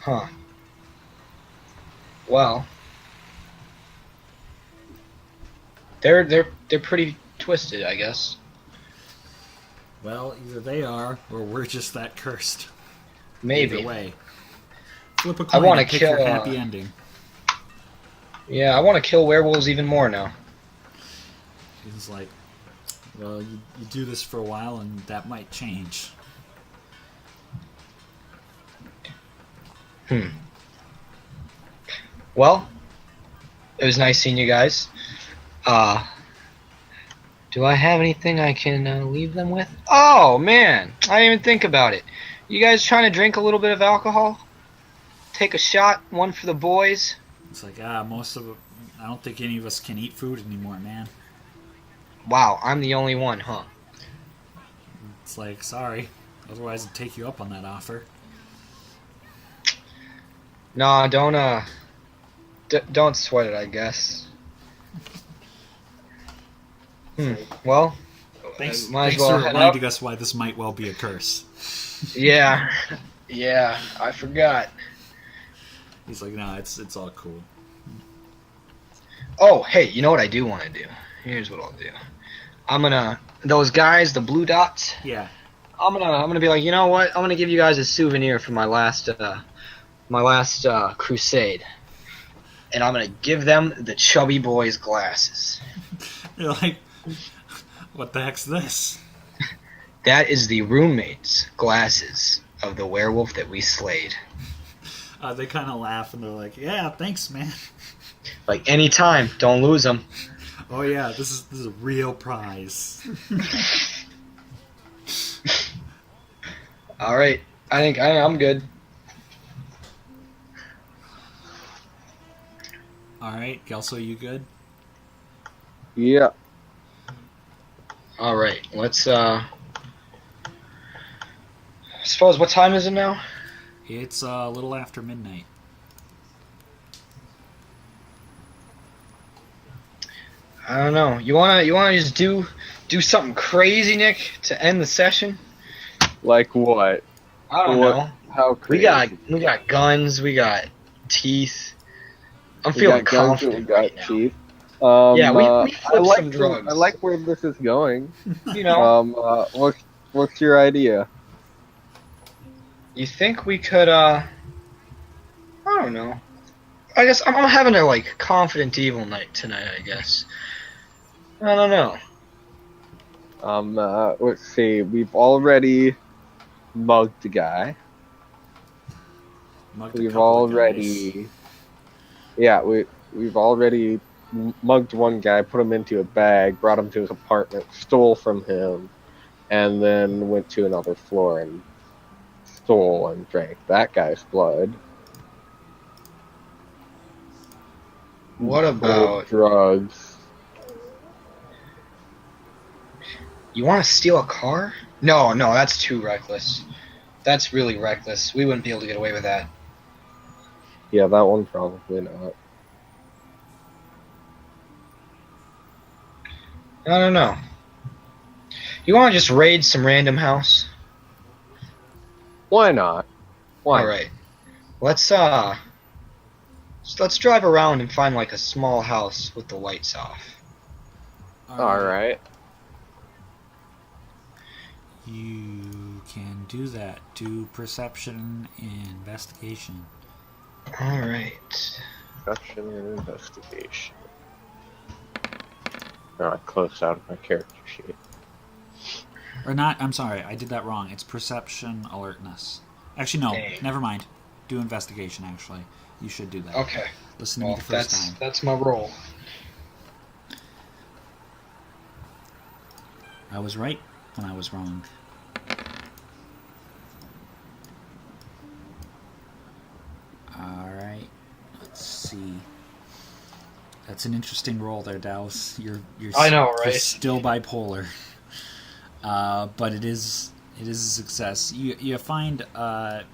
Huh. Well, they're pretty twisted, I guess. Well, either they are, or we're just that cursed. Maybe. Either way. Flip a I coin want and to pick kill. your happy ending. Yeah, I want to kill werewolves even more now. He's like, well, you do this for a while, and that might change. Well, it was nice seeing you guys. Do I have anything I can leave them with? Oh, man, I didn't even think about it. You guys trying to drink a little bit of alcohol? Take a shot, one for the boys? It's like, most of it, I don't think any of us can eat food anymore, man. Wow, I'm the only one, huh? It's like, sorry. Otherwise, I'd take you up on that offer. Nah, don't sweat it, I guess. Well, Thanks might as for well head reminding up. us why this might well be a curse. Yeah, I forgot. He's like, no, it's all cool. Oh, hey, you know what I do want to do? Here's what I'll do. I'm gonna those guys, the blue dots. Yeah. I'm gonna be like, you know what? I'm gonna give you guys a souvenir for my last crusade, and I'm gonna give them the Chubby Boys glasses. You're like, what the heck's this? That is the roommate's glasses of the werewolf that we slayed. They kind of laugh and they're like, yeah, thanks, man. Like anytime, don't lose them. Oh yeah, this is a real prize. All right, I think I'm good. All right, Kelso, you good? Yeah. All right, let's. I suppose what time is it now? It's a little after midnight. I don't know. You wanna just do something crazy, Nick, to end the session? Like what? I don't know. How We crazy? got guns. We got teeth. I'm We feeling got guns, confident we right got now. teeth. Yeah, we I flipped like some drugs. I like where this is going. You know, What's your idea? You think we could, I don't know. I guess I'm having a, like, confident evil night tonight, I guess. I don't know. Let's see. We've already mugged a guy. Mugged a We've couple of guys. already, yeah, we've already mugged one guy, put him into a bag, brought him to his apartment, stole from him, and then went to another floor and stole and drank that guy's blood. What Sold about... drugs? You want to steal a car? No, that's too reckless. That's really reckless. We wouldn't be able to get away with that. Yeah, that one probably not. I don't know. You want to just raid some random house? Why not? Why? All right. Let's drive around and find like a small house with the lights off. All right. You can do that. Do perception and investigation. All right. Perception and investigation. No, I closed out of my character sheet. Or not, I'm sorry, I did that wrong. It's perception, alertness. Actually, no, Dang. never mind. Do investigation, actually. You should do that. Okay. Listen to me Well, the first time. that's my role. I was right when I was wrong. Alright, let's see. That's an interesting roll there, Dallas. You're I know, you're right? still bipolar. But it is a success. You found a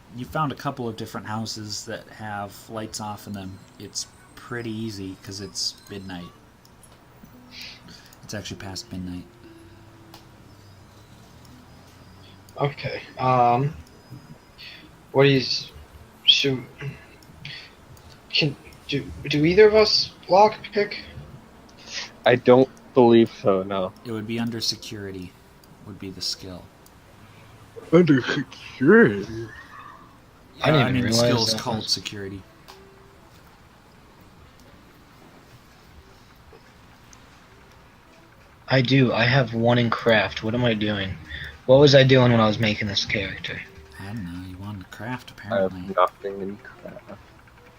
couple of different houses that have lights off in them. It's pretty easy because it's midnight. It's actually past midnight. Okay. What do you should do either of us lock pick? I don't believe so. No. It would be under security. Would be the skill. Under security. I didn't even mean, the realize skill's that called was- security. I do. I have one in craft. What am I doing? What was I doing when I was making this character? I don't know. You wanted to craft, I have apparently. nothing in craft.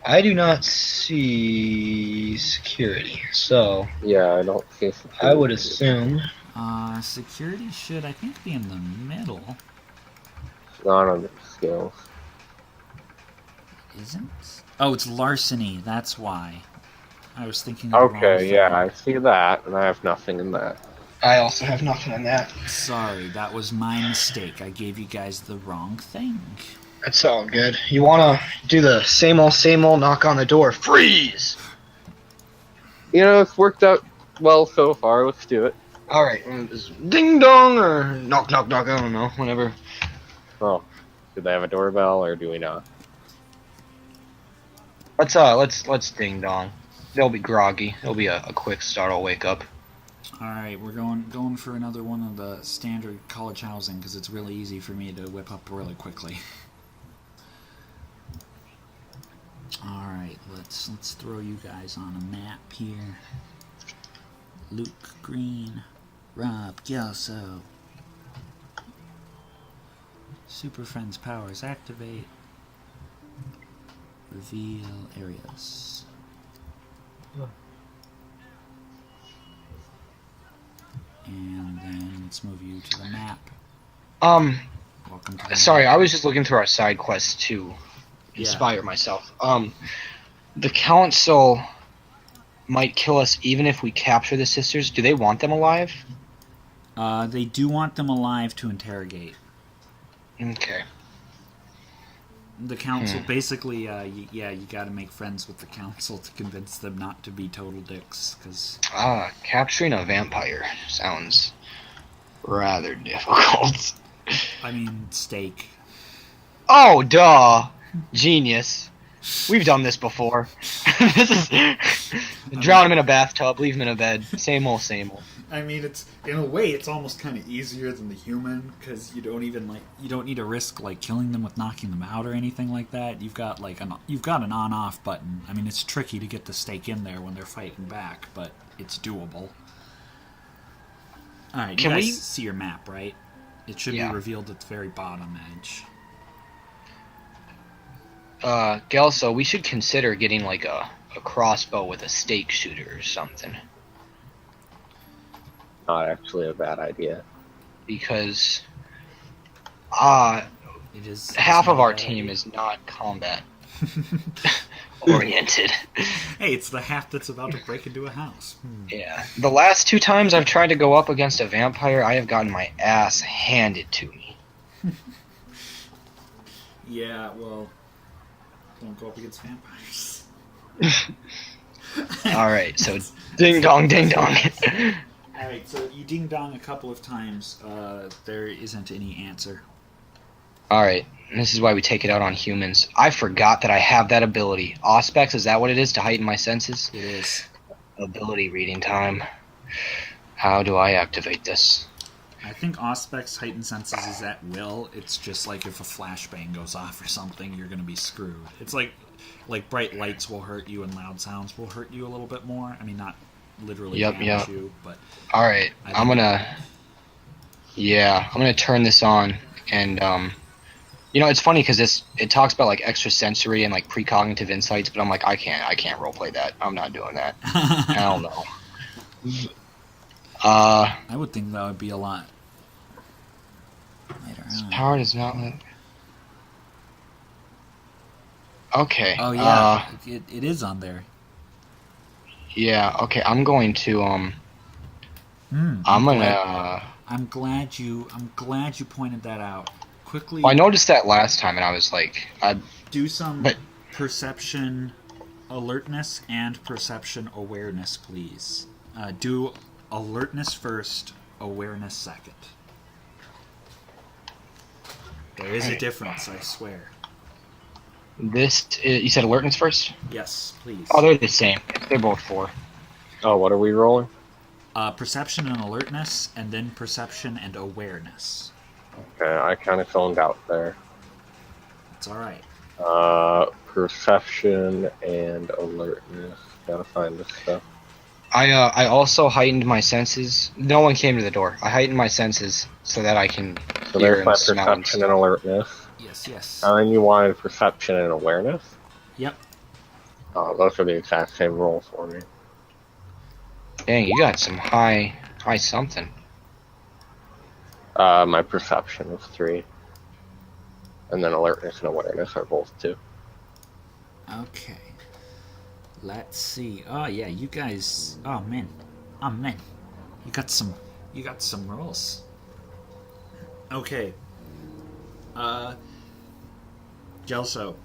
I do not see security, so Yeah, I don't see security. I would assume. Security should, I think, be in the middle. It's not under skills. Isn't? Oh, it's larceny. That's why. I was thinking of the wrong Okay, yeah, thing. I see that, and I have nothing in that. I also have nothing in that. Sorry, that was my mistake. I gave you guys the wrong thing. That's all good. You wanna do the same old knock on the door? Freeze! You know, it's worked out well so far. Let's do it. Alright, ding dong or knock knock knock, I don't know, whatever. Oh, do they have a doorbell or do we not? Let's ding dong. They'll be groggy. It'll be a quick startle wake up. Alright, we're going for another one of the standard college housing because it's really easy for me to whip up really quickly. Alright, let's throw you guys on a map here. Luke Green, Rob Gelso. Super Friends powers activate. Reveal areas. And then let's move you to the map. Welcome to the Sorry, map. I was just looking through our side quests to inspire myself. The council might kill us even if we capture the sisters. Do they want them alive? They do want them alive to interrogate. Okay. The council, basically, you gotta make friends with the council to convince them not to be total dicks, because... Capturing a vampire sounds rather difficult. I mean, steak. Oh, duh! Genius. We've done this before. This is... Drown him in a bathtub, leave him in a bed. Same old, same old. I mean, it's in a way, it's almost kind of easier than the human because you don't need to risk like killing them with knocking them out or anything like that. You've got an on-off button. I mean, it's tricky to get the stake in there when they're fighting back, but it's doable. All right, you guys see your map, right? It should be revealed at the very bottom edge. Gelso, we should consider getting like a crossbow with a stake shooter or something. Not actually a bad idea. Because it is half of our team is not combat oriented. Hey, it's the half that's about to break into a house. Yeah. The last 2 times I've tried to go up against a vampire, I have gotten my ass handed to me. Yeah, well, don't go up against vampires. Alright, so ding dong, ding dong. Alright, so you ding dong a couple of times. There isn't any answer. Alright, this is why we take it out on humans. I forgot that I have that ability. Auspex, is that what it is to heighten my senses? It is. Ability reading time. How do I activate this? I think Auspex heightened senses is at will. It's just like if a flashbang goes off or something, you're going to be screwed. It's like bright lights will hurt you and loud sounds will hurt you a little bit more. I mean, not literally damage you, but... Alright, I'm gonna turn this on, and, it's funny because it talks about, like, extrasensory and, like, precognitive insights, but I'm like, I can't roleplay that. I'm not doing that. Hell no. I would think that would be a lot later on. Power does not let... Okay. Oh, yeah, it is on there. Yeah, okay, I'm going to, I'm glad you pointed that out. Quickly... Well, I noticed that last time, and I was like... do some perception alertness and perception awareness, please. Do alertness first, awareness second. There is a difference, I swear. You said alertness first? Yes, please. Oh, they're the same. They're both 4. Oh, what are we rolling? Perception and alertness, and then perception and awareness. Okay, I kind of zoned out there. It's alright. Perception and alertness. Gotta find this stuff. I also heightened my senses. No one came to the door. I heightened my senses so that I can So hear there's my and smell perception and alertness. Yes. And then you wanted perception and awareness? Yep. Oh, those are the exact same rolls for me. Dang, you got some high something. My perception is 3. And then alertness and awareness are both 2. Okay. Let's see. Oh yeah, you guys. Oh man. You got some rolls. Okay. Gelso.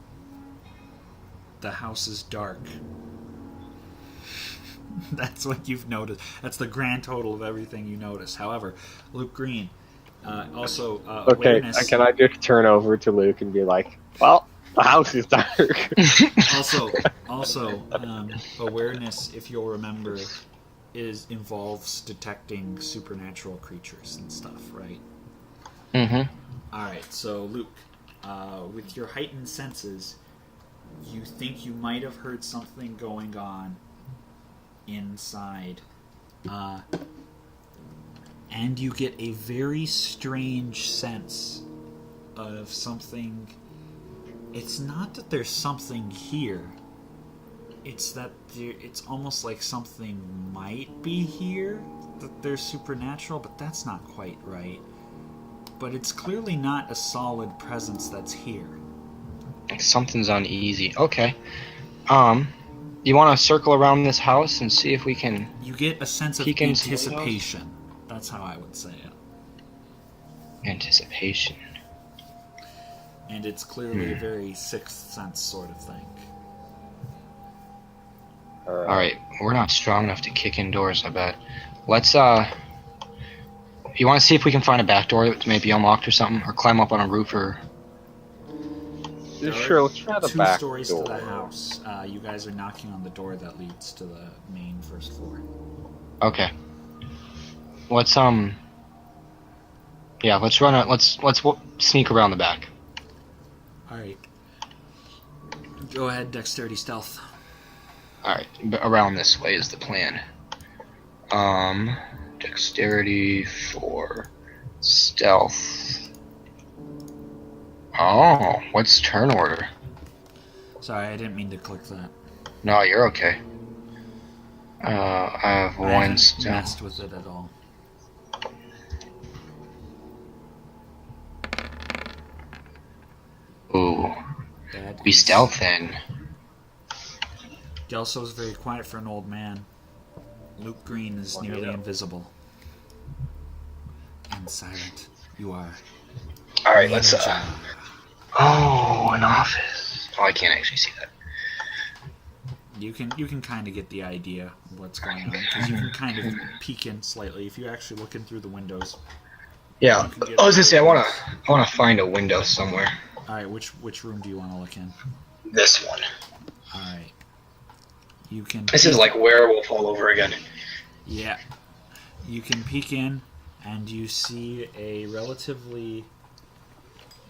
The house is dark. That's what you've noticed. That's the grand total of everything you notice. However, Luke Green, also Okay, awareness. can I just turn over to Luke and be like, well, the house is dark. also, awareness, if you'll remember, involves detecting supernatural creatures and stuff, right? Mm-hmm. Alright, so Luke, with your heightened senses, you think you might have heard something going on inside. And you get a very strange sense of something. It's not that there's something here. It's that it's almost like something might be here, that there's supernatural, but that's not quite right. But it's clearly not a solid presence that's here. Something's uneasy. Okay. You want to circle around this house and see if we can... You get a sense of anticipation. That's how I would say it. Anticipation. And it's clearly a very sixth sense sort of thing. Alright, we're not strong enough to kick in doors, I bet. Let's, you want to see if we can find a back door that may be unlocked or something? Or climb up on a roof or... Sure, let's try the back door. 2 stories to the house. You guys are knocking on the door that leads to the main first floor. Okay. let's yeah, let's run. Let's sneak around the back. All right. Go ahead, dexterity stealth. All right, around this way is the plan. Dexterity for stealth. Oh, what's turn order? Sorry, I didn't mean to click that. No, you're okay. I have I one haven't stealth. messed with it at all. Ooh, That be is- stealthing. Gelso's very quiet for an old man. Luke Green is nearly invisible. And silent. You are. All right, let's. Ninja. Oh, an office. Oh, I can't actually see that. You can kind of get the idea of what's going on because you can kind of peek in slightly if you actually look in through the windows. Yeah, You can get I was gonna say I ideas. wanna find a window somewhere. All right, which room do you want to look in? This one. All right, you can. This is like Werewolf all over again. Yeah, you can peek in, and you see a relatively.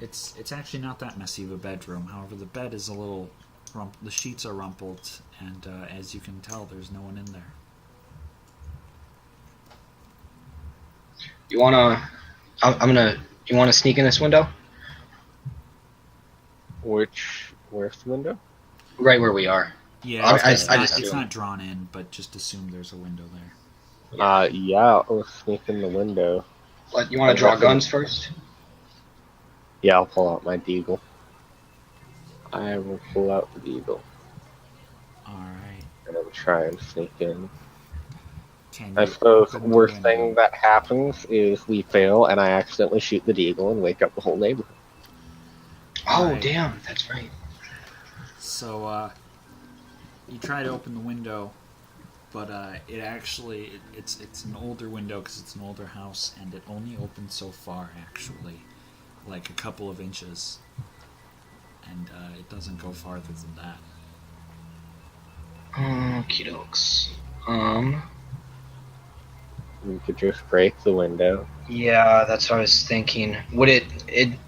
It's actually not that messy of a bedroom. However, the bed is a little. The sheets are rumpled, and as you can tell, there's no one in there. You wanna? You wanna sneak in this window? Where's the window? Right where we are. Yeah, it's just it's do. not drawn in, but just assume there's a window there. Yeah, let's sneak in the window. What? You wanna draw guns first? Yeah, I'll pull out my deagle. I will pull out the deagle. Alright. And I'm trying to sneak in. Can I you suppose open the worst window? thing that happens is we fail and I accidentally shoot the deagle and wake up the whole neighborhood. Oh Right. damn, that's right. So, you try to open the window, but it's an older window because it's an older house, and it only opens so far, actually. Like a couple of inches. And it doesn't go farther than that. Okie dokes. We could just break the window. Yeah, that's what I was thinking. Would it?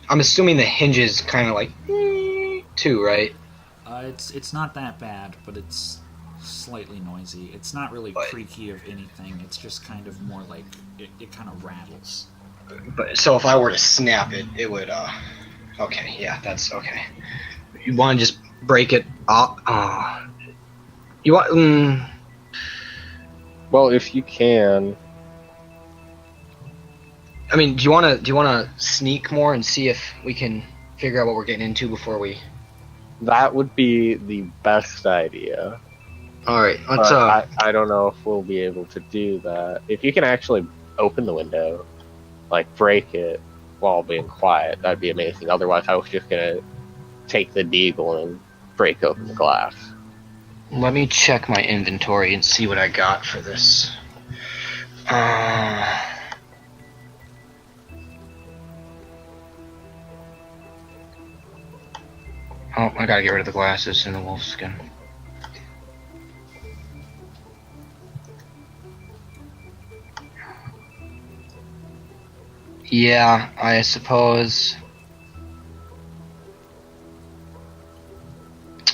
I'm assuming the hinges kind of like too, right? It's not that bad, but it's slightly noisy. It's not really But- creaky of anything. It's just kind of more like it kind of rattles. But so if I were to snap it, it would. Okay, yeah, that's okay. You want to just break it up? You want? Well, if you can, I mean, do you want to sneak more and see if we can figure out what we're getting into before we? that would be the best idea. All right, let's. But I don't know if we'll be able to do that. If you can actually open the window, like break it while being quiet, that'd be amazing. Otherwise, I was just gonna take the deagle and break open the glass. Let me check my inventory and see what I got for this. Oh, I gotta get rid of the glasses and the wolf skin. Yeah, I suppose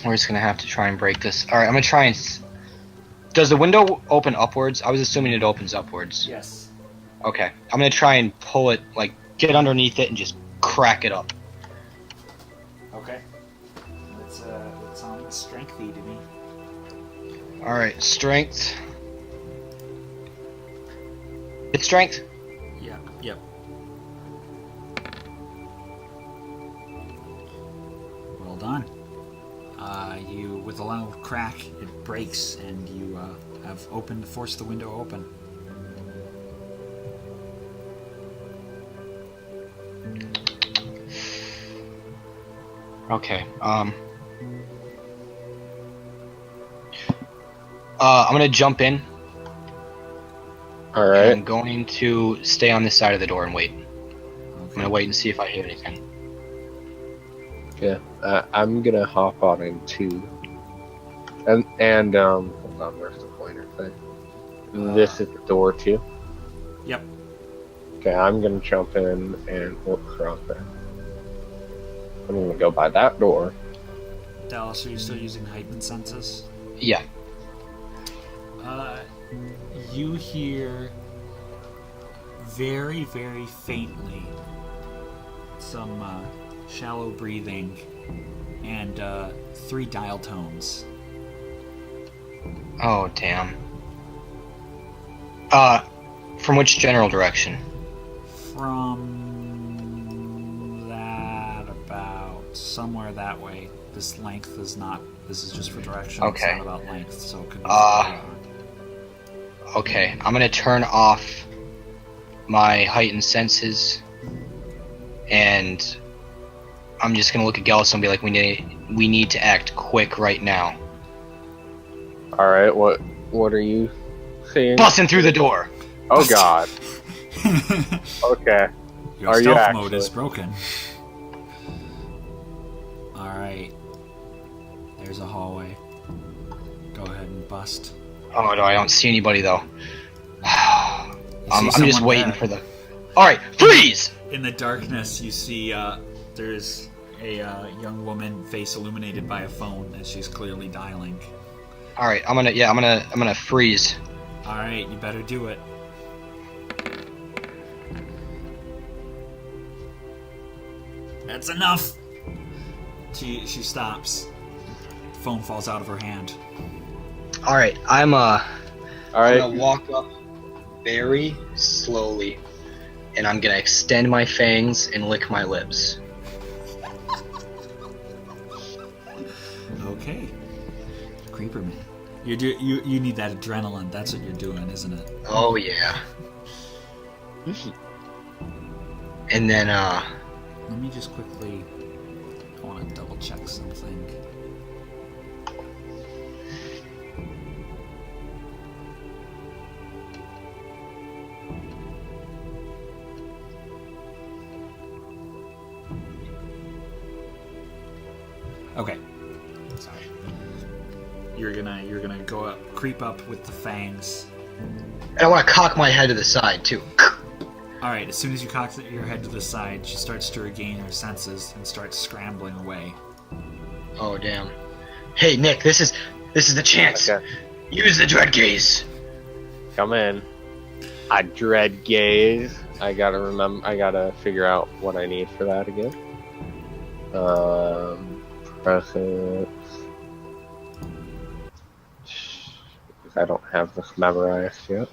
we're just gonna have to try and break this. Alright, I'm gonna try and... Does the window open upwards? I was assuming it opens upwards. Yes. Okay, I'm gonna try and pull it, like, get underneath it and just crack it up. Okay. That sounds strengthy to me. Alright, strength. It's strength? Yeah. Yep. Well done. You, with a loud crack, it breaks, and you have forced the window open. Okay, I'm gonna jump in. All And right. I'm going to stay on this side of the door and wait. I'm Okay. gonna wait and see if I hear anything. Yeah. I'm gonna hop on in too. And hold on, where's the pointer thing? This is the door too. Yep. Okay, I'm gonna jump in and look around there. I'm gonna go by that door. Dallas, are you still using heightened senses? Yeah. You hear very, very faintly some shallow breathing and 3 dial tones. Oh, damn. From which general direction? From that about somewhere that way. This length is not. This is just for direction. Okay. It's not about length, so it could be. Further. Okay, I'm gonna turn off my heightened senses, and I'm just gonna look at Gallus and be like, we need to act quick right now. All right, what are you seeing? Busting through the door. Oh God. Okay. Your Are you stealth mode actually? is broken. Alright. There's a hallway. Go ahead and bust. Oh no, I don't see anybody though. I'm just someone waiting there. for the. Alright, freeze! In the darkness, you see there's a young woman, face illuminated by a phone, and she's clearly dialing. Alright, I'm gonna freeze. Alright, you better do it. That's enough! She stops. Phone falls out of her hand. Alright, I'm All right. gonna walk up very slowly, and I'm gonna extend my fangs and lick my lips. Okay. Creeper man. You need that adrenaline. That's what you're doing, isn't it? Oh yeah. And then Let me just quickly. I want to double check something. Okay. Sorry. You're gonna go up, creep up with the fangs. and I want to cock my head to the side too. All right. As soon as you cock your head to the side, she starts to regain her senses and starts scrambling away. Oh damn. Hey Nick, this is the chance. Okay. Use the dread gaze. Come in. I dread gaze. I gotta figure out what I need for that again. Presence. I don't have this memorized yet.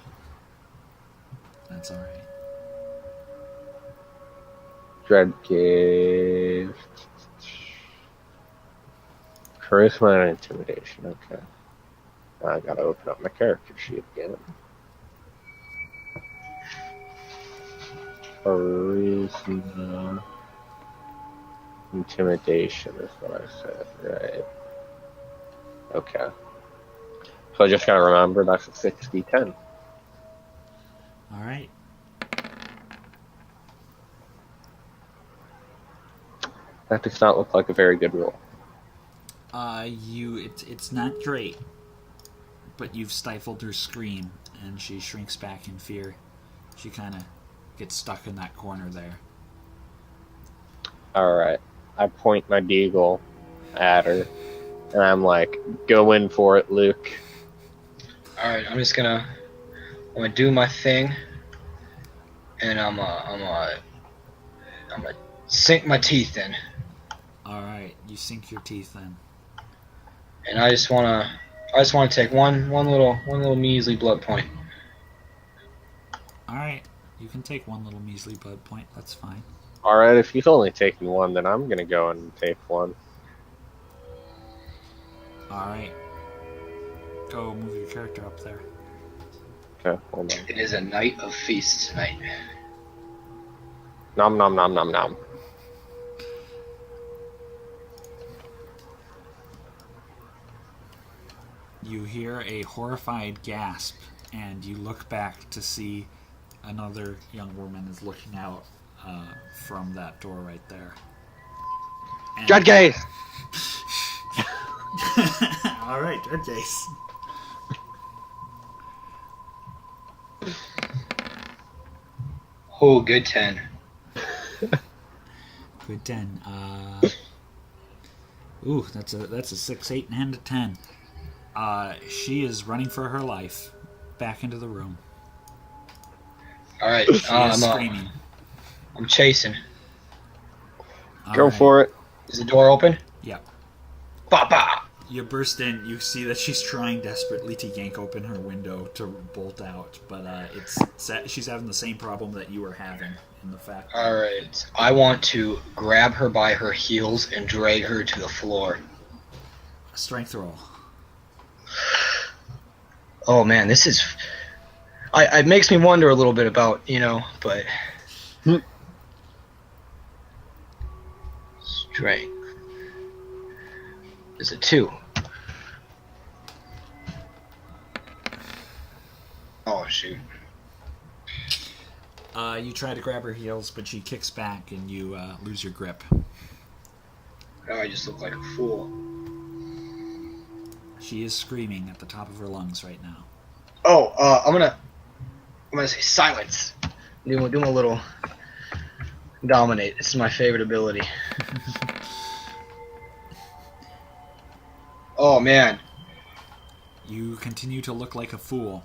That's all right. Dread gaze. Charisma and intimidation. Okay. I gotta open up my character sheet again. Charisma. Intimidation is what I said, right? Okay. So I just gotta remember that's a 60-10. All right. That does not look like a very good roll. It's not great, but you've stifled her scream, and she shrinks back in fear. She kind of gets stuck in that corner there. Alright. I point my deagle at her, and I'm like, go in for it, Luke. Alright, I'm gonna do my thing, and I'm gonna sink my teeth in, All right, you sink your teeth in. and I just wanna take one little measly blood point. All right, you can take one little measly blood point. That's fine. Alright, if he's only taking one, then I'm gonna go and take one. All right, go move your character up there. Okay, hold on. It is a night of feast tonight. Nom nom nom nom nom. You hear a horrified gasp, and you look back to see another young woman is looking out from that door right there. And... Dread gaze! All right, Dread Gaze. Oh, good 10. Good 10. Ooh, that's a 6, 8, and a 10. She is running for her life back into the room. All right, She is screaming. I'm chasing. Go Alright. for it. Is the door open? Yep. Papa! You burst in. You see that she's trying desperately to yank open her window to bolt out, but she's having the same problem that you were having in the fact. All right, I want to grab her by her heels and drag her to the floor. Strength roll. Oh man, this is. It makes me wonder a little bit about but. Strength is a 2. Oh shoot. You try to grab her heels, but she kicks back, and you lose your grip. Oh, I just look like a fool. She is screaming at the top of her lungs right now. Oh, I'm gonna say silence. Do a little dominate. This is my favorite ability. Oh man. You continue to look like a fool.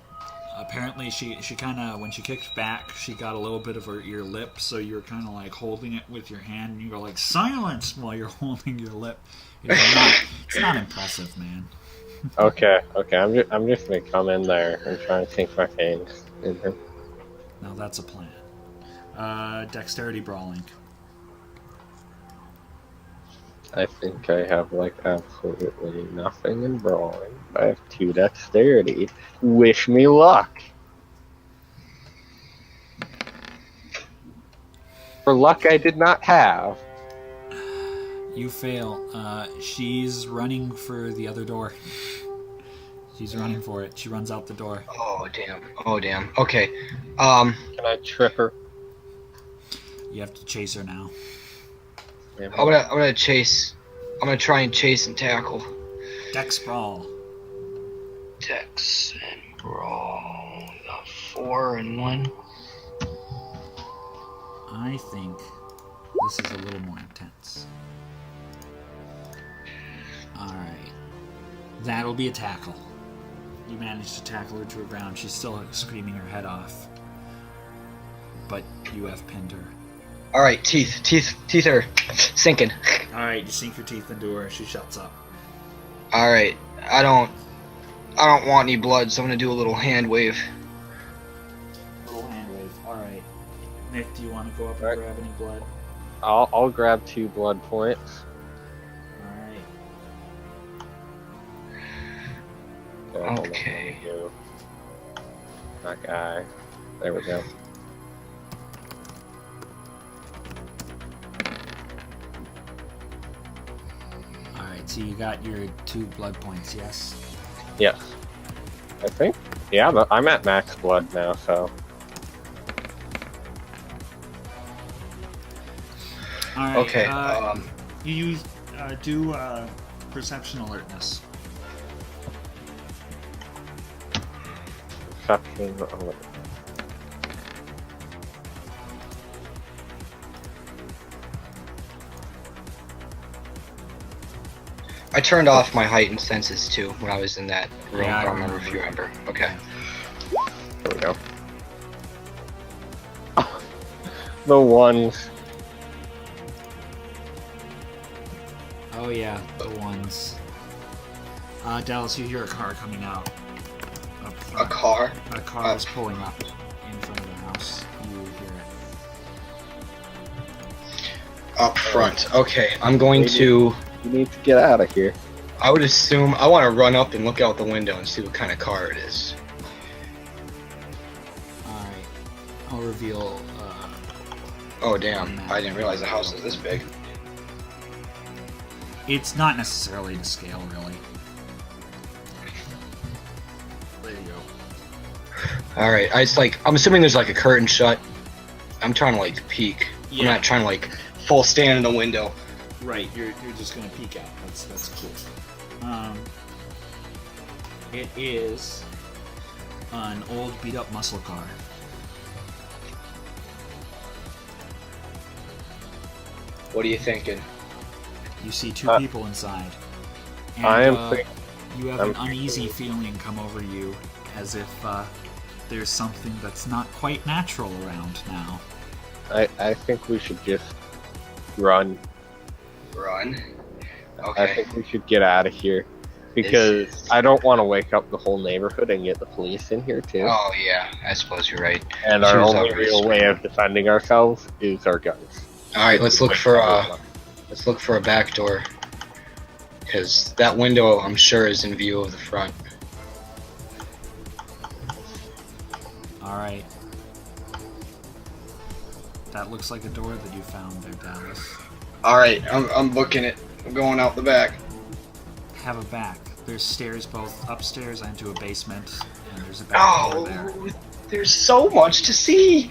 Apparently, she kind of, when she kicked back, she got a little bit of your lip, so you're kind of like holding it with your hand, and you go like, silence, while you're holding your lip. It's not impressive, man. Okay. I'm just gonna come in there and try and sink my fangs in her. Now that's a plan. Dexterity brawling. I think I have like absolutely nothing in brawling. I have 2 dexterity. Wish me luck. For luck I did not have. You fail. She's running for the other door. She's running for it. She runs out the door. Oh damn. Okay. Can I trip her? You have to chase her now. I'm gonna chase. I'm gonna try and chase and tackle. Dex brawl. Dex and brawl. 4 and 1. I think this is a little more intense. Alright. That'll be a tackle. You manage to tackle her to the ground. She's still screaming her head off. But you have pinned her. Alright, teeth are sinking. Alright, you sink your teeth into her. She shuts up. Alright, I don't want any blood, so I'm gonna do a little hand wave. Little hand wave. Alright. Nick, do you want to go up and Alright. grab any blood? I'll grab 2 blood points. Alright. Okay. That guy. There we go. Alright, so you got your 2 blood points, yes? Yes. I think. Yeah, but I'm at max blood now, so. Alright. Okay. You use do perception alertness. Perception alert. I turned off my heightened senses too when I was in that room. Yeah, I don't remember if you remember. Okay. There we go. The ones. Oh yeah, the ones. Dallas, you hear a car coming out. A car? A car is pulling up in front of the house. You hear it. Up front. Okay, I'm going to. You need to get out of here. I would assume I want to run up and look out the window and see what kind of car it is. Alright. I'll reveal. Oh damn! I didn't realize the house is this big. It's not necessarily to scale, really. There you go. All right, I'm assuming there's like a curtain shut. I'm trying to like peek. Yeah. I'm not trying to like full stand in the window. Right, you're just gonna peek out. That's cool. It is an old beat up muscle car. What are you thinking? You see two people inside. And, I am think- you have an uneasy feeling come over you, as if there's something that's not quite natural around now. I think we should just run. Run? I Okay. think we should get out of here. Because I don't want to wake up the whole neighborhood and get the police in here, too. Oh, yeah. I suppose you're right. And our Choose only our real risk. way of defending ourselves is our guns. Alright, let's look for a back door. Because that window, I'm sure, is in view of the front. Alright. That looks like a door that you found there, Dallas. Alright, I'm booking it. I'm going out the back. Have a back. There's stairs both upstairs and to a basement, and there's a back door there. There's so much to see.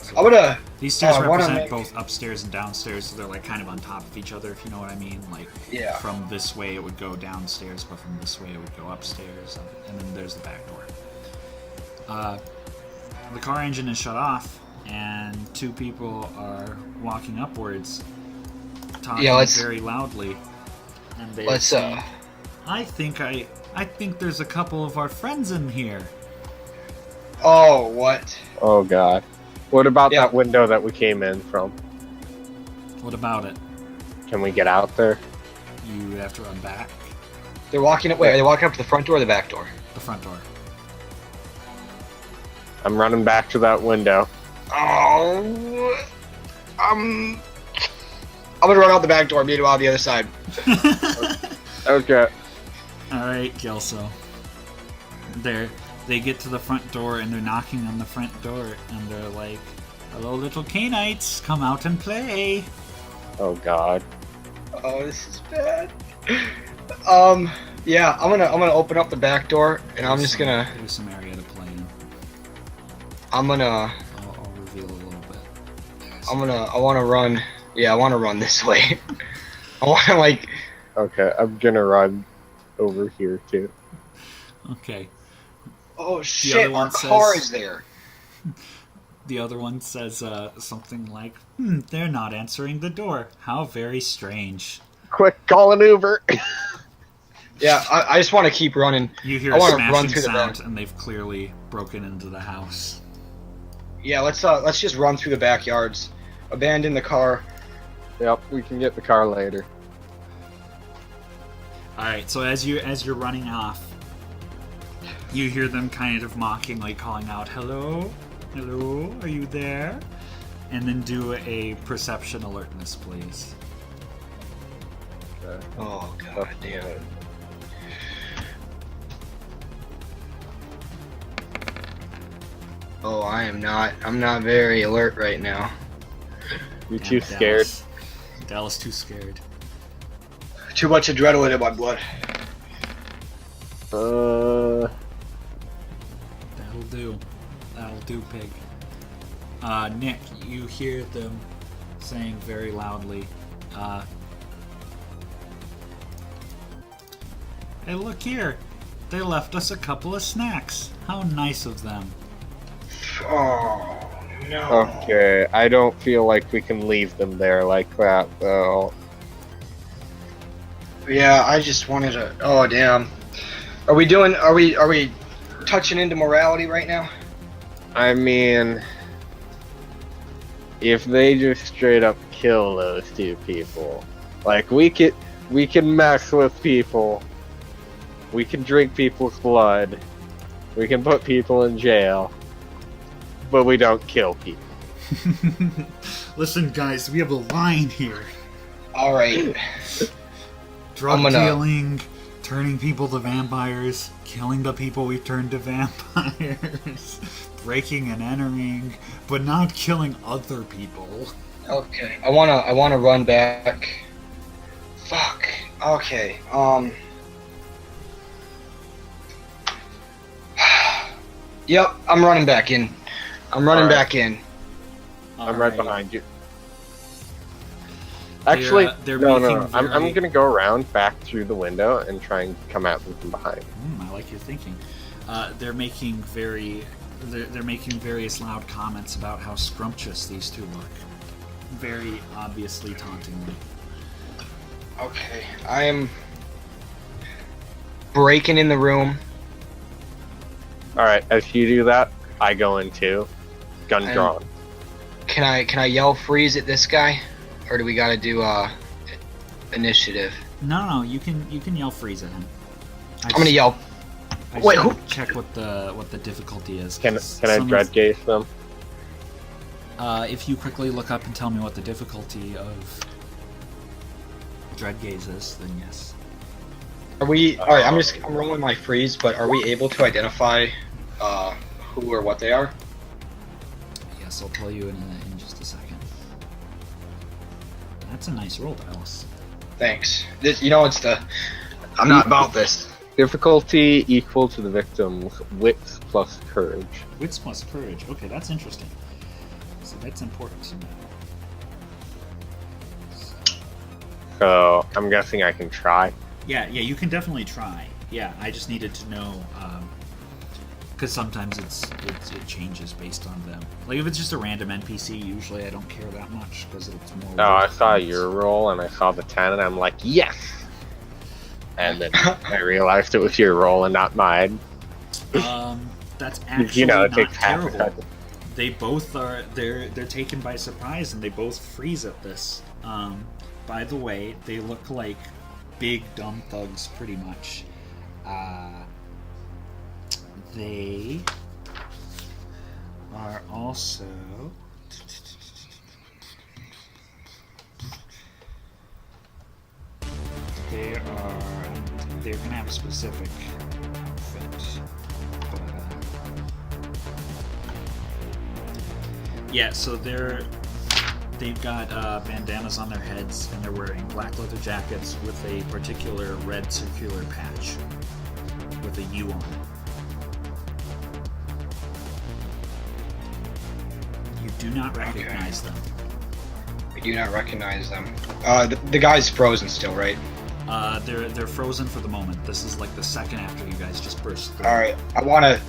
So I'm gonna. these stairs I wanna represent make- both upstairs and downstairs, so they're like kind of on top of each other, if you know what I mean. Like Yeah. from this way it would go downstairs, but from this way it would go upstairs, and then there's the back door. The car engine is shut off, and two people are walking upwards, talking very loudly. And they Let's say, I think there's a couple of our friends in here. Oh, what? Oh, God. What about Yeah. that window that we came in from? What about it? Can we get out there? You have to run back. They're walking. Wait, are they walking up to the front door or the back door? The front door. I'm running back to that window. Oh, I'm gonna run out the back door. Meet him on the other side. Okay. Alright, Gelso. They get to the front door and they're knocking on the front door and they're like, hello little Canites, come out and play. Oh, God. Oh, this is bad. Yeah, I'm gonna open up the back door and I'm just gonna. There's some area to play in. I'm gonna. I'll reveal a little bit. I wanna run. Yeah, I wanna run this way. I wanna like. Okay, I'm gonna run over here, too. Okay. Oh shit! other one Our car says- is there. The other one says something like, they're not answering the door. How very strange. Quick, call an Uber! Yeah, I just want to keep running. You hear I a wanna run smashing through the sound back. and they've clearly broken into the house. Yeah, let's just run through the backyards. Abandon the car. Yep, we can get the car later. Alright, so as you're running off, you hear them kind of mockingly calling out, hello? Hello? Are you there? And then do a perception alertness, please. Okay. Oh god damn it. Oh, I'm not very alert right now. You're Damn too it, scared. Dallas too scared. Too much adrenaline in my blood. That'll do. That'll do, pig. Nick, you hear them saying very loudly, hey, look here. They left us a couple of snacks. How nice of them. Oh no. Okay, I don't feel like we can leave them there like that, though. Yeah, I just wanted to. Oh damn. Are we touching into morality right now? I mean, if they just straight up kill those two people, like we can mess with people, we can drink people's blood, we can put people in jail, but we don't kill people. Listen, guys, we have a line here. All right. Drug I'm gonna- dealing, turning people to vampires, killing the people we've turned to vampires, breaking and entering, but not killing other people. Okay. I wanna run back. Fuck. Okay. Yep. I'm running back in. I'm running Alright. back in. I'm right behind you. Actually, they're no. making I'm very- gonna go around back through the window and try and come at them from behind. I like your thinking. They're making various loud comments about how scrumptious these two look. very obviously tauntingly. Okay, I am breaking in the room. Alright, as you do that, I go in too. Gun And- drawn. Can I yell freeze at this guy, or do we gotta do initiative? No, you can yell freeze at him. I'm gonna yell. I Wait, just who? gotta check what the difficulty is. Can 'cause I some dread of- gaze them? If you quickly look up and tell me what the difficulty of dread gaze is, then yes. Are we? All right, I'm rolling my freeze, but are we able to identify who or what they are? Yes, I'll tell you in just a second. That's a nice roll, Dallas. Thanks. It's the. I'm not about this. Difficulty equal to the victim's wits plus courage. Wits plus courage. Okay, that's interesting. So that's important to know. So I'm guessing I can try. Yeah, you can definitely try. Yeah, I just needed to know because sometimes it changes based on them. Like if it's just a random NPC, usually I don't care that much because it's more. No, I saw your roll and I saw the 10 and I'm like, yes! And then I realized it was your roll and not mine. That's actually It not takes half a terrible. second. They both are they're taken by surprise and they both freeze at this. By the way, they look like big dumb thugs pretty much. They are also they're gonna have a specific outfit. But, yeah, so they've got bandanas on their heads and they're wearing black leather jackets with a particular red circular patch with a U on it. You do not recognize them. We do not recognize them. The guy's frozen still, right? They're frozen for the moment. This is like the second after you guys just burst through. All right, I want to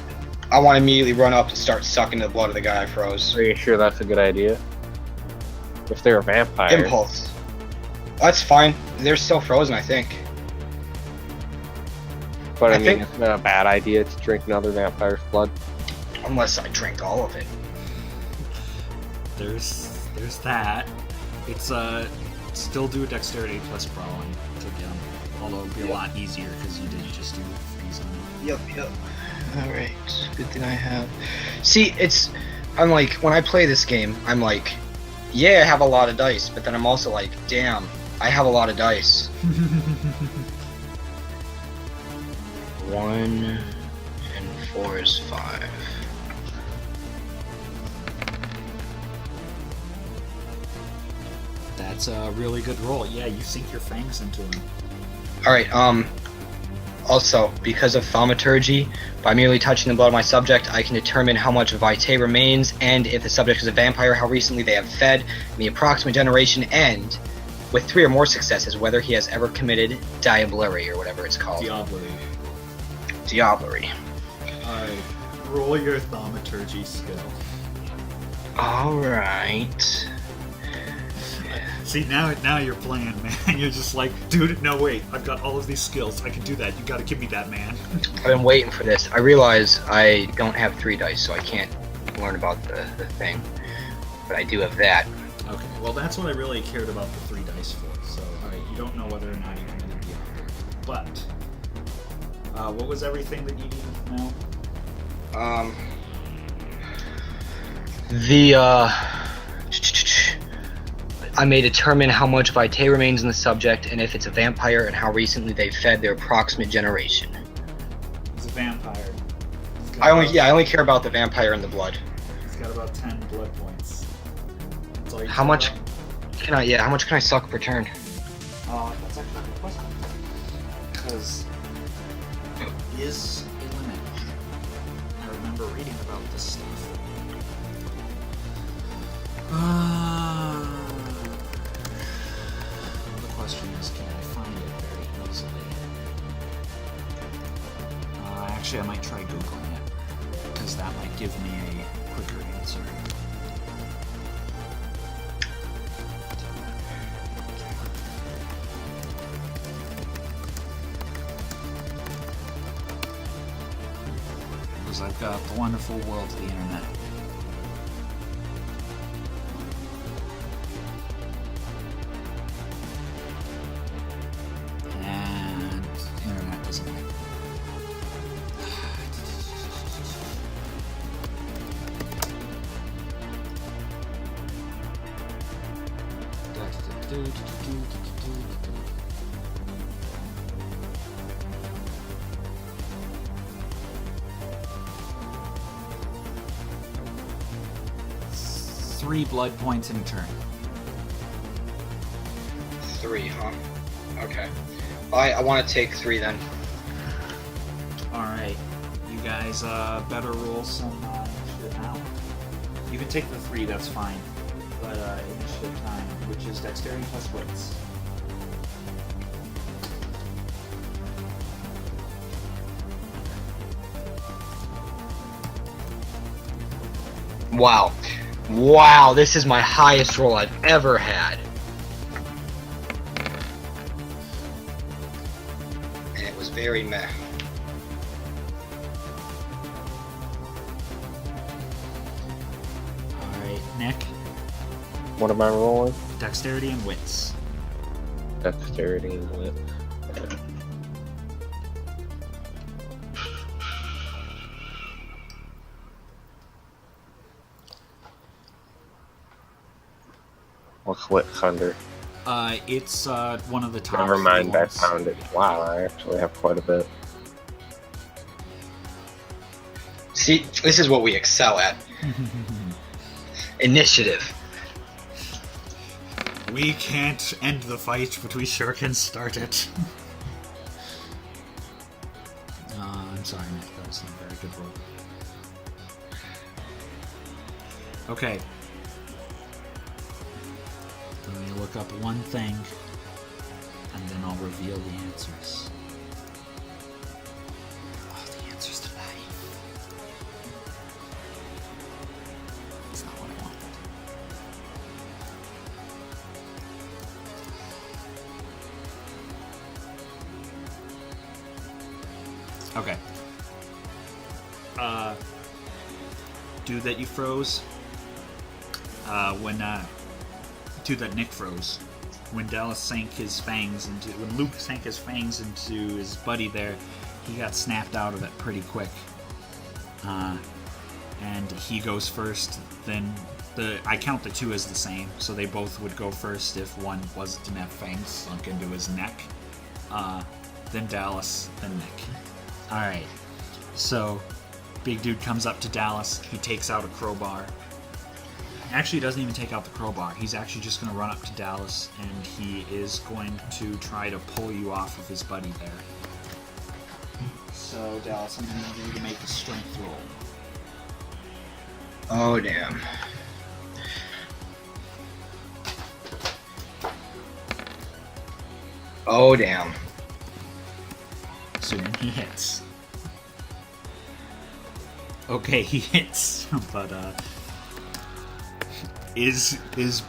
immediately run up and start sucking the blood of the guy I froze. Are you sure that's a good idea? If they're a vampire. Impulse. That's fine. They're still frozen, I think. But I I mean, think- it's not a bad idea to drink another vampire's blood. Unless I drink all of it. There's that. It's still do a dexterity plus brawling to get them. Although it'll be a lot easier because you did just do freeze on it. Yep. Alright, good thing I have. See, I'm like, when I play this game, I'm like, yeah, I have a lot of dice, but then I'm also like, damn, I have a lot of dice. 1 and 4 is 5. That's a really good roll. Yeah, you sink your fangs into him. Alright, also, because of thaumaturgy, by merely touching the blood of my subject, I can determine how much vitae remains, and if the subject is a vampire, how recently they have fed, and the approximate generation, and, with 3 or more successes, whether he has ever committed diablerie, or whatever it's called. Diablerie. Alright, roll your thaumaturgy skill. Alright. See, now you're playing, man. You're just like, dude, no, wait, I've got all of these skills. I can do that. You gotta give me that, man. I've been waiting for this. I realize I don't have 3 dice, so I can't learn about the thing. But I do have that. Okay, well, that's what I really cared about the 3 dice for. So, alright, you don't know whether or not you committed the other. But, what was everything that you needed to know? I may determine how much vitae remains in the subject, and if it's a vampire, and how recently they've fed their approximate generation. He's a vampire. I only care about the vampire and the blood. He's got about 10 blood points. That's all you How care much about? how much can I suck per turn? That's actually a good question. Because there is a limit. I remember reading about this stuff. The question is, can I find it very easily? Actually, I might try Googling it, because that might give me a quicker answer. because I've got the wonderful world of the internet. And internet doesn't like it. Three blood points in a turn. 3, huh? Okay. I want to take 3 then. Alright. You guys better roll some initiative now. You can take the 3, that's fine. But initiative time, which is dexterity plus wits. Wow. Wow, this is my highest roll I've ever had. And it was very meh. Alright, Nick. What am I rolling? Dexterity and wits. Dexterity and wit. What's wit under? It's one of the top. Never mind, I ones. found it. Wow, I actually have quite a bit. See, this is what we excel at. Initiative. We can't end the fight, but we sure can start it. I'm sorry, Nick. That was not a very good roll. Okay. Let me look up one thing, and then I'll reveal the answers. Oh, the answers to life. That's not what I wanted. Okay. Dude that you froze. Dude that Nick froze. When Dallas sank his fangs when Luke sank his fangs into his buddy there, he got snapped out of it pretty quick. And he goes first. Then I count the 2 as the same, so they both would go first if one didn't have fangs sunk into his neck. Then Dallas, then Nick. Alright, so big dude comes up to Dallas, he takes out a crowbar. Actually, he doesn't even take out the crowbar. He's actually just going to run up to Dallas, and he is going to try to pull you off of his buddy there. So, Dallas, I'm going to need you to make a strength roll. Oh, damn. Oh, damn. Assuming he hits. Okay, he hits, but, Is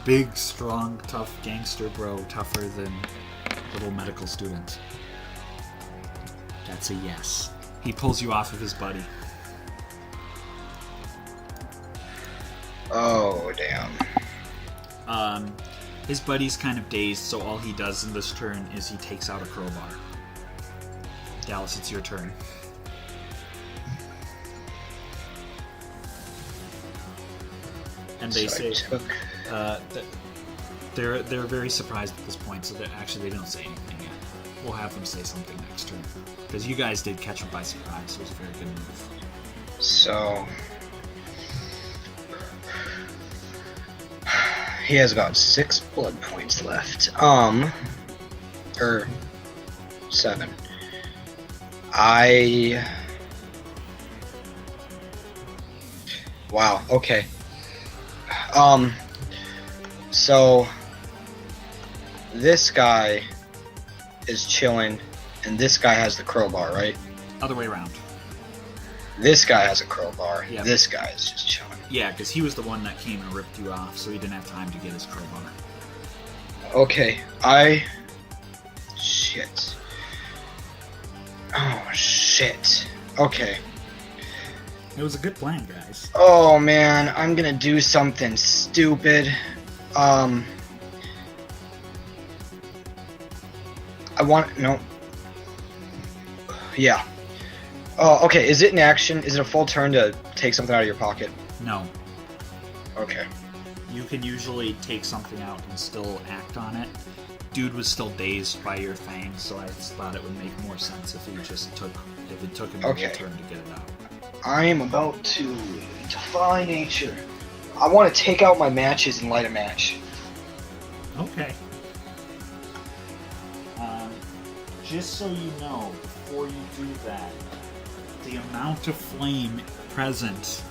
big, strong, tough gangster bro tougher than little medical student? That's a yes. He pulls you off of his buddy. Oh, damn. His buddy's kind of dazed, so all he does in this turn is he takes out a crowbar. Dallas, it's your turn. And they say they're very surprised at this point, so they don't say anything yet. We'll have them say something next turn, because you guys did catch him by surprise, so it was a very good move. So he has about 6 blood points left. Or 7. Wow. Okay. So this guy is chilling, and this guy has the crowbar, right? Other way around. This guy has a crowbar. Yeah. This guy is just chilling. Yeah, because he was the one that came and ripped you off, so he didn't have time to get his crowbar. Okay, Shit. Oh, shit. Okay. It was a good plan, guys. Oh man, I'm gonna do something stupid. I want no. Yeah. Oh, okay. Is it an action? Is it a full turn to take something out of your pocket? No. Okay. You can usually take something out and still act on it. Dude was still dazed by your fang, so I just thought it would make more sense if it took him a whole turn to get it out. I am about to defy nature. I want to take out my matches and light a match. Okay. Just so you know, before you do that, the amount of flame present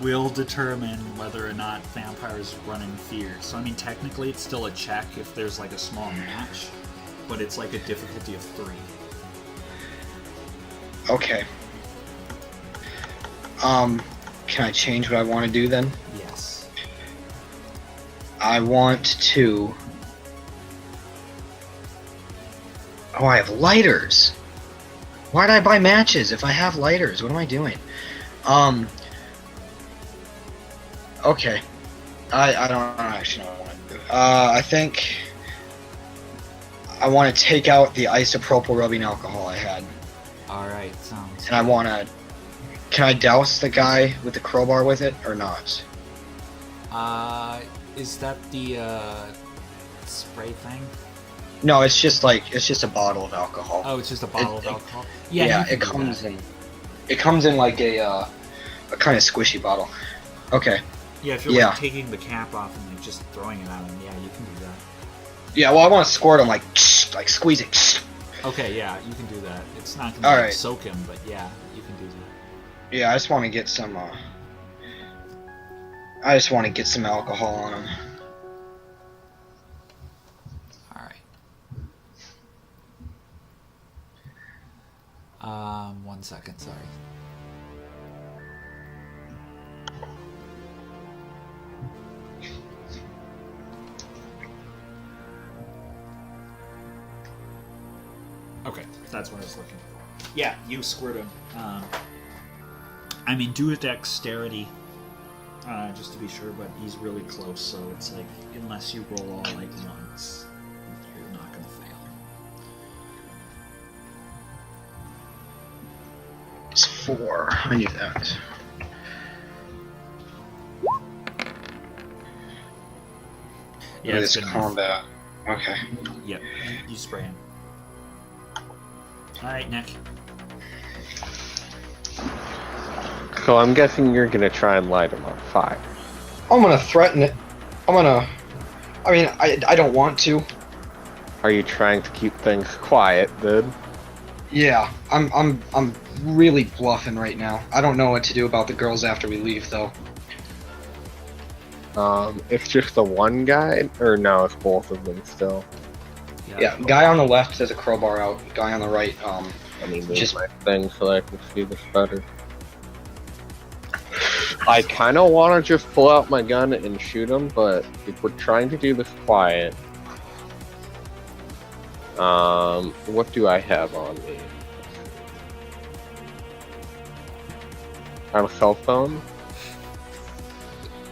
will determine whether or not vampires run in fear. So, I mean, technically it's still a check if there's like a small match, but it's like a difficulty of 3. Okay. Can I change what I want to do then? Yes. I want to... Oh, I have lighters! Why did I buy matches if I have lighters? What am I doing? Okay. I don't actually know what I want to do. I think... I want to take out the isopropyl rubbing alcohol I had. Alright, sounds And I want to... Can I douse the guy with the crowbar with it, or not? Is that the, spray thing? No, it's just a bottle of alcohol. Oh, it's just a bottle of alcohol? Yeah, it comes in like a kind of squishy bottle. Okay. Yeah, if you're like taking the cap off and like just throwing it at him, yeah, you can do that. Yeah, well, I want to squirt him like squeeze it. Okay, yeah, you can do that. It's not gonna like, soak him, but yeah, you can do that. Yeah, I just want to get some. I just want to get some alcohol on him. All right. 1 second, sorry. Okay, that's what I was looking for. Yeah, you squirt him. I mean, do a dexterity, just to be sure, but he's really close, so it's like, unless you roll all like once, you're not gonna fail. It's 4. I knew that. Yeah, it's combat. Okay. Yep, you spray him. Alright, Nick. So I'm guessing you're gonna try and light him on fire. I'm gonna threaten it. I don't want to. Are you trying to keep things quiet, then? Yeah, I'm really bluffing right now. I don't know what to do about the girls after we leave, though. It's just the one guy, or no, it's both of them still. Yeah, guy on the left has a crowbar out. Guy on the right, I mean, move my thing so I can see this better. I kind of want to just pull out my gun and shoot him, but if we're trying to do this quiet, what do I have on me? I have a cell phone,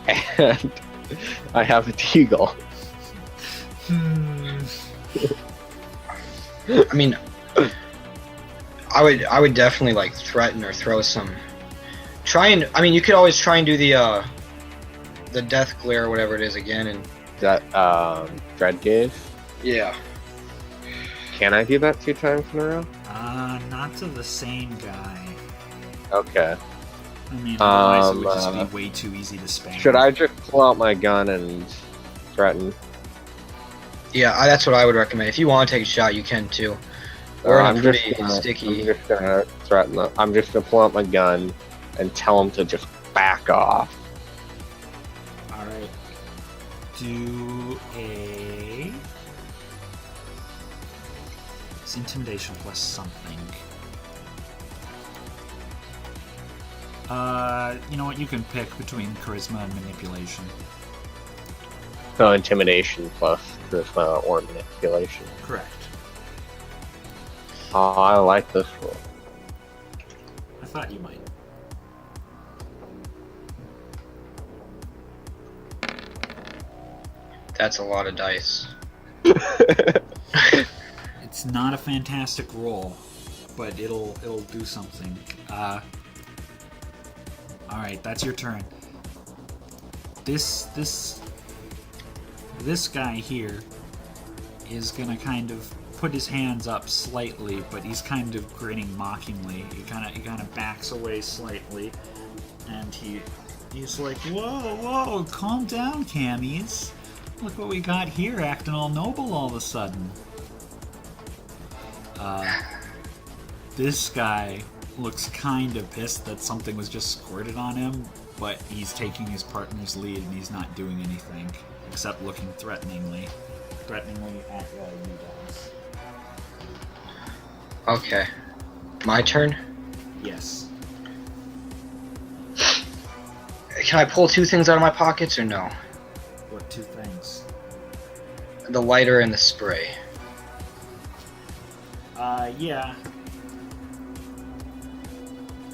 and I have a deagle. I mean, I would definitely like threaten or throw some. You could always try and do the death glare or whatever it is again, and That dread gaze. Yeah. Can I do that 2 times in a row? Not to the same guy. Okay. I mean, otherwise it would just be way too easy to spam. Should I just pull out my gun and threaten? Yeah, that's what I would recommend. If you want to take a shot, you can too. We're in a pretty sticky. I'm just gonna threaten them. I'm just gonna pull out my gun and tell them to just back off. Alright. Do a... It's intimidation plus something. You know what? You can pick between charisma and manipulation. So intimidation plus charisma or manipulation. Correct. Oh, I like this one. I thought you might. That's a lot of dice. It's not a fantastic roll, but it'll do something. All right, that's your turn. This guy here is gonna kind of put his hands up slightly, but he's kind of grinning mockingly. He kind of backs away slightly, and he's like, whoa, calm down, Cammies. Look what we got here, acting all noble all of a sudden. This guy looks kind of pissed that something was just squirted on him, but he's taking his partner's lead and he's not doing anything except looking threateningly at you guys. Okay. My turn? Yes. Can I pull 2 things out of my pockets or no? What 2 things? The lighter and the spray. Yeah.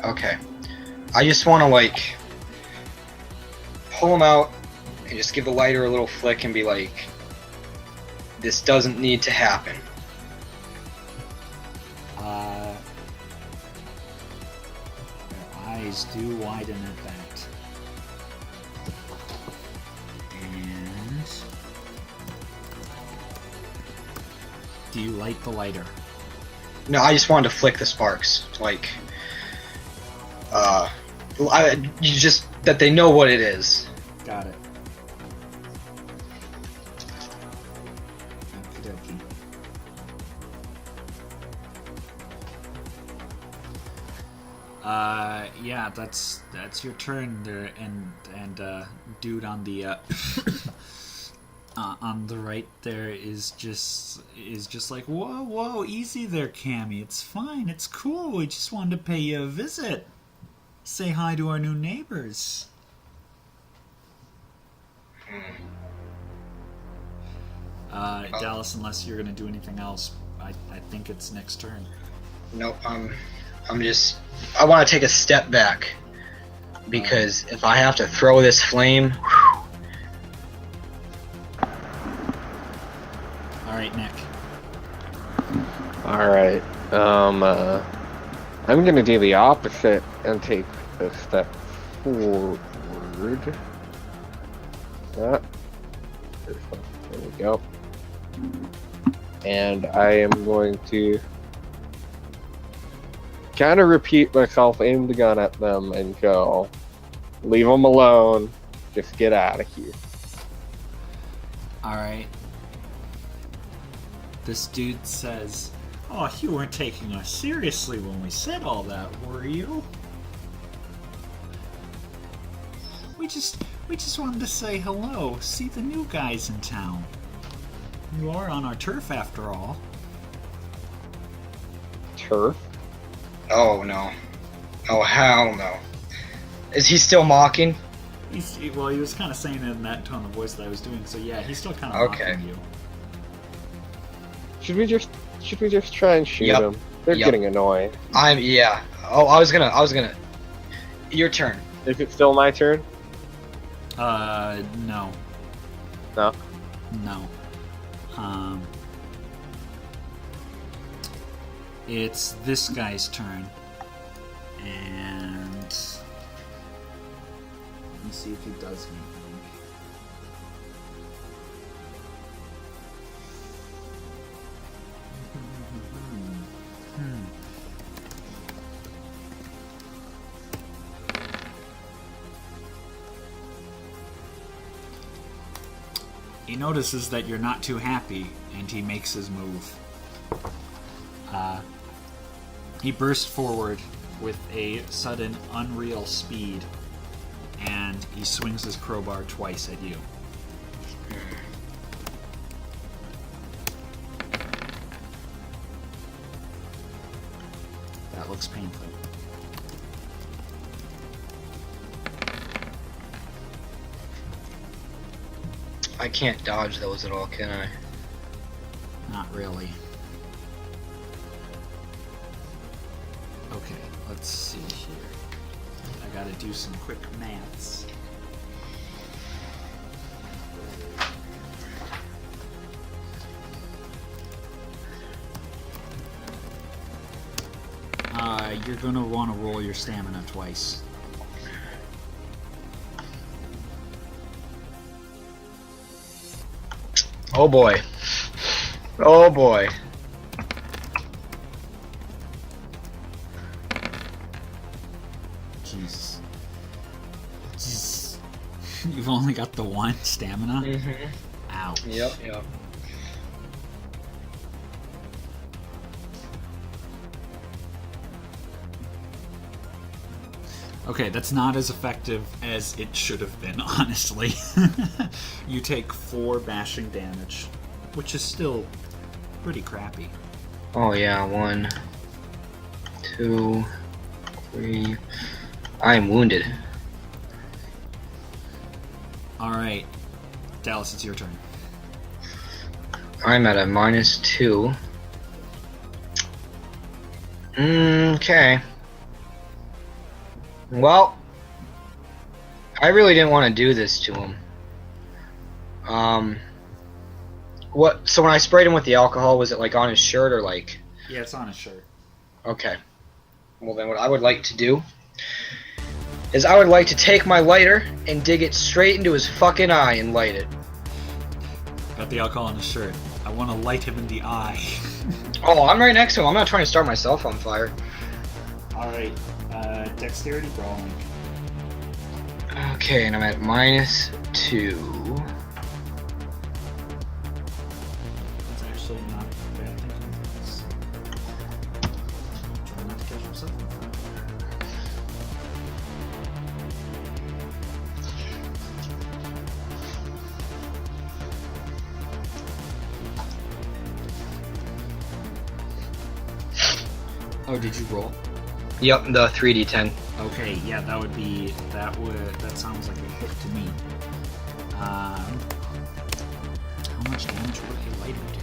Okay. I just want to, like, pull them out and just give the lighter a little flick and be like, this doesn't need to happen. Their eyes do widen at that. And do you light the lighter? No, I just wanted to flick the sparks. Like, just that they know what it is. Got it. Okey-dokey. Yeah, that's your turn there, and dude on the on the right there is just like, whoa, easy there, Cammy. It's fine, it's cool. We just wanted to pay you a visit. Say hi to our new neighbors. Dallas, unless you're gonna do anything else, I think it's next turn. Nope, I want to take a step back, because if I have to throw this flame... Alright, Nick. Alright. I'm gonna do the opposite and take a step forward. There we go. And I am going to kind of repeat myself, aim the gun at them, and go, leave them alone, just get out of here. Alright. This dude says, oh, you weren't taking us seriously when we said all that, were you? We just wanted to say hello, see the new guys in town. You are on our turf after all. Turf? Oh, no. Oh, hell no. Is he still mocking? He was kind of saying it in that tone of voice that I was doing, so yeah, he's still kind of mocking you. Should we just try and shoot them? They're getting annoying. Yeah. Oh, I was gonna. Your turn. Is it still my turn? No. No? No. It's this guy's turn. And let me see if he does anything. He notices that you're not too happy, and he makes his move. He bursts forward with a sudden, unreal speed, and he swings his crowbar twice at you. That looks painful. I can't dodge those at all, can I? Not really. Okay, let's see here. I gotta do some quick maths. you're gonna want to roll your stamina twice. Oh boy. Oh boy. Jesus. You've only got the one stamina? Mm-hmm. Ouch. Yep. Okay, that's not as effective as it should have been, honestly. You take 4 bashing damage, which is still pretty crappy. Oh yeah, 1, 2, 3. I am wounded. Alright, Dallas, it's your turn. I'm at a -2. Okay. Well, I really didn't want to do this to him. What? So when I sprayed him with the alcohol, was it like on his shirt or like? Yeah, it's on his shirt. Okay. Well then, what I would like to do is I would like to take my lighter and dig it straight into his fucking eye and light it. Got the alcohol on his shirt. I want to light him in the eye. Oh, I'm right next to him. I'm not trying to start myself on fire. Alright, dexterity brawling. Okay, and I'm at -2. That's actually not a bad thing to do. Try not to catch himself on fire. Oh, did you roll? Yep, the 3d10. Okay, yeah, that sounds like a hit to me. How much damage would a lighter do?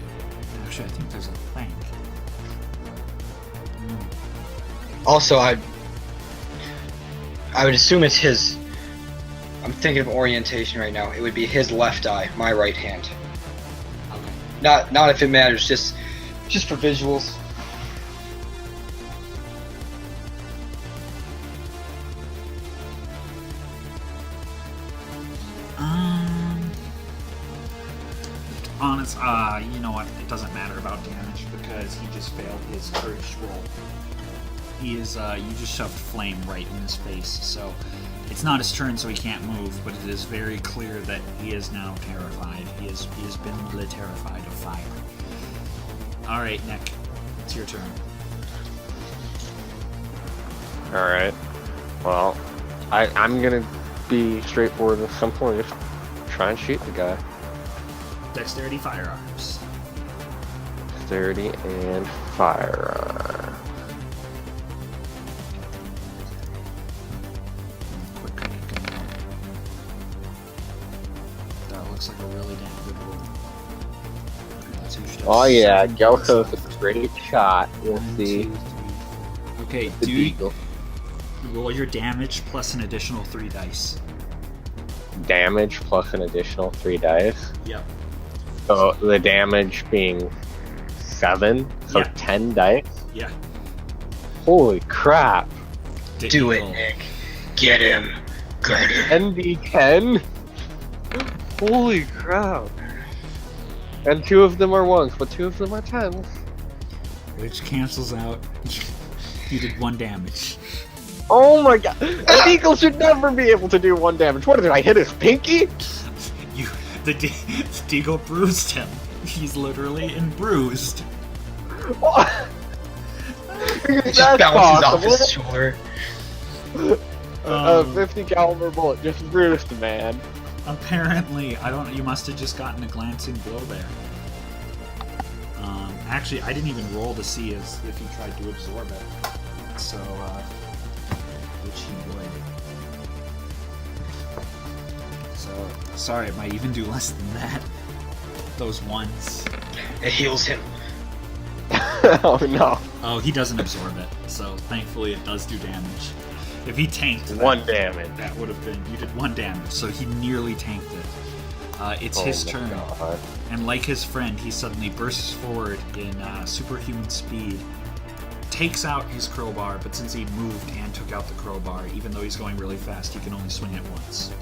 Actually, I think there's a thing. Also, I would assume it's his. I'm thinking of orientation right now. It would be his left eye, my right hand. Okay. Not if it matters. Just for visuals. You know what? It doesn't matter about damage because he just failed his courage roll. He is, you just shoved flame right in his face, so it's not his turn, so he can't move, but it is very clear that he is now terrified. He has been terrified of fire. Alright, Nick, it's your turn. Alright. Well, I'm gonna be straightforward and simple and just try and shoot the guy. Dexterity, firearms. Dexterity and firearm. Quick make a note. That looks like a really damn good roll. Let's see who should have Oh yeah, 7 Gelko's dice. a great shot. We'll 1, see. 2, 3. Okay, The do you Deagle. roll your damage plus an additional 3 dice. Damage plus an additional 3 dice. Yep. So the damage being 7, so Yeah. 10 dice. Yeah. Holy crap! Do it, Nick. Get him. Get him. ND10. Holy crap! And 2 of them are 1s, but 2 of them are 10s. Which cancels out. You did 1 damage. Oh my god! An eagle should never be able to do 1 damage. What did I hit his pinky? The Deagle bruised him. He's literally bruised. What? It just That's bounces off possible. his shoulder. A 50 caliber bullet just bruised the man. Apparently, you must have just gotten a glancing blow there. Actually, I didn't even roll to see if he tried to absorb it. So, which he would. So, sorry, it might even do less than that. Those ones. It heals him. Oh no. Oh, he doesn't absorb it, so thankfully it does do damage. If he tanked that, 1 damage. that would have been... You did 1 damage, so he nearly tanked it. It's his my turn. God. And like his friend, he suddenly bursts forward in superhuman speed takes out his crowbar, but since he moved and took out the crowbar, even though he's going really fast, he can only swing it once.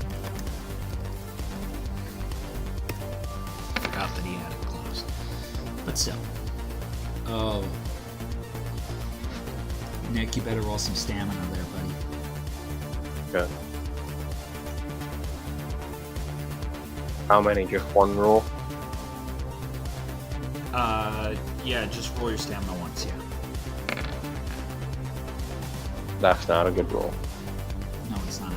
Forgot that he had it closed. But still. Oh. Nick, you better roll some stamina there, buddy. Good. How many? Just one roll? Yeah, just roll your stamina once, yeah. That's not a good roll. No, it's not.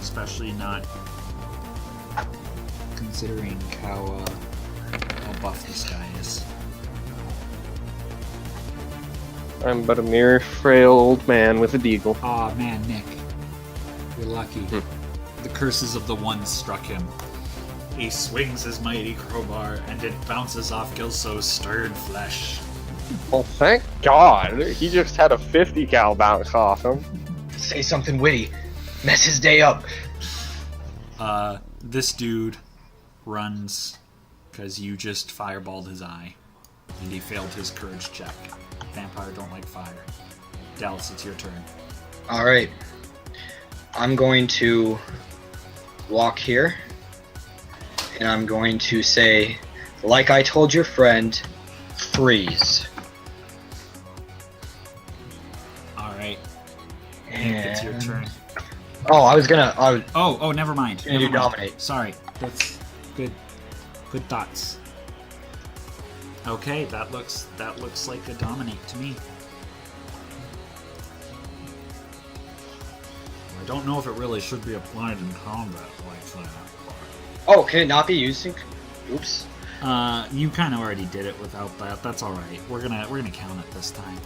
Especially not considering how buff this guy is. I'm but a mere frail old man with a deagle. Aw, man, Nick. You're lucky. The curses of the One struck him. He swings his mighty crowbar, and it bounces off Gilso's stirred flesh. Well, thank God. He just had a 50 cal bounce off him. Say something witty. Mess his day up. This dude runs because you just fireballed his eye, and he failed his courage check. Vampire don't like fire. Dallas, it's your turn. Alright. I'm going to walk here, and I'm going to say, like I told your friend, freeze. Alright. Nick, it's your turn. Oh, I was gonna... Oh, never mind. You Never mind. dominate. Sorry. That's good. Good thoughts. Okay, that looks like a dominate to me. I don't know if it really should be applied in combat like that. Oh, can it not be used in... Oops. You kind of already did it without that. That's all right. We're gonna count it this time.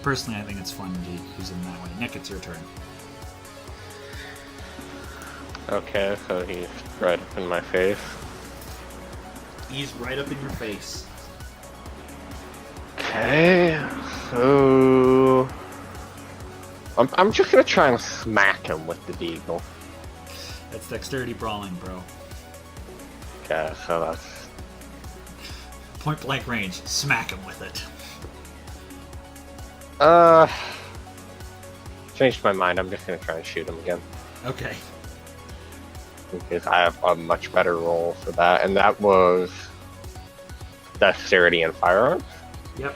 Personally, I think it's fun to use them that way. Nick, it's your turn. Okay, so he's right up in my face. He's right up in your face. Okay, so... I'm just gonna try and smack him with the deagle. That's dexterity brawling, bro. Okay, so that's... Point blank range. Smack him with it. Changed my mind. I'm just gonna try and shoot him again. Okay. Because I have a much better roll for that, and that was dexterity and firearms. Yep.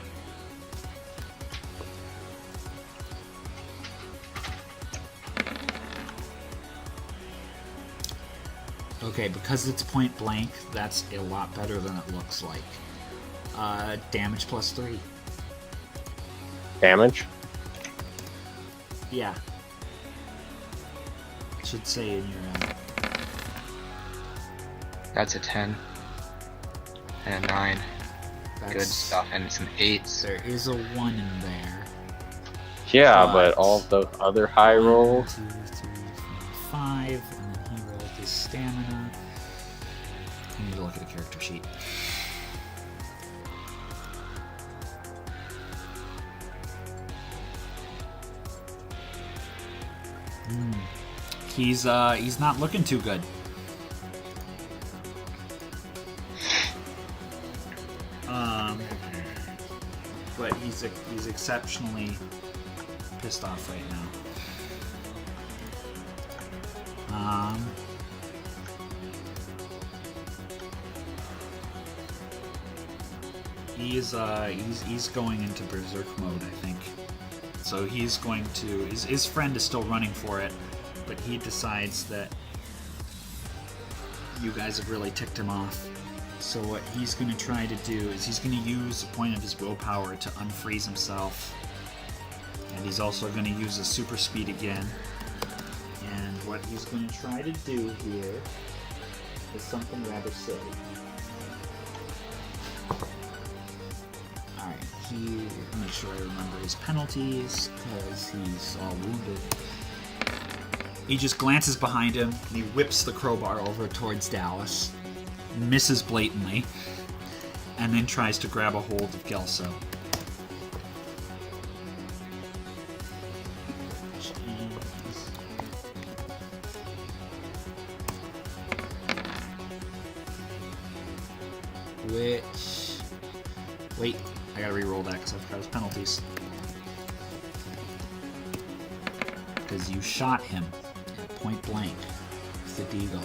Okay, because it's point blank, that's a lot better than it looks like. Damage plus 3. Damage? Yeah. It should say in your That's a 10. And a 9. that's, Good stuff. And it's an 8. There is a 1 in there. Yeah, but all the other high rolls... 1, 2, 3, 4, 5, and then he rolled his stamina. I need to look at a character sheet. He's not looking too good. But he's exceptionally pissed off right now. He's going into berserk mode, I think. So he's going to... His friend is still running for it, but he decides that you guys have really ticked him off. So what he's going to try to do is he's going to use a point of his willpower to unfreeze himself. And he's also going to use his super speed again. And what he's going to try to do here is something rather silly. Alright, make sure I remember his penalties, because he's all wounded. He just glances behind him, and he whips the crowbar over towards Dallas, misses blatantly, and then tries to grab a hold of Gelso. Which... Wait, I gotta re-roll that because I forgot his penalties. Because you shot him at point blank with the deagle.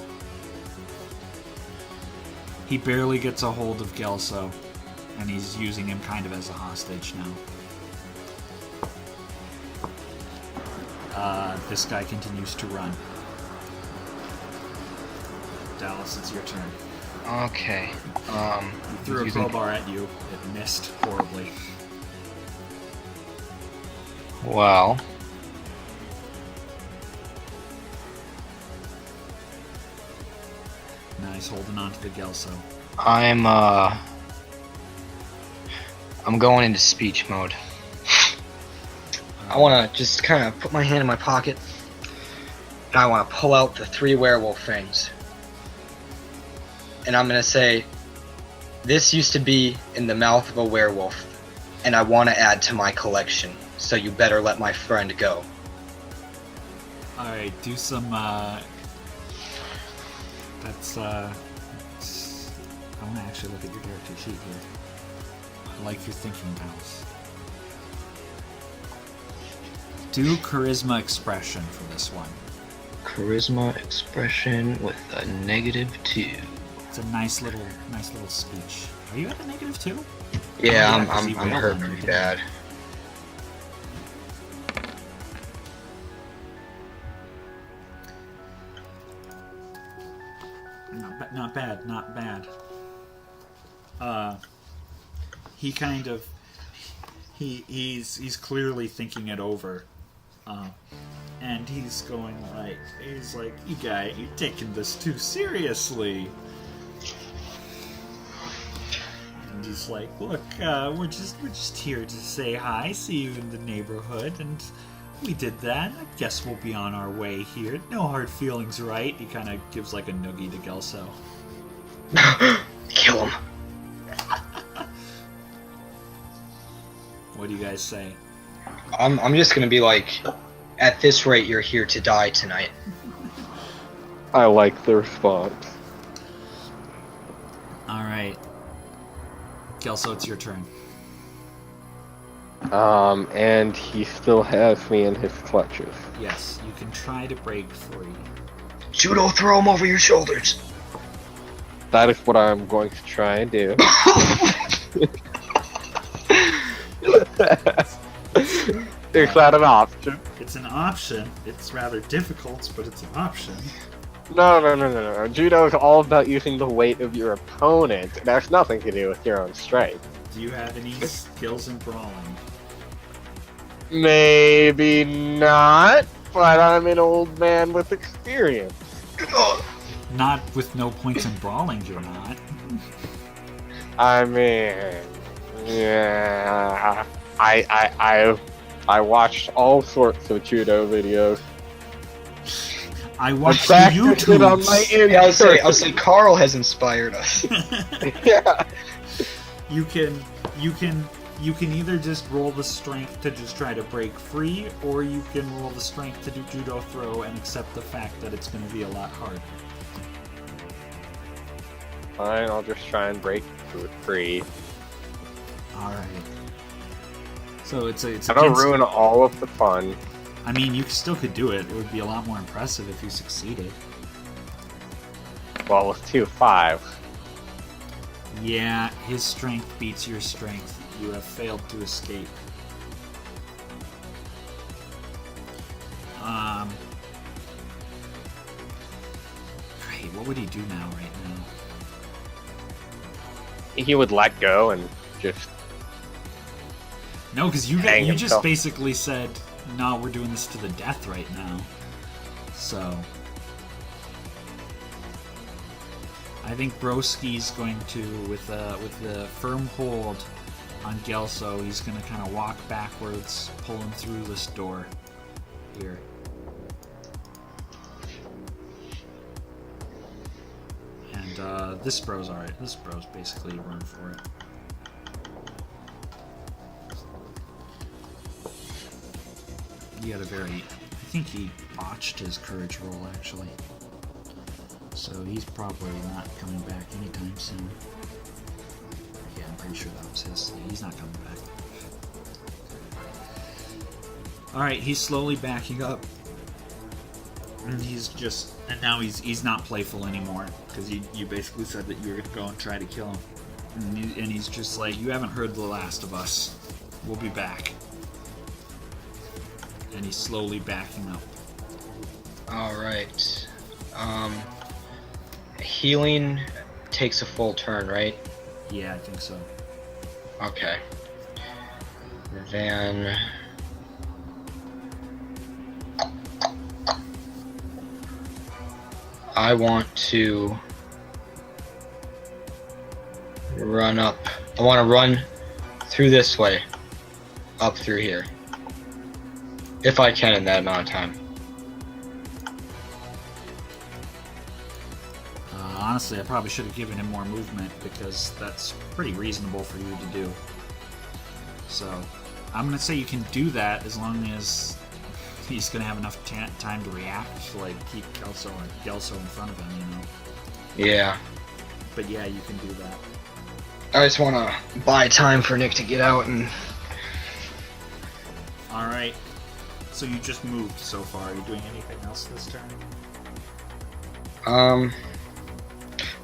He barely gets a hold of Gelso, and he's using him kind of as a hostage now. This guy continues to run. Dallas, it's your turn. Okay. He threw a crowbar at you. It missed horribly. Well. Now he's holding on to the Gelso. I'm going into speech mode. I want to just kind of put my hand in my pocket, and I want to pull out the 3 werewolf fangs. And I'm going to say, this used to be in the mouth of a werewolf, and I want to add to my collection, so you better let my friend go. Alright, do some, that's, I want to actually look at your character sheet here. I like your thinking, Dallas. Do charisma expression for this one. Charisma expression with a -2. It's a nice little speech. Are you at a -2? Yeah, Oh, I'm hurt pretty bad. Not bad. He kind of he's clearly thinking it over, and he's going like you guys, you're taking this too seriously. And he's like, look, we're just here to say hi, see you in the neighborhood, and we did that. I guess we'll be on our way here. No hard feelings, right? He kind of gives like a noogie to Gelso. Kill him. What do you guys say? I'm just gonna be like, at this rate, you're here to die tonight. I like the response. Alright. Gelso, it's your turn. And he still has me in his clutches. Yes, you can try to break free. Judo, throw him over your shoulders. That is what I'm going to try and do. Is that an option? It's an option. It's rather difficult, but it's an option. No. Judo is all about using the weight of your opponent. It has nothing to do with your own strength. Do you have any skills in brawling? Maybe not, but I'm an old man with experience. Not with no points in brawling, you're not. I mean, yeah, I watched all sorts of judo videos. I watched the Practiced it on my Yeah, I'll say Karl has inspired us. Yeah. You can either just roll the strength to just try to break free, or you can roll the strength to do judo throw and accept the fact that it's going to be a lot harder. Fine, I'll just try and break free. Alright. So it's I don't ruin all of the fun. I mean, you still could do it. It would be a lot more impressive if you succeeded. Well, with 2-5. Yeah, his strength beats your strength. You have failed to escape. Great, what would he do now, right now? He would let go and just... No, because you hang just himself. basically said, no, we're doing this to the death right now. So... I think Broski's going to, with the firm hold on Gelso, he's going to kind of walk backwards, pull him through this door here. And this bro's alright. This bro's basically run for it. He had a I think he botched his courage roll actually. So he's probably not coming back anytime soon. pretty sure that was his. Yeah, he's not coming back. Alright, he's slowly backing up. And now he's not playful anymore. Because you basically said that you were going to go and try to kill him. And he's just like, you haven't heard the last of us. We'll be back. And he's slowly backing up. Alright. Healing takes a full turn, right? Yeah, I think so. Okay. Then... I want to run up. I want to run through this way. Up through here. If I can in that amount of time. Honestly, I probably should have given him more movement because that's pretty reasonable for you to do. So, I'm going to say you can do that as long as he's going to have enough time to react to like keep Gelso in front of him, you know? Yeah. But yeah, you can do that. I just want to buy time for Nick to get out and... Alright. So you just moved so far. Are you doing anything else this turn?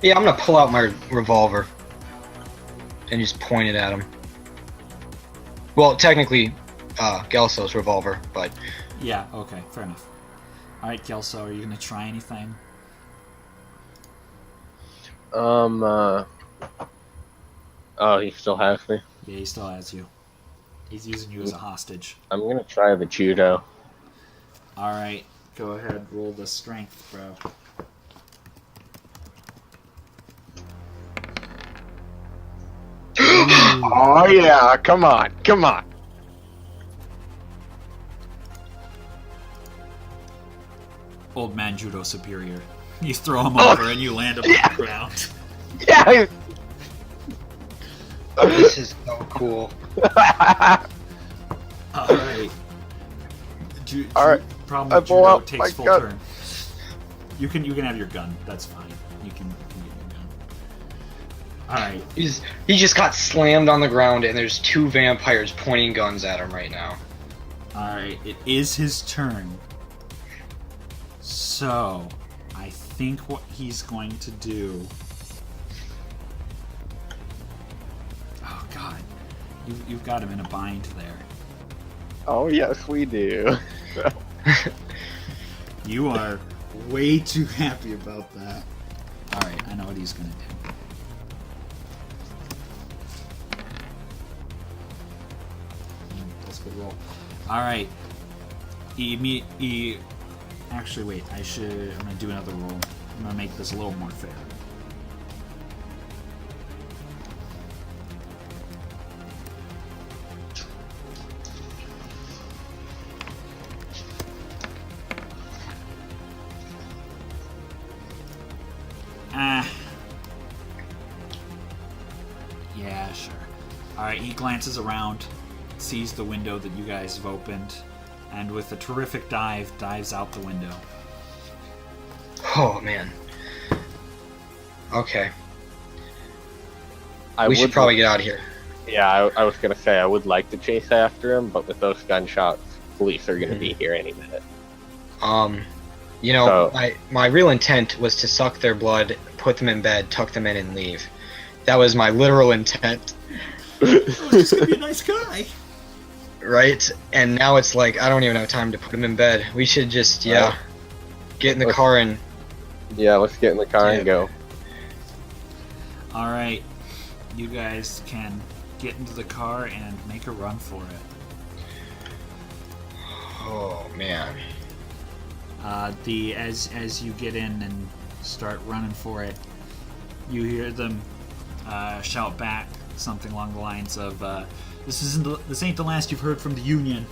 Yeah, I'm gonna pull out my revolver and just point it at him. Well, technically, Gelso's revolver, but... Yeah, okay, fair enough. Alright, Gelso, are you gonna try anything? Oh, he still has me? Yeah, he still has you. He's using you as a hostage. I'm gonna try the judo. Alright, go ahead, roll the strength, bro. Oh yeah, come on. Old man judo superior. You throw him over and you land him on the ground. Yeah! This is so cool. Alright. Alright. Problem I with pull judo out takes my full gun. turn. You can have your gun, that's fine. You can get your gun. Alright. He just got slammed on the ground and there's two vampires pointing guns at him right now. Alright, it is his turn. So, I think what he's going to do... Oh god. You've got him in a bind there. Oh yes, we do. You are way too happy about that. Alright, I know what he's going to do. That's a good roll. Alright. Actually, wait. I'm going to do another roll. I'm going to make this a little more fair. Yeah, sure. Alright, he glances around, sees the window that you guys have opened, and with a terrific dive, dives out the window. Oh, man. Okay. I we should would probably get out of here. Yeah, I was gonna say I would like to chase after him, but with those gunshots, police are gonna be here any minute. You know, my real intent was to suck their blood, put them in bed, tuck them in, and leave. That was my literal intent. Oh, he's gonna be a nice guy. Right? And now it's like, I don't even have time to put him in bed. We should just, get in the car and... Yeah, let's get in the car and go. Alright, you guys can get into the car and make a run for it. Oh, man. As you get in and start running for it, you hear them shout back something along the lines of, "This ain't the last you've heard from the Union."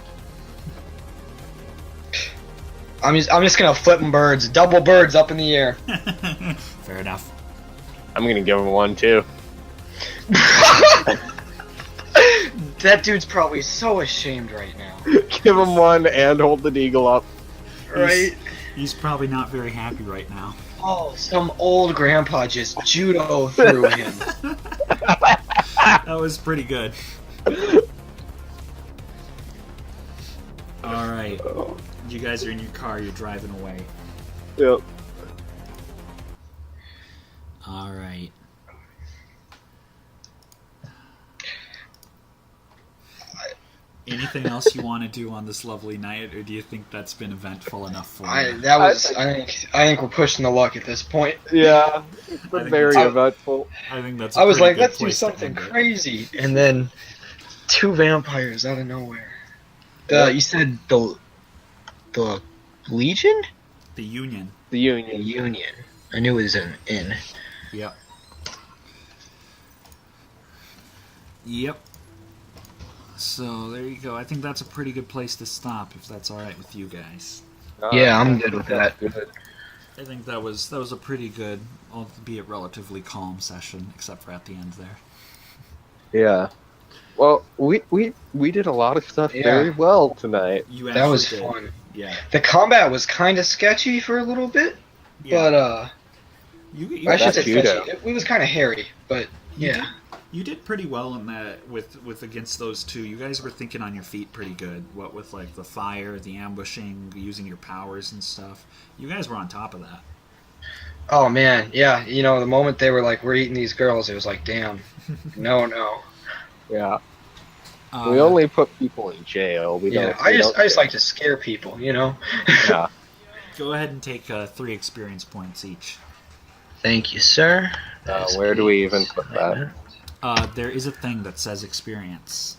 I'm just gonna flip them birds, double birds up in the air. Fair enough. I'm gonna give him one too. That dude's probably so ashamed right now. Give him one and hold the deagle up. Right? He's probably not very happy right now. Oh, some old grandpa just judo through him. That was pretty good. All right, you guys are in your car. You're driving away. Yep. All right. Anything else you want to do on this lovely night, or do you think that's been eventful enough for you? I think we're pushing the luck at this point. Yeah, it's been very eventful. I think that's. I was like, good let's do place to something end it. crazy, and then 2 vampires out of nowhere. You said the Legion? The Union. The The Union. Union. I knew it was an inn. Yep. Yep. So there you go. I think that's a pretty good place to stop, if that's all right with you guys. Yeah, I'm good with that. Good. I think that was a pretty good, albeit relatively calm session, except for at the end there. Yeah. Well, we did a lot of stuff very well tonight. That was did. fun. Yeah. The combat was kind of sketchy for a little bit, but I should say sketchy. It was kind of hairy, but yeah. You did pretty well in that with against those two. You guys were thinking on your feet pretty good. What with like the fire, the ambushing, using your powers and stuff. You guys were on top of that. Oh man, yeah. You know, the moment they were like, "We're eating these girls," it was like, "Damn, no." Yeah. We only put people in jail. I just like to scare people, you know. Yeah. Go ahead and take 3 experience points each. Thank you, sir. Where do we even put that? There is a thing that says experience,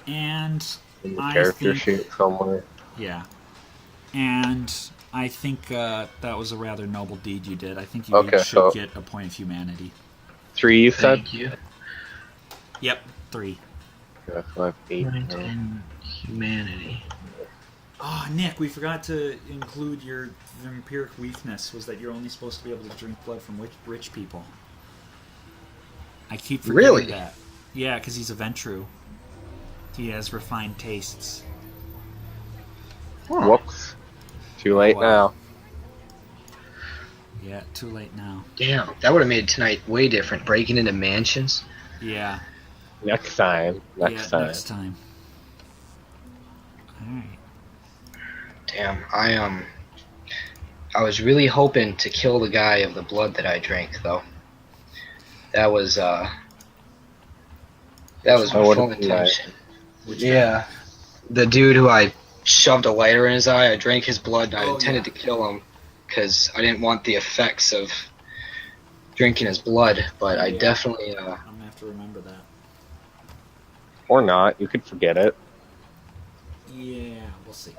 and In the character sheet somewhere. Yeah, and I think that was a rather noble deed you did. I think you each should get a point of humanity. 3, you said? Thank you. Yep, 3. Yeah, 5, 8. Humanity. Oh, Nick, we forgot to include your vampiric weakness. Was that you're only supposed to be able to drink blood from rich people? I keep forgetting that. Yeah, because he's a Ventru. He has refined tastes. Huh. Whoops. Too late now. Yeah, too late now. Damn, that would have made tonight way different. Breaking into mansions. Yeah. Next time. Next time. Alright. Damn, I was really hoping to kill the guy of the blood that I drank, though. That was my full intention. Yeah. The dude who I shoved a lighter in his eye, I drank his blood, and I intended to kill him, because I didn't want the effects of drinking his blood, but I definitely... I'm going to have to remember that. Or not, you could forget it. Yeah, we'll see.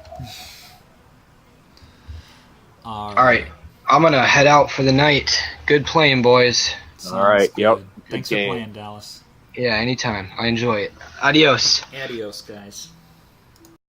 Alright, I'm going to head out for the night. Good playing, boys. Alright, yep. Thanks for playing, Dallas. Yeah, anytime. I enjoy it. Adios. Adios, guys.